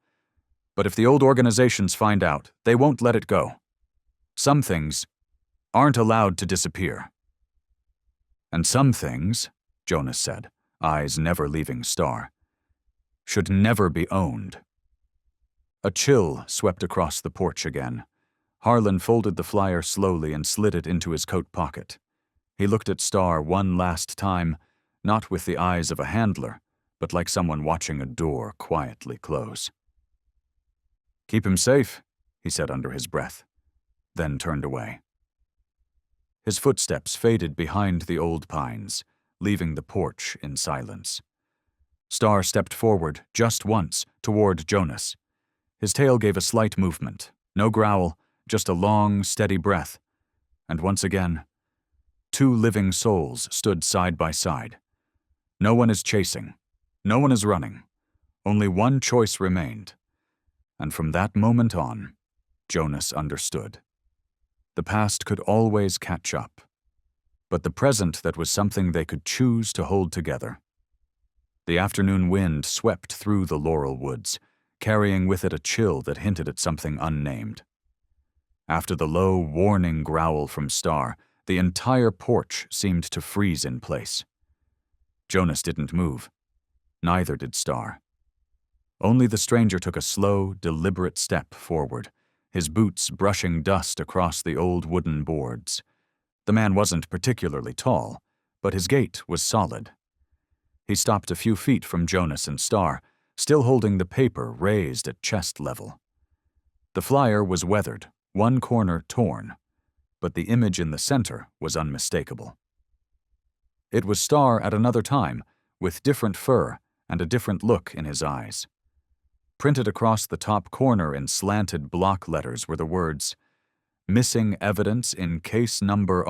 But if the old organizations find out, they won't let it go. Some things aren't allowed to disappear." "And some things," Jonas said, eyes never leaving Star, "should never be owned." A chill swept across the porch again. Harlan folded the flyer slowly and slid it into his coat pocket. He looked at Star one last time, not with the eyes of a handler, but like someone watching a door quietly close. "Keep him safe," he said under his breath, then turned away. His footsteps faded behind the old pines, leaving the porch in silence. Star stepped forward just once toward Jonas. His tail gave a slight movement, no growl, just a long, steady breath. And once again, two living souls stood side by side. No one is chasing. No one is running. Only one choice remained. And from that moment on, Jonas understood. The past could always catch up, but the present that was something they could choose to hold together. The afternoon wind swept through the laurel woods, carrying with it a chill that hinted at something unnamed. After the low, warning growl from Star, the entire porch seemed to freeze in place. Jonas didn't move. Neither did Star. Only the stranger took a slow, deliberate step forward, his boots brushing dust across the old wooden boards. The man wasn't particularly tall, but his gait was solid. He stopped a few feet from Jonas and Star, still holding the paper raised at chest level. The flyer was weathered, one corner torn, but the image in the center was unmistakable. It was Star at another time, with different fur and a different look in his eyes. Printed across the top corner in slanted block letters were the words, "Missing evidence in case number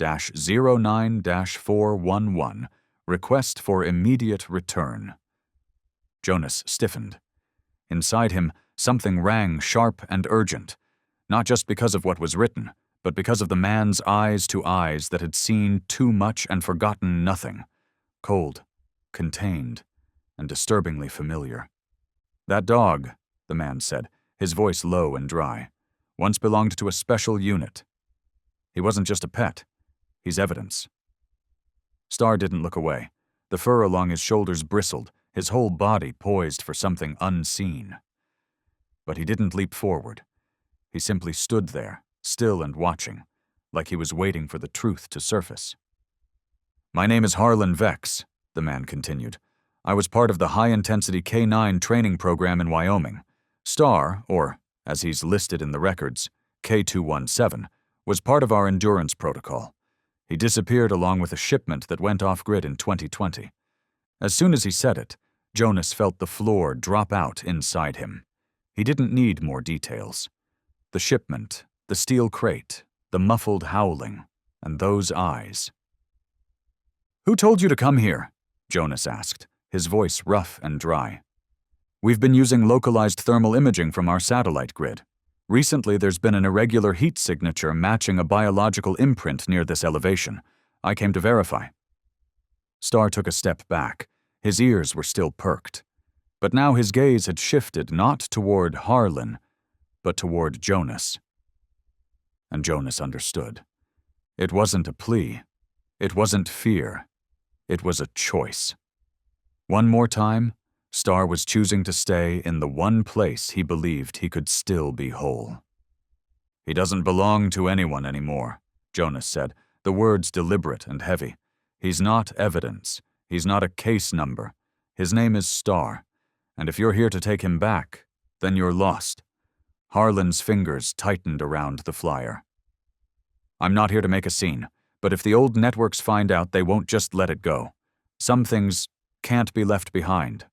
Star-09-411, request for immediate return. Jonas stiffened. Inside him, something rang sharp and urgent, not just because of what was written, but because of the man's eyes to eyes that had seen too much and forgotten nothing. Cold, contained, and disturbingly familiar. "That dog," the man said, his voice low and dry, "once belonged to a special unit. He wasn't just a pet. He's evidence." Star didn't look away. The fur along his shoulders bristled, his whole body poised for something unseen. But he didn't leap forward. He simply stood there, still and watching, like he was waiting for the truth to surface. "My name is Harlan Vex," the man continued. "I was part of the high-intensity K9 training program in Wyoming. Star, or, as he's listed in the records, K217, was part of our endurance protocol. He disappeared along with a shipment that went off-grid in 2020. As soon as he said it, Jonas felt the floor drop out inside him. He didn't need more details. The shipment, the steel crate, the muffled howling, and those eyes. "Who told you to come here?" Jonas asked, his voice rough and dry. "We've been using localized thermal imaging from our satellite grid. Recently, there's been an irregular heat signature matching a biological imprint near this elevation. I came to verify." Star took a step back. His ears were still perked. But now his gaze had shifted not toward Harlan, but toward Jonas. And Jonas understood. It wasn't a plea. It wasn't fear. It was a choice. One more time, Star was choosing to stay in the one place he believed he could still be whole. "He doesn't belong to anyone anymore," Jonas said, the words deliberate and heavy. "He's not evidence. He's not a case number. His name is Star, and if you're here to take him back, then you're lost." Harlan's fingers tightened around the flyer. "I'm not here to make a scene, but if the old networks find out, they won't just let it go. Some things can't be left behind."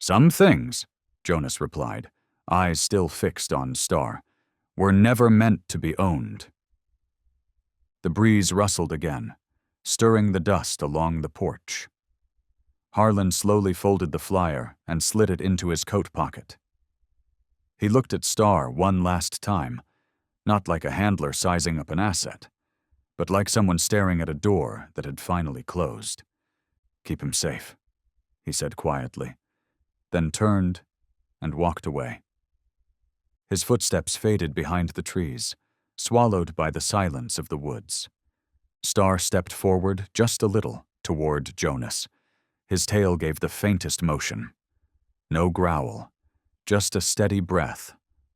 "Some things," Jonas replied, eyes still fixed on Star, "were never meant to be owned." The breeze rustled again, stirring the dust along the porch. Harlan slowly folded the flyer and slid it into his coat pocket. He looked at Star one last time, not like a handler sizing up an asset, but like someone staring at a door that had finally closed. "Keep him safe," he said quietly, then turned and walked away. His footsteps faded behind the trees, swallowed by the silence of the woods. Star stepped forward just a little toward Jonas. His tail gave the faintest motion. No growl, just a steady breath,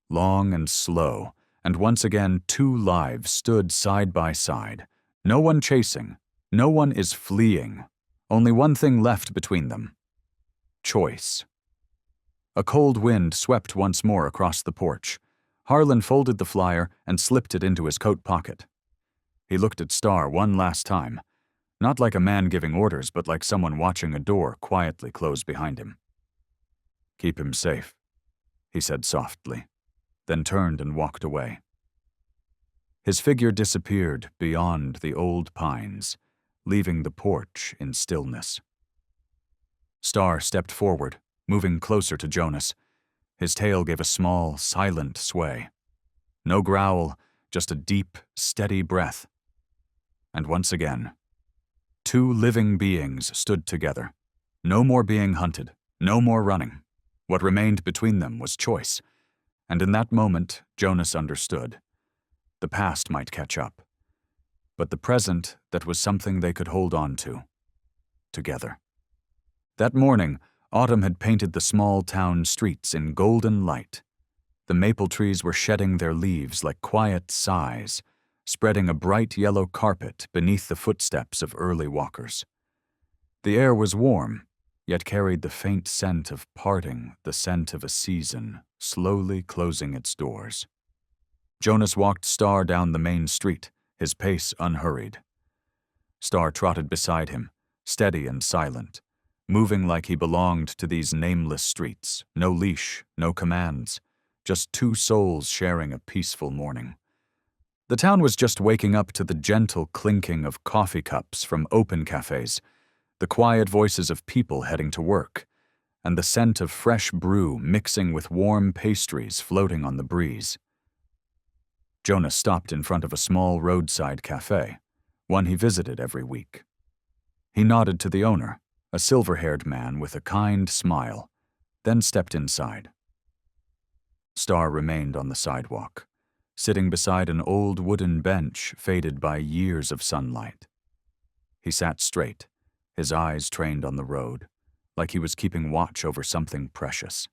long and slow, and once again 2 lives stood side by side. No one chasing, no one is fleeing. Only one thing left between them. Choice. A cold wind swept once more across the porch. Harlan folded the flyer and slipped it into his coat pocket. He looked at Star one last time, not like a man giving orders, but like someone watching a door quietly close behind him. "Keep him safe," he said softly, then turned and walked away. His figure disappeared beyond the old pines, leaving the porch in stillness. Star stepped forward, moving closer to Jonas. His tail gave a small, silent sway. No growl, just a deep, steady breath. And once again, 2 living beings stood together. No more being hunted, no more running. What remained between them was choice. And in that moment, Jonas understood. The past might catch up, but the present, that was something they could hold on to, together. That morning, autumn had painted the small town streets in golden light. The maple trees were shedding their leaves like quiet sighs, spreading a bright yellow carpet beneath the footsteps of early walkers. The air was warm, yet carried the faint scent of parting, the scent of a season, slowly closing its doors. Jonas walked Star down the main street, his pace unhurried. Star trotted beside him, steady and silent, moving like he belonged to these nameless streets, no leash, no commands, just 2 souls sharing a peaceful morning. The town was just waking up to the gentle clinking of coffee cups from open cafes, the quiet voices of people heading to work, and the scent of fresh brew mixing with warm pastries floating on the breeze. Jonas stopped in front of a small roadside cafe, one he visited every week. He nodded to the owner, a silver-haired man with a kind smile, then stepped inside. Star remained on the sidewalk, sitting beside an old wooden bench faded by years of sunlight. He sat straight, his eyes trained on the road, like he was keeping watch over something precious.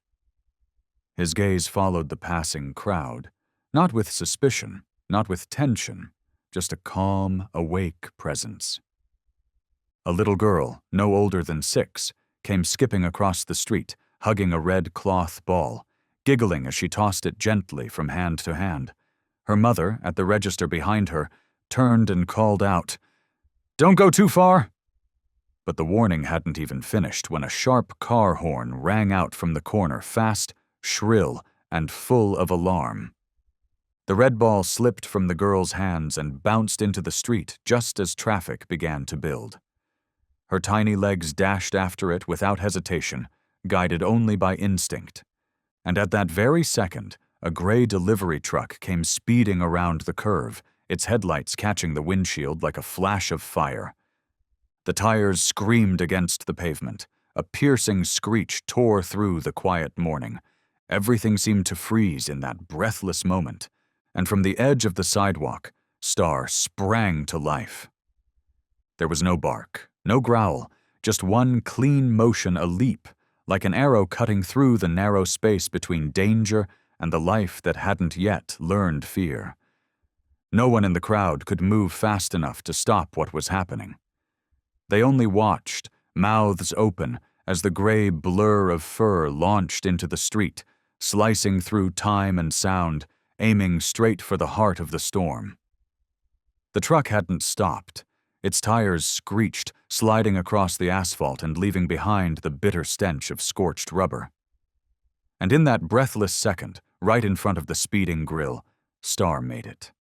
His gaze followed the passing crowd, not with suspicion, not with tension, just a calm, awake presence. A little girl, no older than 6, came skipping across the street, hugging a red cloth ball, giggling as she tossed it gently from hand to hand. Her mother, at the register behind her, turned and called out, "Don't go too far!" But the warning hadn't even finished when a sharp car horn rang out from the corner, fast, shrill, and full of alarm. The red ball slipped from the girl's hands and bounced into the street just as traffic began to build. Her tiny legs dashed after it without hesitation, guided only by instinct. And at that very second, a gray delivery truck came speeding around the curve, its headlights catching the windshield like a flash of fire. The tires screamed against the pavement. A piercing screech tore through the quiet morning. Everything seemed to freeze in that breathless moment, and from the edge of the sidewalk, Star sprang to life. There was no bark, no growl, just one clean motion, a leap, like an arrow cutting through the narrow space between danger and the life that hadn't yet learned fear. No one in the crowd could move fast enough to stop what was happening. They only watched, mouths open, as the gray blur of fur launched into the street, slicing through time and sound, aiming straight for the heart of the storm. The truck hadn't stopped. Its tires screeched, sliding across the asphalt and leaving behind the bitter stench of scorched rubber. And in that breathless second, right in front of the speeding grill, Star made it.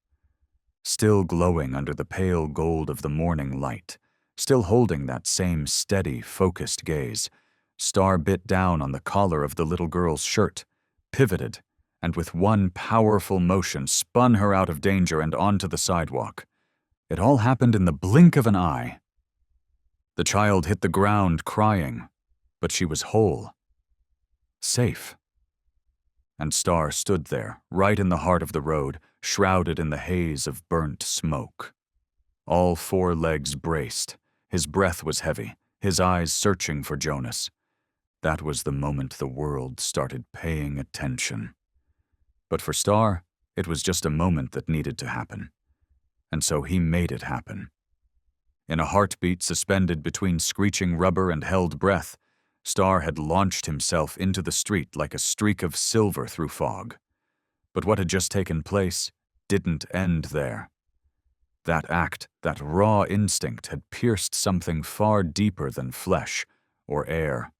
Still glowing under the pale gold of the morning light, still holding that same steady, focused gaze, Star bit down on the collar of the little girl's shirt, pivoted, and with one powerful motion spun her out of danger and onto the sidewalk. It all happened in the blink of an eye. The child hit the ground crying, but she was whole. Safe. And Star stood there, right in the heart of the road, shrouded in the haze of burnt smoke. All 4 legs braced. His breath was heavy, his eyes searching for Jonas. That was the moment the world started paying attention. But for Star, it was just a moment that needed to happen. And so he made it happen. In a heartbeat suspended between screeching rubber and held breath, Star had launched himself into the street like a streak of silver through fog. But what had just taken place didn't end there. That act, that raw instinct, had pierced something far deeper than flesh or air.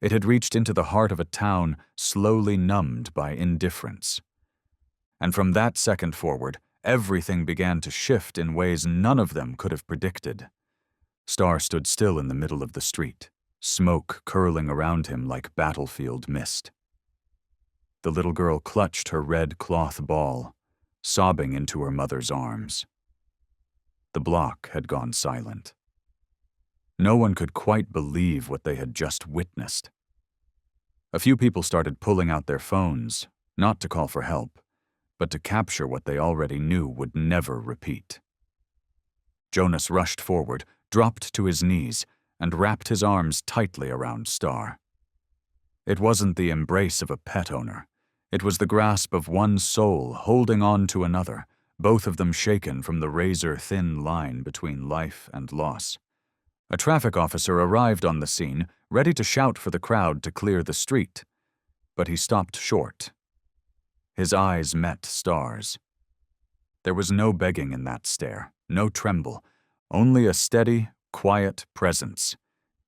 It had reached into the heart of a town slowly numbed by indifference. And from that second forward, everything began to shift in ways none of them could have predicted. Star stood still in the middle of the street, smoke curling around him like battlefield mist. The little girl clutched her red cloth ball, sobbing into her mother's arms. The block had gone silent. No one could quite believe what they had just witnessed. A few people started pulling out their phones, not to call for help, but to capture what they already knew would never repeat. Jonas rushed forward, dropped to his knees, and wrapped his arms tightly around Star. It wasn't the embrace of a pet owner. It was the grasp of one soul holding on to another, both of them shaken from the razor-thin line between life and loss. A traffic officer arrived on the scene, ready to shout for the crowd to clear the street. But he stopped short. His eyes met Star's. There was no begging in that stare, no tremble, only a steady, quiet presence.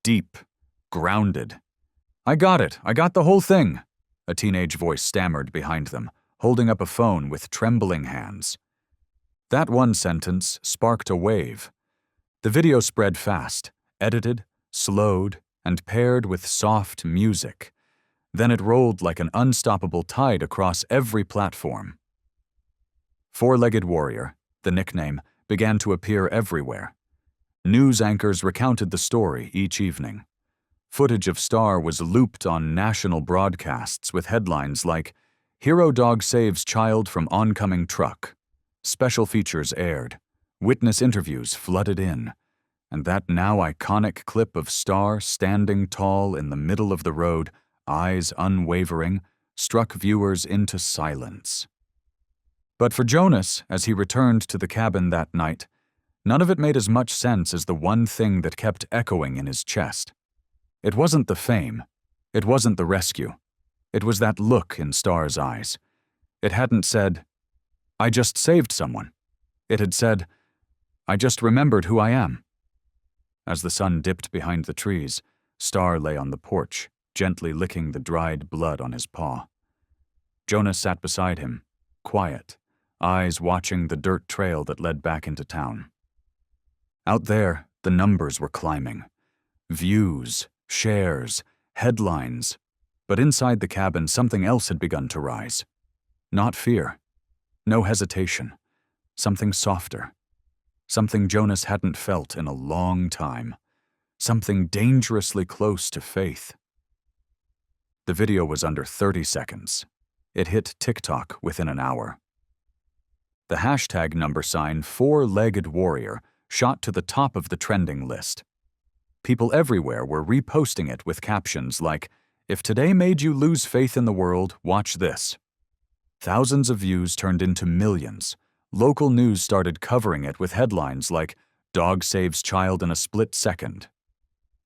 Deep, grounded. "I got it. I got the whole thing," a teenage voice stammered behind them, holding up a phone with trembling hands. That one sentence sparked a wave. The video spread fast, edited, slowed, and paired with soft music. Then it rolled like an unstoppable tide across every platform. Four-Legged Warrior, the nickname, began to appear everywhere. News anchors recounted the story each evening. Footage of Star was looped on national broadcasts with headlines like, "Hero Dog Saves Child from Oncoming Truck." Special features aired. Witness interviews flooded in. And that now iconic clip of Star standing tall in the middle of the road, eyes unwavering, struck viewers into silence. But for Jonas, as he returned to the cabin that night, none of it made as much sense as the one thing that kept echoing in his chest. It wasn't the fame. It wasn't the rescue. It was that look in Star's eyes. It hadn't said, "I just saved someone." It had said, "I just remembered who I am." As the sun dipped behind the trees, Star lay on the porch, gently licking the dried blood on his paw. Jonas sat beside him, quiet, eyes watching the dirt trail that led back into town. Out there, the numbers were climbing. Views, shares, headlines. But inside the cabin, something else had begun to rise. Not fear. No hesitation. Something softer. Something Jonas hadn't felt in a long time. Something dangerously close to faith. The video was under 30 seconds. It hit TikTok within an hour. The hashtag number sign Four-Legged Warrior shot to the top of the trending list. People everywhere were reposting it with captions like, "If today made you lose faith in the world, watch this." Thousands of views turned into millions. Local news started covering it with headlines like, "Dog Saves Child in a Split Second."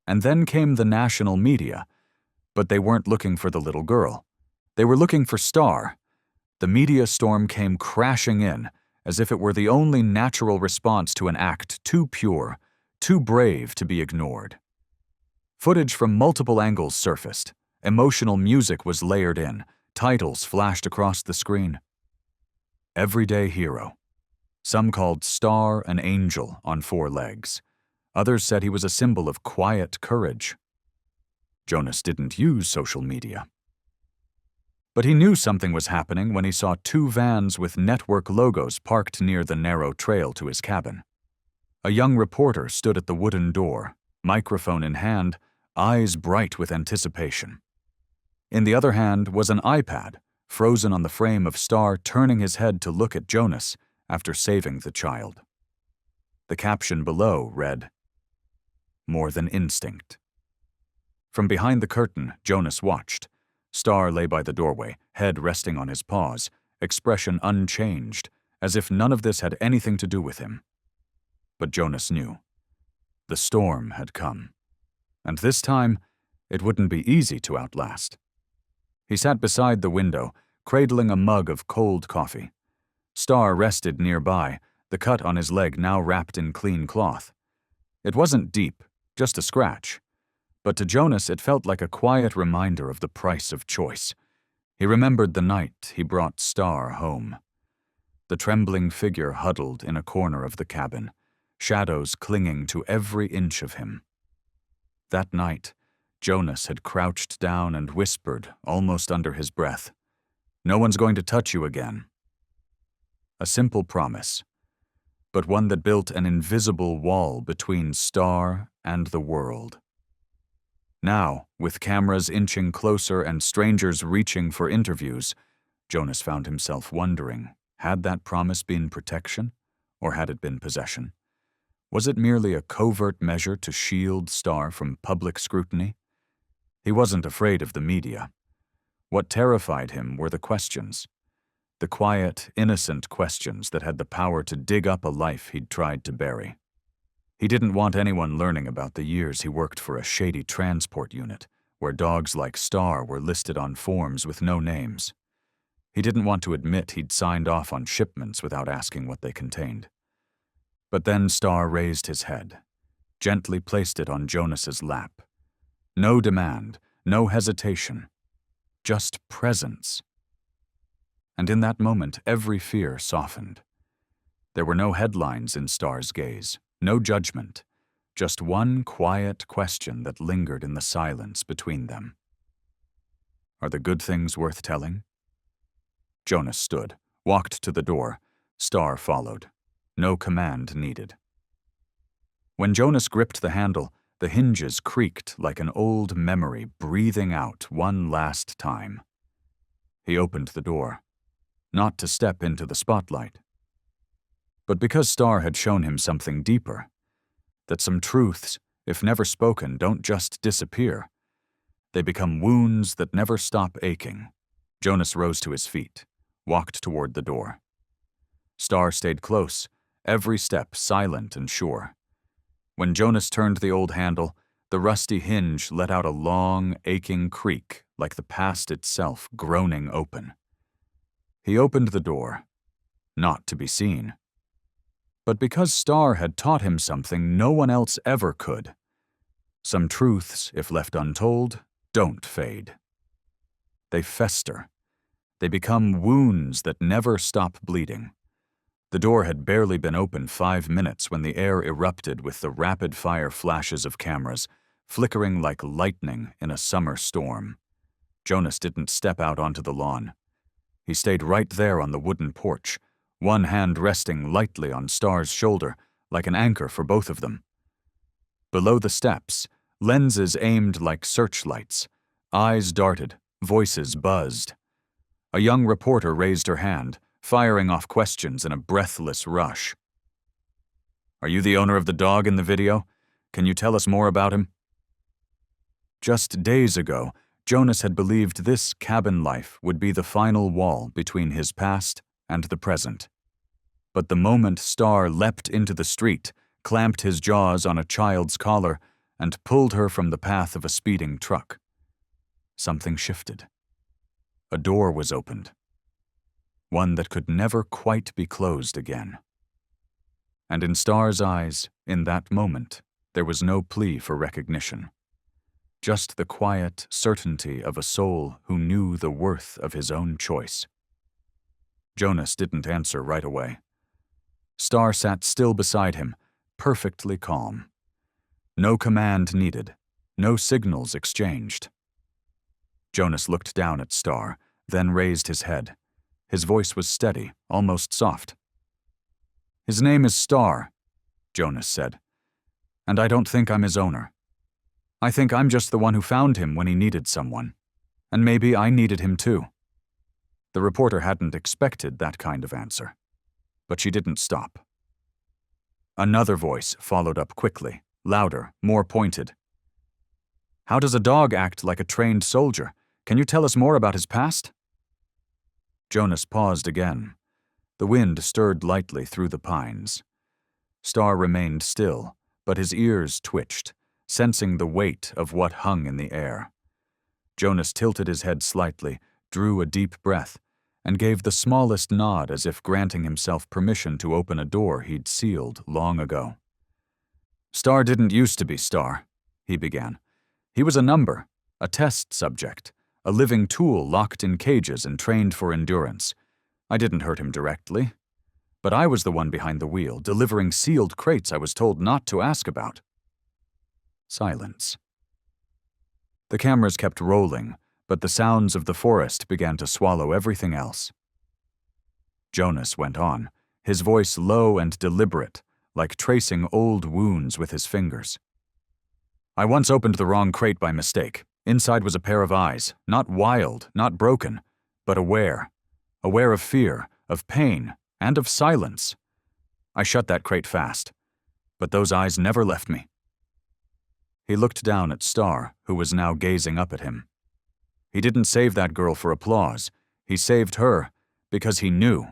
And then came the national media. But they weren't looking for the little girl. They were looking for Star. The media storm came crashing in, as if it were the only natural response to an act too pure, too brave to be ignored. Footage from multiple angles surfaced. Emotional music was layered in. Titles flashed across the screen. Everyday hero. Some called Star an angel on four legs. Others said he was a symbol of quiet courage. Jonas didn't use social media. But he knew something was happening when he saw two vans with network logos parked near the narrow trail to his cabin. A young reporter stood at the wooden door, microphone in hand, eyes bright with anticipation. In the other hand was an iPad, frozen on the frame of Star turning his head to look at Jonas after saving the child. The caption below read, "More than instinct." From behind the curtain, Jonas watched. Star lay by the doorway, head resting on his paws, expression unchanged, as if none of this had anything to do with him. But Jonas knew. The storm had come. And this time, it wouldn't be easy to outlast. He sat beside the window, cradling a mug of cold coffee. Star rested nearby, the cut on his leg now wrapped in clean cloth. It wasn't deep, just a scratch. But to Jonas it felt like a quiet reminder of the price of choice. He remembered the night he brought Star home. The trembling figure huddled in a corner of the cabin, shadows clinging to every inch of him. That night, Jonas had crouched down and whispered, almost under his breath, "No one's going to touch you again." A simple promise, but one that built an invisible wall between Star and the world. Now, with cameras inching closer and strangers reaching for interviews, Jonas found himself wondering, had that promise been protection, or had it been possession? Was it merely a covert measure to shield Star from public scrutiny? He wasn't afraid of the media. What terrified him were the questions. The quiet, innocent questions that had the power to dig up a life he'd tried to bury. He didn't want anyone learning about the years he worked for a shady transport unit, where dogs like Star were listed on forms with no names. He didn't want to admit he'd signed off on shipments without asking what they contained. But then Star raised his head, gently placed it on Jonas's lap. No demand, no hesitation, just presence. And in that moment, every fear softened. There were no headlines in Star's gaze, no judgment, just one quiet question that lingered in the silence between them. Are the good things worth telling? Jonas stood, walked to the door. Star followed. No command needed. When Jonas gripped the handle, the hinges creaked like an old memory breathing out one last time. He opened the door, not to step into the spotlight, but because Star had shown him something deeper, that some truths, if never spoken, don't just disappear. They become wounds that never stop aching. Jonas rose to his feet, walked toward the door. Star stayed close, every step silent and sure. When Jonas turned the old handle, the rusty hinge let out a long, aching creak like the past itself groaning open. He opened the door, not to be seen, but because Star had taught him something no one else ever could. Some truths, if left untold, don't fade. They fester. They become wounds that never stop bleeding. The door had barely been open 5 minutes when the air erupted with the rapid-fire flashes of cameras, flickering like lightning in a summer storm. Jonas didn't step out onto the lawn. He stayed right there on the wooden porch, one hand resting lightly on Star's shoulder, like an anchor for both of them. Below the steps, lenses aimed like searchlights. Eyes darted, voices buzzed. A young reporter raised her hand, firing off questions in a breathless rush. Are you the owner of the dog in the video? Can you tell us more about him? Just days ago, Jonas had believed this cabin life would be the final wall between his past and the present. But the moment Star leapt into the street, clamped his jaws on a child's collar, and pulled her from the path of a speeding truck, something shifted. A door was opened, one that could never quite be closed again. And in Star's eyes, in that moment, there was no plea for recognition. Just the quiet certainty of a soul who knew the worth of his own choice. Jonas didn't answer right away. Star sat still beside him, perfectly calm. No command needed, no signals exchanged. Jonas looked down at Star, then raised his head. His voice was steady, almost soft. His name is Star, Jonas said, and I don't think I'm his owner. I think I'm just the one who found him when he needed someone, and maybe I needed him too. The reporter hadn't expected that kind of answer, but she didn't stop. Another voice followed up quickly, louder, more pointed. How does a dog act like a trained soldier? Can you tell us more about his past? Jonas paused again. The wind stirred lightly through the pines. Star remained still, but his ears twitched, sensing the weight of what hung in the air. Jonas tilted his head slightly, drew a deep breath, and gave the smallest nod as if granting himself permission to open a door he'd sealed long ago. Star didn't used to be Star, he began. He was a number, a test subject, a living tool locked in cages and trained for endurance. I didn't hurt him directly, but I was the one behind the wheel, delivering sealed crates I was told not to ask about. Silence. The cameras kept rolling, but the sounds of the forest began to swallow everything else. Jonas went on, his voice low and deliberate, like tracing old wounds with his fingers. I once opened the wrong crate by mistake. Inside was a pair of eyes, not wild, not broken, but aware of fear, of pain, and of silence. I shut that crate fast, but those eyes never left me. He looked down at Star, who was now gazing up at him. He didn't save that girl for applause. He saved her because he knew,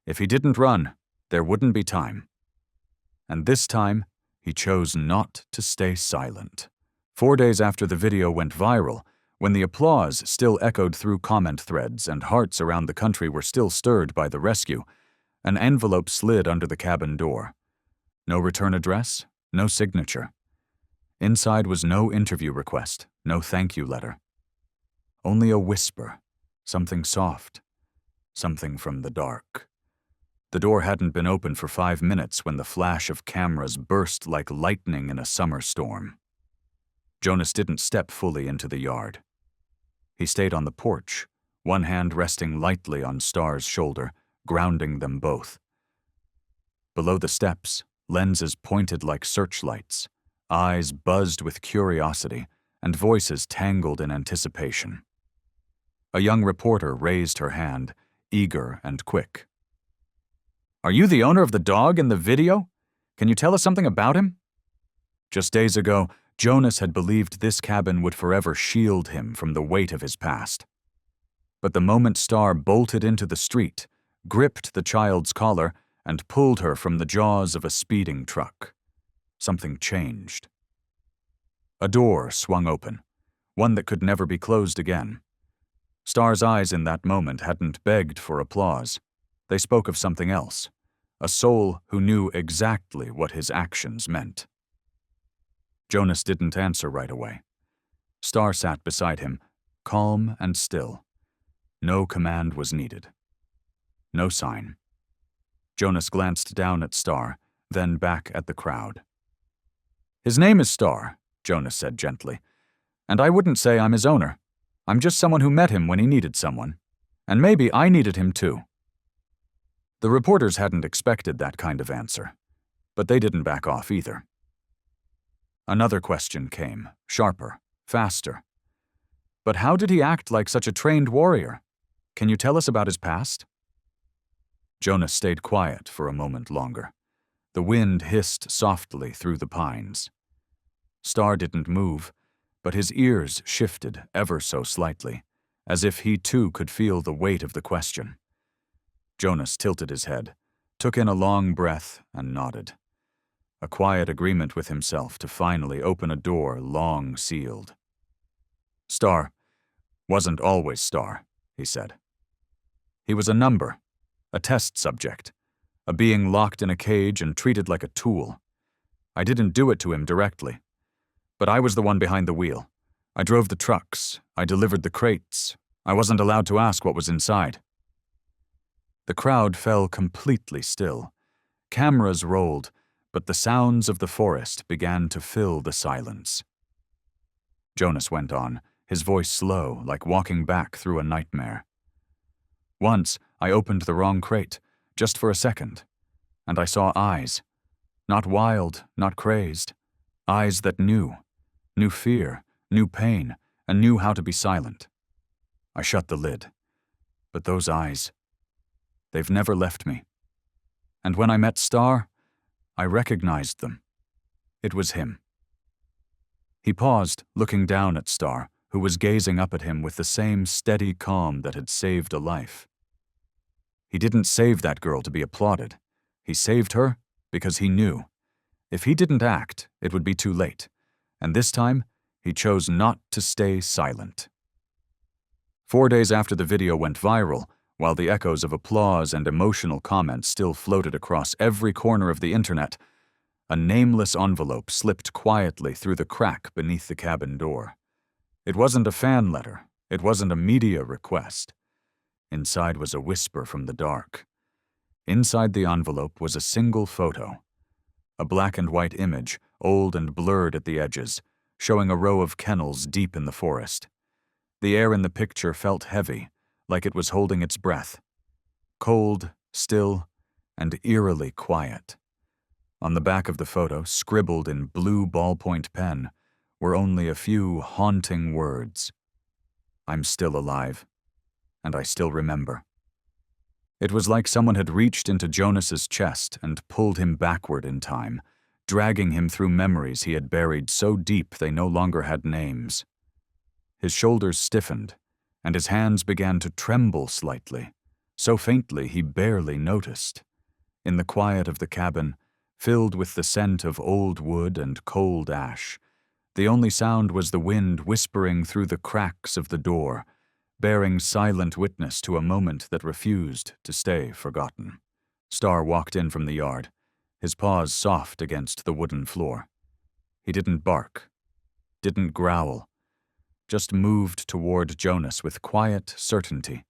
if he didn't run, there wouldn't be time. And this time, he chose not to stay silent. 4 days after the video went viral, when the applause still echoed through comment threads and hearts around the country were still stirred by the rescue, an envelope slid under the cabin door. No return address, no signature. Inside was no interview request, no thank you letter. Only a whisper, something soft, something from the dark. The door hadn't been open for 5 minutes when the flash of cameras burst like lightning in a summer storm. Jonas didn't step fully into the yard. He stayed on the porch, one hand resting lightly on Star's shoulder, grounding them both. Below the steps, lenses pointed like searchlights, eyes buzzed with curiosity, and voices tangled in anticipation. A young reporter raised her hand, eager and quick. "Are you the owner of the dog in the video? Can you tell us something about him?" Just days ago, Jonas had believed this cabin would forever shield him from the weight of his past. But the moment Star bolted into the street, gripped the child's collar, and pulled her from the jaws of a speeding truck, something changed. A door swung open, one that could never be closed again. Star's eyes in that moment hadn't begged for applause. They spoke of something else, a soul who knew exactly what his actions meant. Jonas didn't answer right away. Star sat beside him, calm and still. No command was needed. No sign. Jonas glanced down at Star, then back at the crowd. "His name is Star," Jonas said gently, "and I wouldn't say I'm his owner. I'm just someone who met him when he needed someone. And maybe I needed him too." The reporters hadn't expected that kind of answer, but they didn't back off either. Another question came, sharper, faster. "But how did he act like such a trained warrior? Can you tell us about his past?" Jonas stayed quiet for a moment longer. The wind hissed softly through the pines. Star didn't move, but his ears shifted ever so slightly, as if he too could feel the weight of the question. Jonas tilted his head, took in a long breath, and nodded. A quiet agreement with himself to finally open a door long sealed. "Star wasn't always Star," he said. "He was a number, a test subject, a being locked in a cage and treated like a tool. I didn't do it to him directly, but I was the one behind the wheel. I drove the trucks, I delivered the crates. I wasn't allowed to ask what was inside." The crowd fell completely still. Cameras rolled, but the sounds of the forest began to fill the silence. Jonas went on, his voice slow, like walking back through a nightmare. "Once, I opened the wrong crate, just for a second, and I saw eyes. Not wild, not crazed. Eyes that knew fear, knew pain, and knew how to be silent. I shut the lid. But those eyes, they've never left me. And when I met Star, I recognized them. It was him." He paused, looking down at Star, who was gazing up at him with the same steady calm that had saved a life. He didn't save that girl to be applauded. He saved her because he knew. If he didn't act, it would be too late. And this time, he chose not to stay silent. 4 days after the video went viral, while the echoes of applause and emotional comments still floated across every corner of the internet, a nameless envelope slipped quietly through the crack beneath the cabin door. It wasn't a fan letter. It wasn't a media request. Inside was a whisper from the dark. Inside the envelope was a single photo. A black and white image, old and blurred at the edges, showing a row of kennels deep in the forest. The air in the picture felt heavy, like it was holding its breath. Cold, still, and eerily quiet. On the back of the photo, scribbled in blue ballpoint pen, were only a few haunting words. "I'm still alive, and I still remember." It was like someone had reached into Jonas's chest and pulled him backward in time, dragging him through memories he had buried so deep they no longer had names. His shoulders stiffened, and his hands began to tremble slightly, so faintly he barely noticed. In the quiet of the cabin, filled with the scent of old wood and cold ash, the only sound was the wind whispering through the cracks of the door, bearing silent witness to a moment that refused to stay forgotten. Star walked in from the yard, his paws soft against the wooden floor. He didn't bark, didn't growl, just moved toward Jonas with quiet certainty,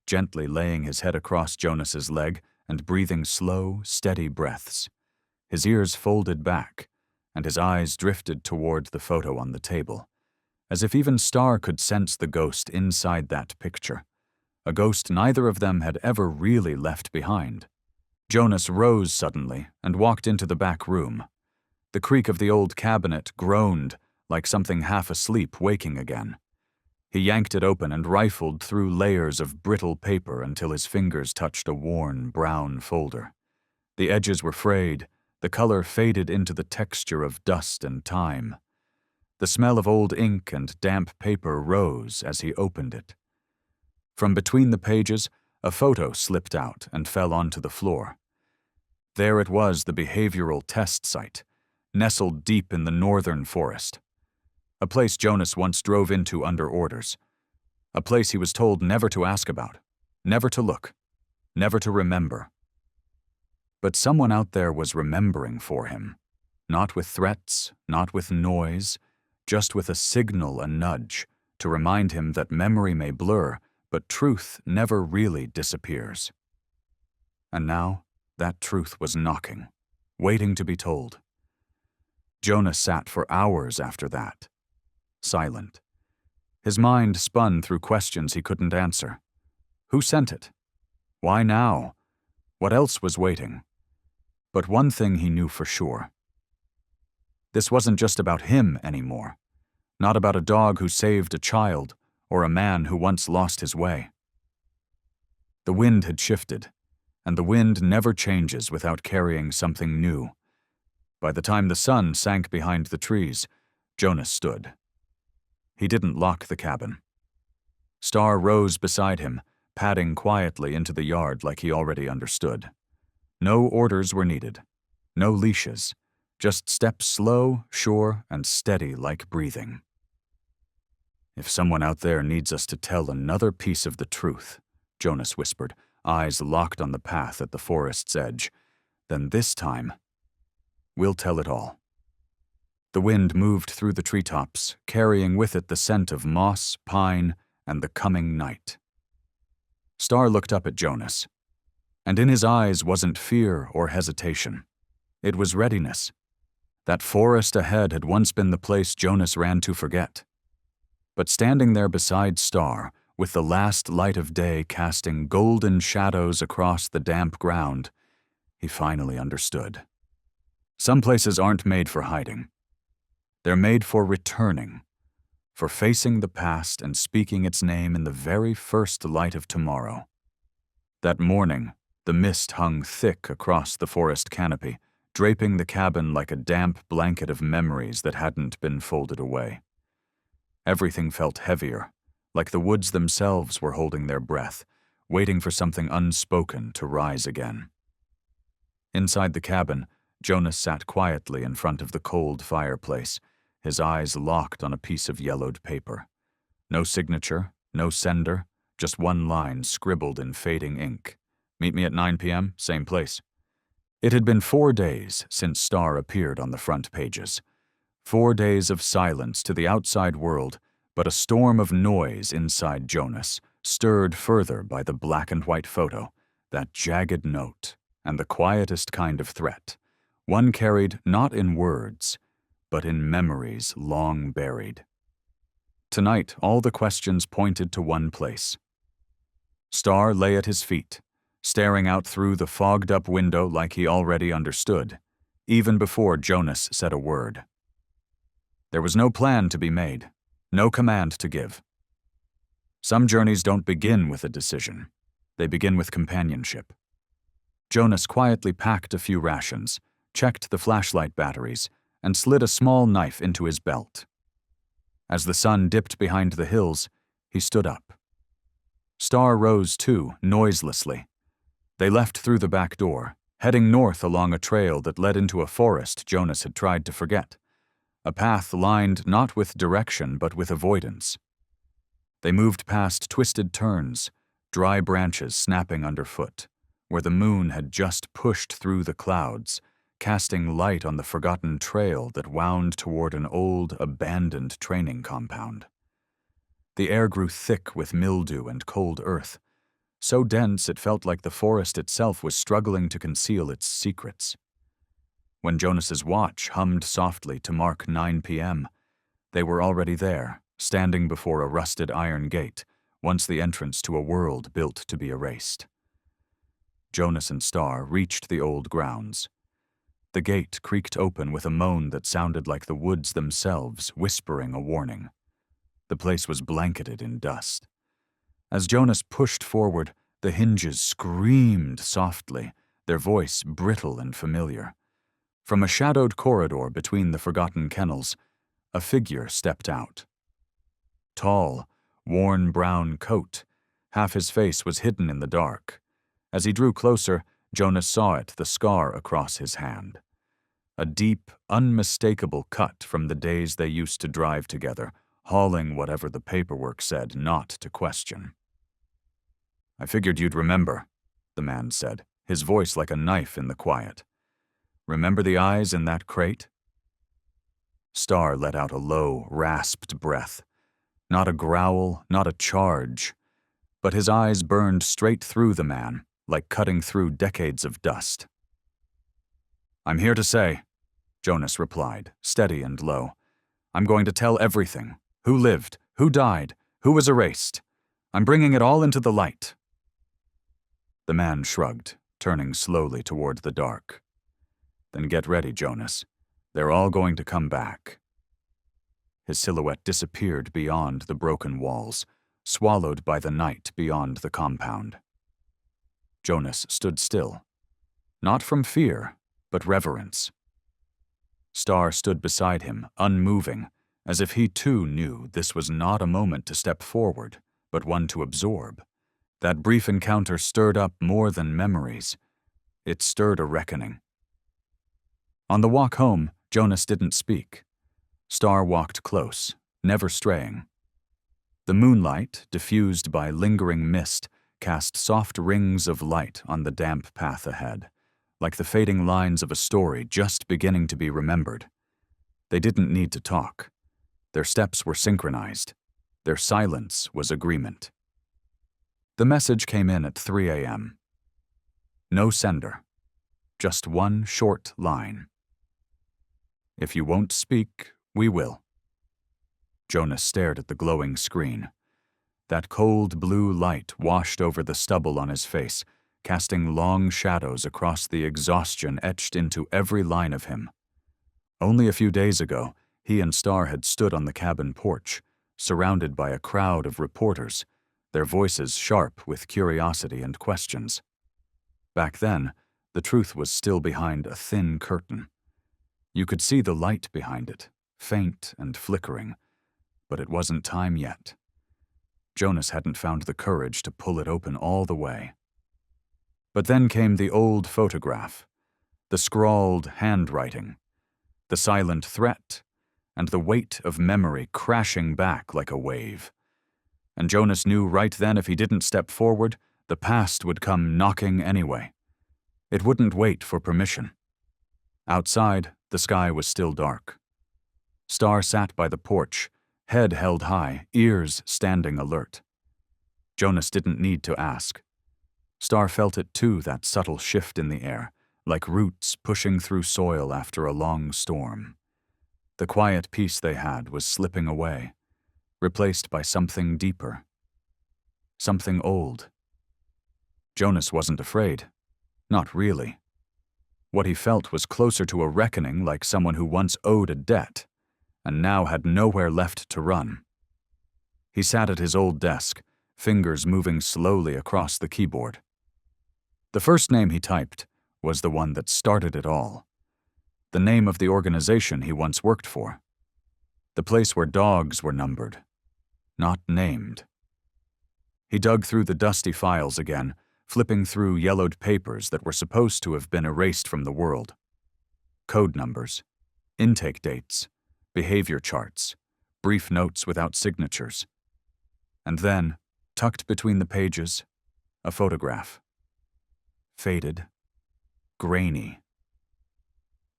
gently laying his head across Jonas's leg and breathing slow, steady breaths. His ears folded back, and his eyes drifted toward the photo on the table, as if even Star could sense the ghost inside that picture, a ghost neither of them had ever really left behind. Jonas rose suddenly and walked into the back room. The creak of the old cabinet groaned like something half asleep waking again. He yanked it open and rifled through layers of brittle paper until his fingers touched a worn, brown folder. The edges were frayed, the color faded into the texture of dust and time. The smell of old ink and damp paper rose as he opened it. From between the pages, a photo slipped out and fell onto the floor. There it was, the behavioral test site, nestled deep in the northern forest. A place Jonas once drove into under orders. A place he was told never to ask about, never to look, never to remember. But someone out there was remembering for him, not with threats, not with noise, just with a signal, a nudge, to remind him that memory may blur, but truth never really disappears. And now, that truth was knocking, waiting to be told. Jonas sat for hours after that, silent. His mind spun through questions he couldn't answer. Who sent it? Why now? What else was waiting? But one thing he knew for sure. This wasn't just about him anymore, not about a dog who saved a child or a man who once lost his way. The wind had shifted, and the wind never changes without carrying something new. By the time the sun sank behind the trees, Jonas stood. He didn't lock the cabin. Star rose beside him, padding quietly into the yard like he already understood. No orders were needed, no leashes, just steps slow, sure, and steady like breathing. If someone out there needs us to tell another piece of the truth, Jonas whispered, eyes locked on the path at the forest's edge, then this time, we'll tell it all. The wind moved through the treetops, carrying with it the scent of moss, pine, and the coming night. Star looked up at Jonas, and in his eyes wasn't fear or hesitation. It was readiness. That forest ahead had once been the place Jonas ran to forget. But standing there beside Star, with the last light of day casting golden shadows across the damp ground, he finally understood. Some places aren't made for hiding. They're made for returning, for facing the past and speaking its name in the very first light of tomorrow. That morning, the mist hung thick across the forest canopy, draping the cabin like a damp blanket of memories that hadn't been folded away. Everything felt heavier, like the woods themselves were holding their breath, waiting for something unspoken to rise again. Inside the cabin, Jonas sat quietly in front of the cold fireplace, his eyes locked on a piece of yellowed paper. No signature, no sender, just one line scribbled in fading ink. Meet me at 9 p.m., same place. It had been 4 days since Star appeared on the front pages. 4 days of silence to the outside world, but a storm of noise inside Jonas, stirred further by the black and white photo, that jagged note, and the quietest kind of threat, one carried not in words, but in memories long buried. Tonight, all the questions pointed to one place. Star lay at his feet, staring out through the fogged-up window like he already understood, even before Jonas said a word. There was no plan to be made, no command to give. Some journeys don't begin with a decision. They begin with companionship. Jonas quietly packed a few rations, checked the flashlight batteries, and slid a small knife into his belt. As the sun dipped behind the hills, he stood up. Star rose too, noiselessly. They left through the back door, heading north along a trail that led into a forest Jonas had tried to forget, a path lined not with direction but with avoidance. They moved past twisted turns, dry branches snapping underfoot, where the moon had just pushed through the clouds, casting light on the forgotten trail that wound toward an old, abandoned training compound. The air grew thick with mildew and cold earth, so dense it felt like the forest itself was struggling to conceal its secrets. When Jonas's watch hummed softly to mark 9 p.m., they were already there, standing before a rusted iron gate, once the entrance to a world built to be erased. Jonas and Star reached the old grounds. The gate creaked open with a moan that sounded like the woods themselves whispering a warning. The place was blanketed in dust. As Jonas pushed forward, the hinges screamed softly, their voice brittle and familiar. From a shadowed corridor between the forgotten kennels, a figure stepped out. Tall, worn brown coat, half his face was hidden in the dark. As he drew closer, Jonas saw it, the scar across his hand. A deep, unmistakable cut from the days they used to drive together, hauling whatever the paperwork said not to question. "I figured you'd remember," the man said, his voice like a knife in the quiet. "Remember the eyes in that crate?" Star let out a low, rasped breath. Not a growl, not a charge, but his eyes burned straight through the man, like cutting through decades of dust. "I'm here to say," Jonas replied, steady and low, "I'm going to tell everything. Who lived, who died, who was erased. I'm bringing it all into the light." The man shrugged, turning slowly toward the dark. "Then get ready, Jonas. They're all going to come back." His silhouette disappeared beyond the broken walls, swallowed by the night beyond the compound. Jonas stood still, not from fear, but reverence. Star stood beside him, unmoving, as if he too knew this was not a moment to step forward, but one to absorb. That brief encounter stirred up more than memories. It stirred a reckoning. On the walk home, Jonas didn't speak. Star walked close, never straying. The moonlight, diffused by lingering mist, cast soft rings of light on the damp path ahead, like the fading lines of a story just beginning to be remembered. They didn't need to talk. Their steps were synchronized. Their silence was agreement. The message came in at 3 a.m. No sender. Just one short line. "If you won't speak, we will." Jonas stared at the glowing screen. That cold blue light washed over the stubble on his face, casting long shadows across the exhaustion etched into every line of him. Only a few days ago, he and Star had stood on the cabin porch, surrounded by a crowd of reporters, their voices sharp with curiosity and questions. Back then, the truth was still behind a thin curtain. You could see the light behind it, faint and flickering, but it wasn't time yet. Jonas hadn't found the courage to pull it open all the way. But then came the old photograph, the scrawled handwriting, the silent threat, and the weight of memory crashing back like a wave. And Jonas knew right then if he didn't step forward, the past would come knocking anyway. It wouldn't wait for permission. Outside, the sky was still dark. Star sat by the porch, head held high, ears standing alert. Jonas didn't need to ask. Star felt it too, that subtle shift in the air, like roots pushing through soil after a long storm. The quiet peace they had was slipping away, replaced by something deeper. Something old. Jonas wasn't afraid. Not really. What he felt was closer to a reckoning, like someone who once owed a debt, and now had nowhere left to run. He sat at his old desk, fingers moving slowly across the keyboard. The first name he typed was the one that started it all. The name of the organization he once worked for. The place where dogs were numbered, not named. He dug through the dusty files again, flipping through yellowed papers that were supposed to have been erased from the world. Code numbers, intake dates, behavior charts, brief notes without signatures. And then, tucked between the pages, a photograph. Faded, grainy.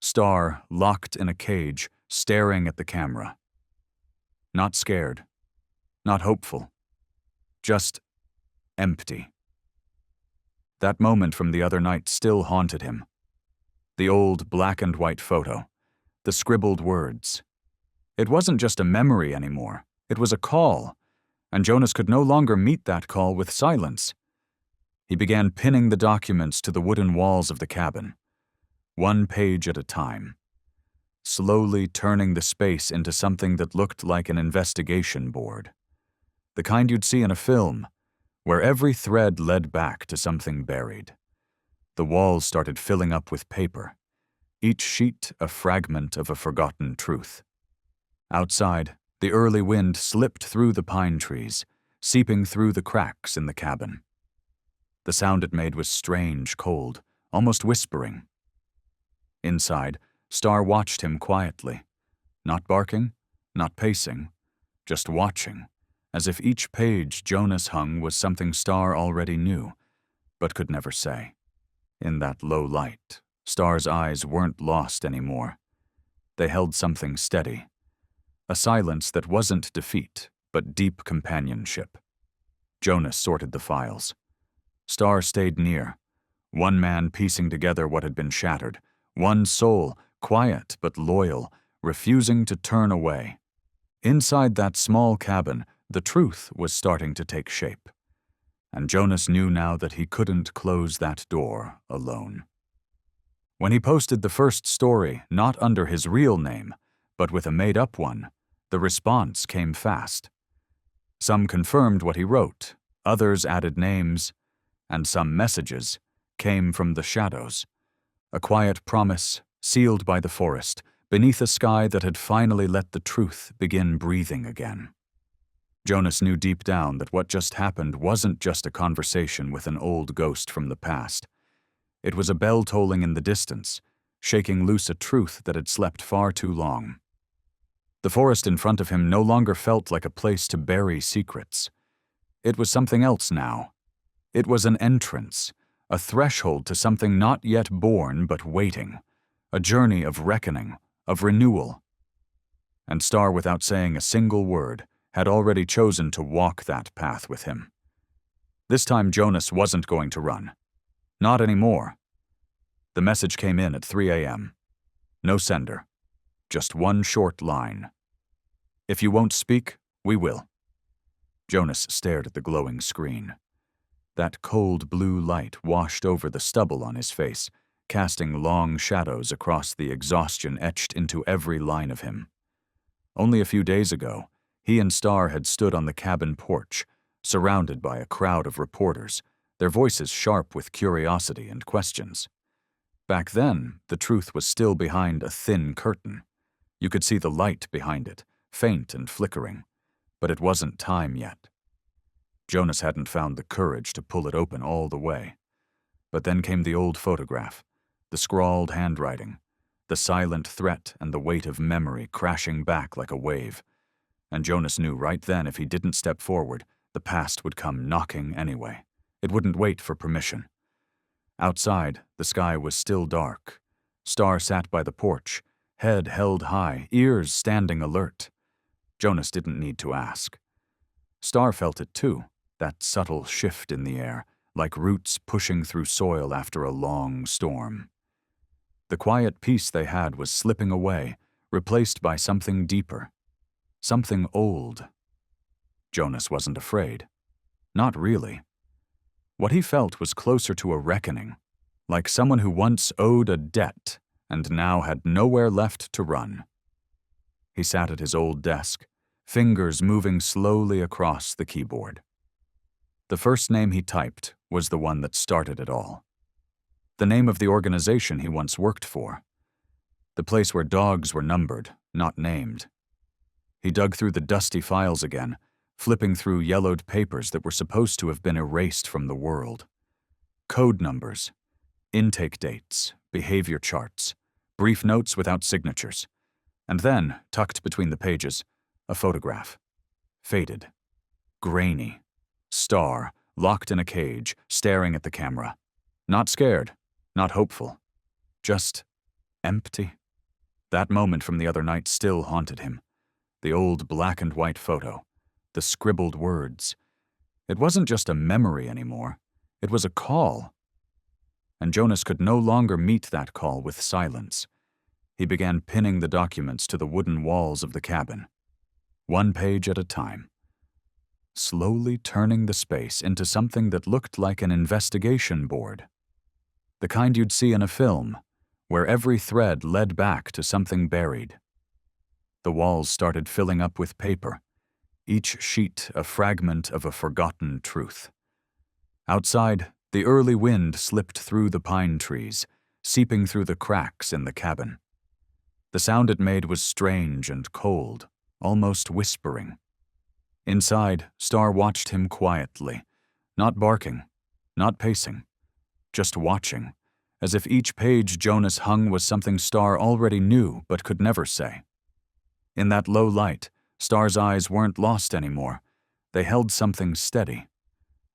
Star locked in a cage, staring at the camera. Not scared, not hopeful, just empty. That moment from the other night still haunted him. The old black and white photo, the scribbled words. It wasn't just a memory anymore. It was a call, and Jonas could no longer meet that call with silence. He began pinning the documents to the wooden walls of the cabin, one page at a time, slowly turning the space into something that looked like an investigation board. The kind you'd see in a film, where every thread led back to something buried. The walls started filling up with paper, each sheet a fragment of a forgotten truth. Outside, the early wind slipped through the pine trees, seeping through the cracks in the cabin. The sound it made was strange, cold, almost whispering. Inside, Star watched him quietly, not barking, not pacing, just watching, as if each page Jonas hung was something Star already knew, but could never say. In that low light, Star's eyes weren't lost anymore. They held something steady, a silence that wasn't defeat, but deep companionship. Jonas sorted the files. Star stayed near, one man piecing together what had been shattered, one soul, quiet but loyal, refusing to turn away. Inside that small cabin, the truth was starting to take shape, and Jonas knew now that he couldn't close that door alone. When he posted the first story, not under his real name, but with a made-up one, the response came fast. Some confirmed what he wrote, others added names, and some messages came from the shadows. A quiet promise, sealed by the forest, beneath a sky that had finally let the truth begin breathing again. Jonas knew deep down that what just happened wasn't just a conversation with an old ghost from the past. It was a bell tolling in the distance, shaking loose a truth that had slept far too long. The forest in front of him no longer felt like a place to bury secrets. It was something else now. It was an entrance, a threshold to something not yet born but waiting, a journey of reckoning, of renewal. And Star, without saying a single word, had already chosen to walk that path with him. This time Jonas wasn't going to run. Not anymore. The message came in at 3 a.m. No sender. Just one short line. "If you won't speak, we will." Jonas stared at the glowing screen. That cold blue light washed over the stubble on his face, casting long shadows across the exhaustion etched into every line of him. Only a few days ago, he and Star had stood on the cabin porch, surrounded by a crowd of reporters, their voices sharp with curiosity and questions. Back then, the truth was still behind a thin curtain. You could see the light behind it, faint and flickering, but it wasn't time yet. Jonas hadn't found the courage to pull it open all the way. But then came the old photograph, the scrawled handwriting, the silent threat and the weight of memory crashing back like a wave. And Jonas knew right then if he didn't step forward, the past would come knocking anyway. It wouldn't wait for permission. Outside, the sky was still dark. Star sat by the porch, head held high, ears standing alert. Jonas didn't need to ask. Star felt it too, that subtle shift in the air, like roots pushing through soil after a long storm. The quiet peace they had was slipping away, replaced by something deeper, something old. Jonas wasn't afraid. Not really. What he felt was closer to a reckoning, like someone who once owed a debt and now had nowhere left to run. He sat at his old desk, fingers moving slowly across the keyboard. The first name he typed was the one that started it all. The name of the organization he once worked for. The place where dogs were numbered, not named. He dug through the dusty files again, flipping through yellowed papers that were supposed to have been erased from the world. Code numbers, intake dates, behavior charts, brief notes without signatures. And then, tucked between the pages, a photograph. Faded. Grainy. Star, locked in a cage, staring at the camera. Not scared, not hopeful. Just empty. That moment from the other night still haunted him. The old black and white photo. The scribbled words. It wasn't just a memory anymore. It was a call. and Jonas could no longer meet that call with silence. He began pinning the documents to the wooden walls of the cabin, one page at a time, slowly turning the space into something that looked like an investigation board. The kind you'd see in a film, where every thread led back to something buried. The walls started filling up with paper, each sheet a fragment of a forgotten truth. Outside, the early wind slipped through the pine trees, seeping through the cracks in the cabin. The sound it made was strange and cold, almost whispering. Inside, Star watched him quietly, not barking, not pacing, just watching, as if each page Jonas hung was something Star already knew but could never say. In that low light, Star's eyes weren't lost anymore. They held something steady,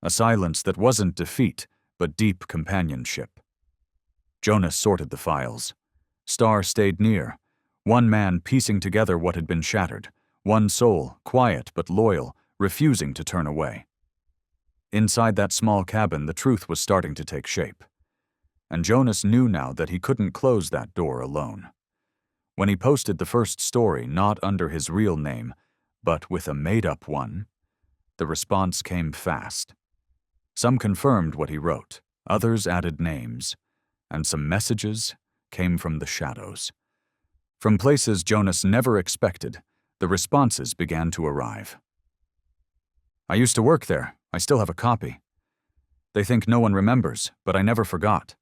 a silence that wasn't defeat, but deep companionship. Jonas sorted the files. Star stayed near, one man piecing together what had been shattered, one soul, quiet but loyal, refusing to turn away. Inside that small cabin, the truth was starting to take shape. And Jonas knew now that he couldn't close that door alone. When he posted the first story not under his real name, but with a made-up one, the response came fast. Some confirmed what he wrote, others added names, and some messages came from the shadows. From places Jonas never expected, the responses began to arrive. "I used to work there. I still have a copy. They think no one remembers, but I never forgot."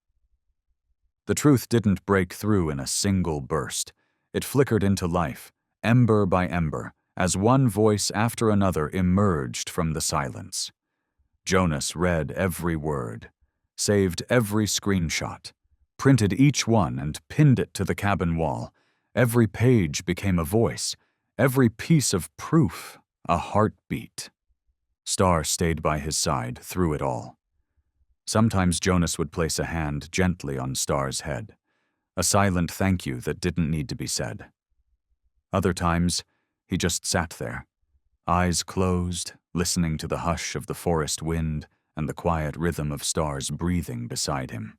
The truth didn't break through in a single burst. It flickered into life, ember by ember, as one voice after another emerged from the silence. Jonas read every word, saved every screenshot, printed each one and pinned it to the cabin wall. Every page became a voice, every piece of proof a heartbeat. Star stayed by his side through it all. Sometimes Jonas would place a hand gently on Star's head, a silent thank you that didn't need to be said. Other times, he just sat there, eyes closed, listening to the hush of the forest wind and the quiet rhythm of Star's breathing beside him.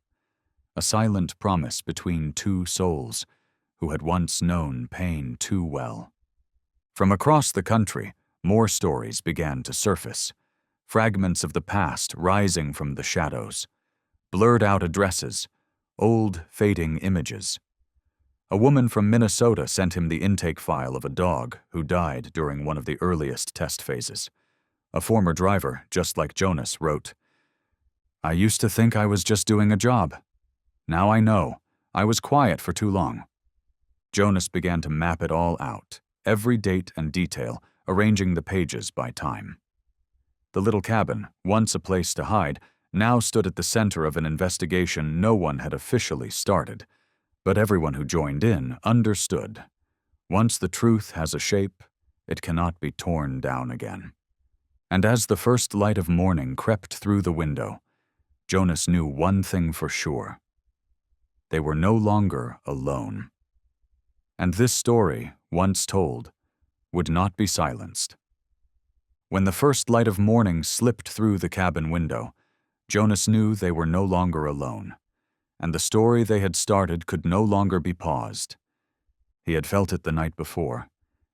A silent promise between two souls who had once known pain too well. From across the country, more stories began to surface, fragments of the past rising from the shadows, blurred-out addresses, old, fading images. A woman from Minnesota sent him the intake file of a dog who died during one of the earliest test phases. A former driver, just like Jonas, wrote, "I used to think I was just doing a job. Now I know. I was quiet for too long." Jonas began to map it all out, every date and detail, arranging the pages by time. The little cabin, once a place to hide, now stood at the center of an investigation no one had officially started, but everyone who joined in understood. Once the truth has a shape, it cannot be torn down again. And as the first light of morning crept through the window, Jonas knew one thing for sure. They were no longer alone. And this story, once told, would not be silenced. When the first light of morning slipped through the cabin window, Jonas knew they were no longer alone, and the story they had started could no longer be paused. He had felt it the night before,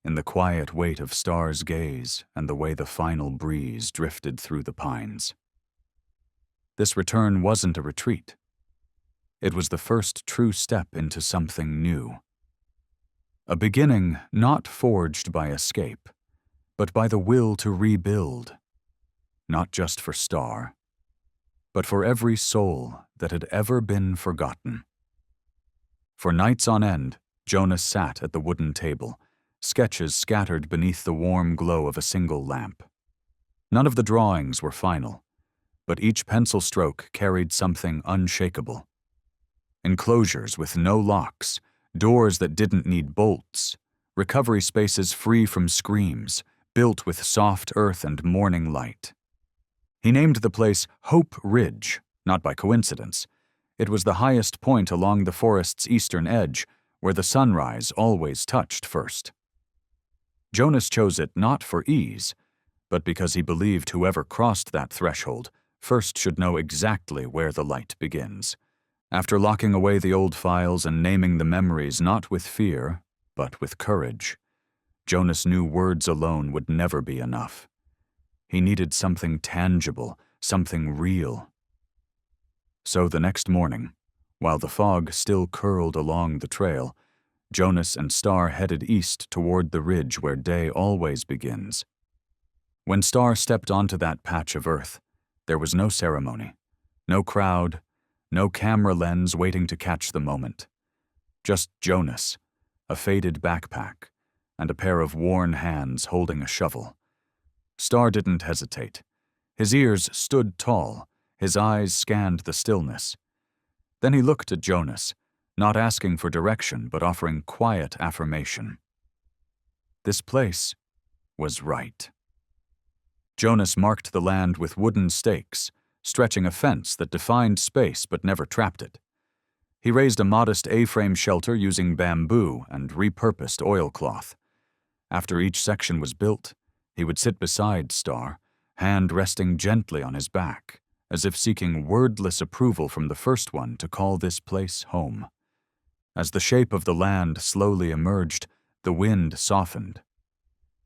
in the quiet weight of Star's gaze and the way the final breeze drifted through the pines. This return wasn't a retreat. It was the first true step into something new. A beginning not forged by escape, but by the will to rebuild, not just for Star, but for every soul that had ever been forgotten. For nights on end, Jonas sat at the wooden table, sketches scattered beneath the warm glow of a single lamp. None of the drawings were final, but each pencil stroke carried something unshakable. Enclosures with no locks, doors that didn't need bolts, recovery spaces free from screams, built with soft earth and morning light. He named the place Hope Ridge, not by coincidence. It was the highest point along the forest's eastern edge, where the sunrise always touched first. Jonas chose it not for ease, but because he believed whoever crossed that threshold first should know exactly where the light begins. After locking away the old files and naming the memories not with fear, but with courage, Jonas knew words alone would never be enough. He needed something tangible, something real. So the next morning, while the fog still curled along the trail, Jonas and Star headed east toward the ridge where day always begins. When Star stepped onto that patch of earth, there was no ceremony, no crowd, no camera lens waiting to catch the moment. Just Jonas, a faded backpack, and a pair of worn hands holding a shovel. Star didn't hesitate. His ears stood tall, his eyes scanned the stillness. Then he looked at Jonas, not asking for direction but offering quiet affirmation. This place was right. Jonas marked the land with wooden stakes, stretching a fence that defined space but never trapped it. He raised a modest A-frame shelter using bamboo and repurposed oilcloth. After each section was built, he would sit beside Star, hand resting gently on his back, as if seeking wordless approval from the first one to call this place home. As the shape of the land slowly emerged, the wind softened.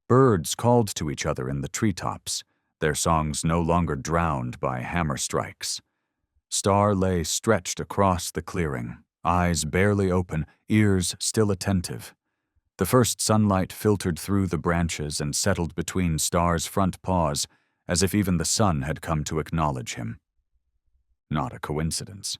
Birds called to each other in the treetops, their songs no longer drowned by hammer strikes. Star lay stretched across the clearing, eyes barely open, ears still attentive. The first sunlight filtered through the branches and settled between Star's front paws, as if even the sun had come to acknowledge him. Not a coincidence.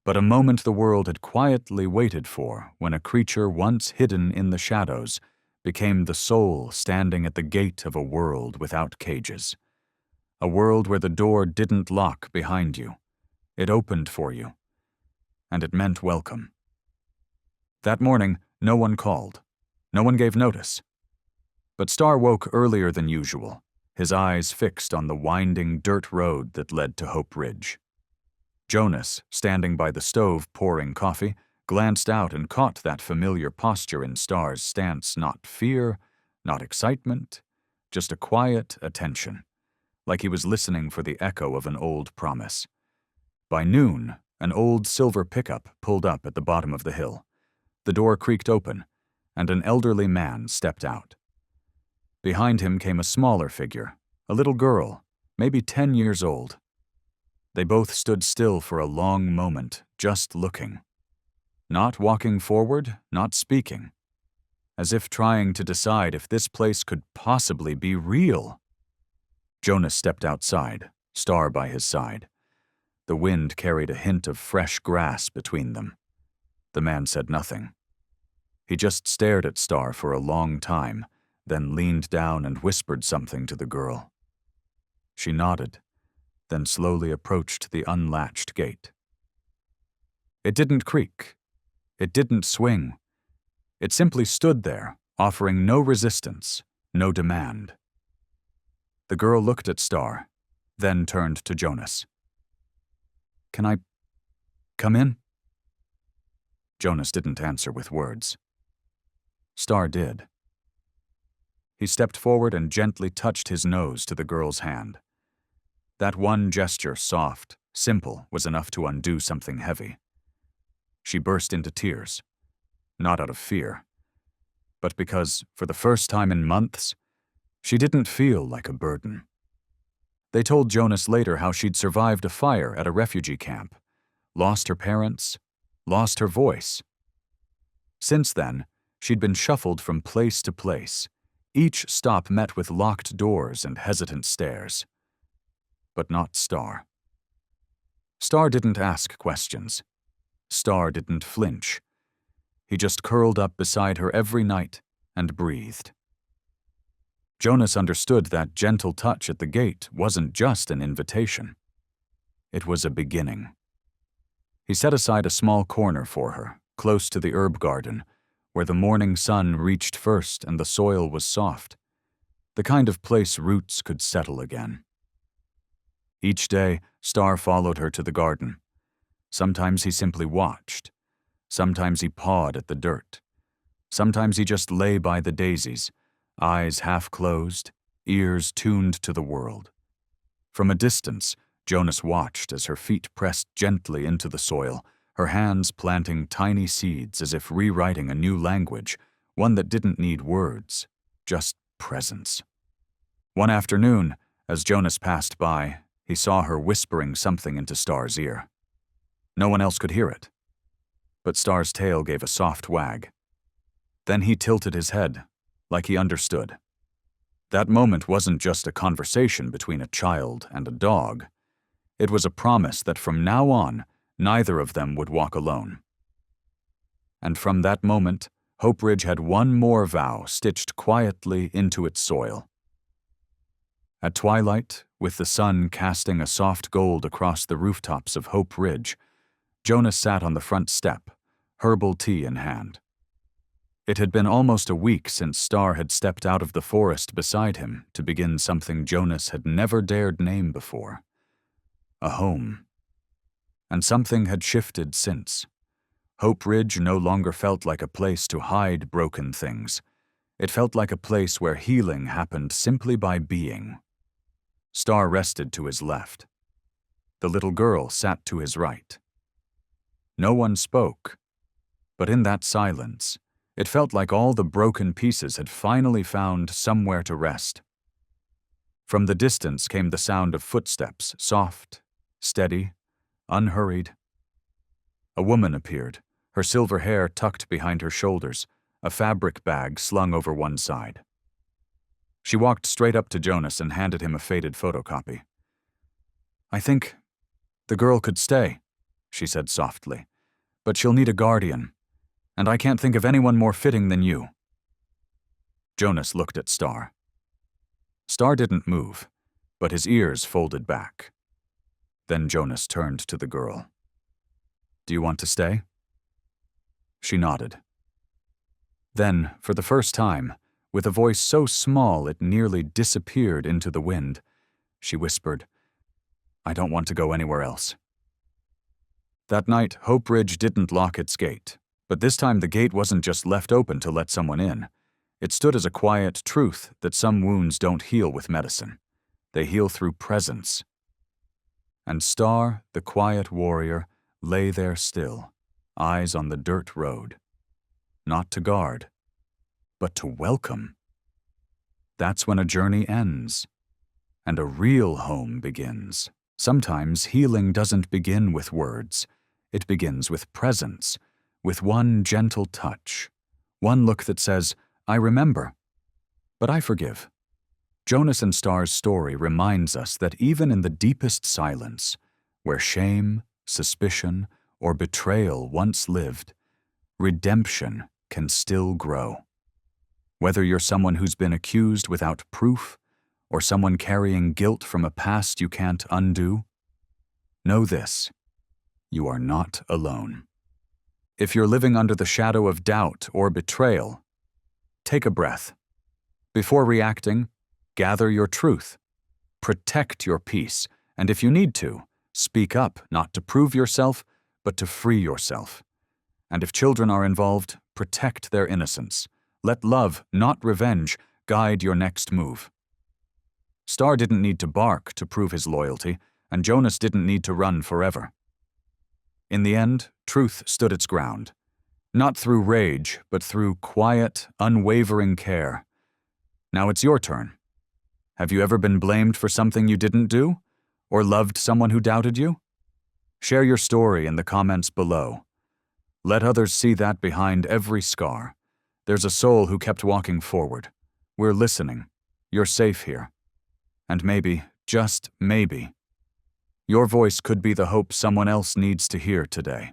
But a moment the world had quietly waited for when a creature once hidden in the shadows became the soul standing at the gate of a world without cages. A world where the door didn't lock behind you. It opened for you. And it meant welcome. That morning, no one called. No one gave notice. But Star woke earlier than usual, his eyes fixed on the winding dirt road that led to Hope Ridge. Jonas, standing by the stove pouring coffee, glanced out and caught that familiar posture in Star's stance, not fear, not excitement, just a quiet attention, like he was listening for the echo of an old promise. By noon, an old silver pickup pulled up at the bottom of the hill. The door creaked open, and an elderly man stepped out. Behind him came a smaller figure, a little girl, maybe 10 years old. They both stood still for a long moment, just looking. Not walking forward, not speaking. As if trying to decide if this place could possibly be real. Jonas stepped outside, Star by his side. The wind carried a hint of fresh grass between them. The man said nothing. He just stared at Star for a long time, then leaned down and whispered something to the girl. She nodded, then slowly approached the unlatched gate. It didn't creak. It didn't swing. It simply stood there, offering no resistance, no demand. The girl looked at Star, then turned to Jonas. "Can I come in?" Jonas didn't answer with words. Star did. He stepped forward and gently touched his nose to the girl's hand. That one gesture, soft, simple, was enough to undo something heavy. She burst into tears, not out of fear, but because, for the first time in months, she didn't feel like a burden. They told Jonas later how she'd survived a fire at a refugee camp, lost her parents, lost her voice. Since then, she'd been shuffled from place to place, each stop met with locked doors and hesitant stares. But not Star. Star didn't ask questions. Star didn't flinch. He just curled up beside her every night and breathed. Jonas understood that gentle touch at the gate wasn't just an invitation. It was a beginning. He set aside a small corner for her, close to the herb garden, where the morning sun reached first and the soil was soft, the kind of place roots could settle again. Each day, Star followed her to the garden. Sometimes he simply watched. Sometimes he pawed at the dirt. Sometimes he just lay by the daisies, eyes half closed, ears tuned to the world. From a distance, Jonas watched as her feet pressed gently into the soil, her hands planting tiny seeds as if rewriting a new language, one that didn't need words, just presence. One afternoon, as Jonas passed by, he saw her whispering something into Star's ear. No one else could hear it, but Star's tail gave a soft wag. Then he tilted his head, like he understood. That moment wasn't just a conversation between a child and a dog. It was a promise that from now on, neither of them would walk alone. And from that moment, Hope Ridge had one more vow stitched quietly into its soil. At twilight, with the sun casting a soft gold across the rooftops of Hope Ridge, Jonas sat on the front step, herbal tea in hand. It had been almost a week since Star had stepped out of the forest beside him to begin something Jonas had never dared name before. A home. And something had shifted since. Hope Ridge no longer felt like a place to hide broken things. It felt like a place where healing happened simply by being. Star rested to his left. The little girl sat to his right. No one spoke, but in that silence, it felt like all the broken pieces had finally found somewhere to rest. From the distance came the sound of footsteps, soft, steady, unhurried. A woman appeared, her silver hair tucked behind her shoulders, a fabric bag slung over one side. She walked straight up to Jonas and handed him a faded photocopy. "I think the girl could stay," she said softly, "but she'll need a guardian, and I can't think of anyone more fitting than you." Jonas looked at Star. Star didn't move, but his ears folded back. Then Jonas turned to the girl. "Do you want to stay?" She nodded. Then, for the first time, with a voice so small it nearly disappeared into the wind, she whispered, "I don't want to go anywhere else." That night, Hope Ridge didn't lock its gate, but this time the gate wasn't just left open to let someone in. It stood as a quiet truth that some wounds don't heal with medicine. They heal through presence. And Star, the quiet warrior, lay there still, eyes on the dirt road. Not to guard, but to welcome. That's when a journey ends, and a real home begins. Sometimes healing doesn't begin with words. It begins with presence, with one gentle touch, one look that says, "I remember, but I forgive." Jonas and Star's story reminds us that even in the deepest silence, where shame, suspicion, or betrayal once lived, redemption can still grow. Whether you're someone who's been accused without proof, or someone carrying guilt from a past you can't undo, know this: you are not alone. If you're living under the shadow of doubt or betrayal, take a breath. Before reacting, gather your truth. Protect your peace, and if you need to, speak up, not to prove yourself, but to free yourself. And if children are involved, protect their innocence. Let love, not revenge, guide your next move. Star didn't need to bark to prove his loyalty, and Jonas didn't need to run forever. In the end, truth stood its ground. Not through rage, but through quiet, unwavering care. Now it's your turn. Have you ever been blamed for something you didn't do? Or loved someone who doubted you? Share your story in the comments below. Let others see that behind every scar, there's a soul who kept walking forward. We're listening. You're safe here. And maybe, just maybe, your voice could be the hope someone else needs to hear today.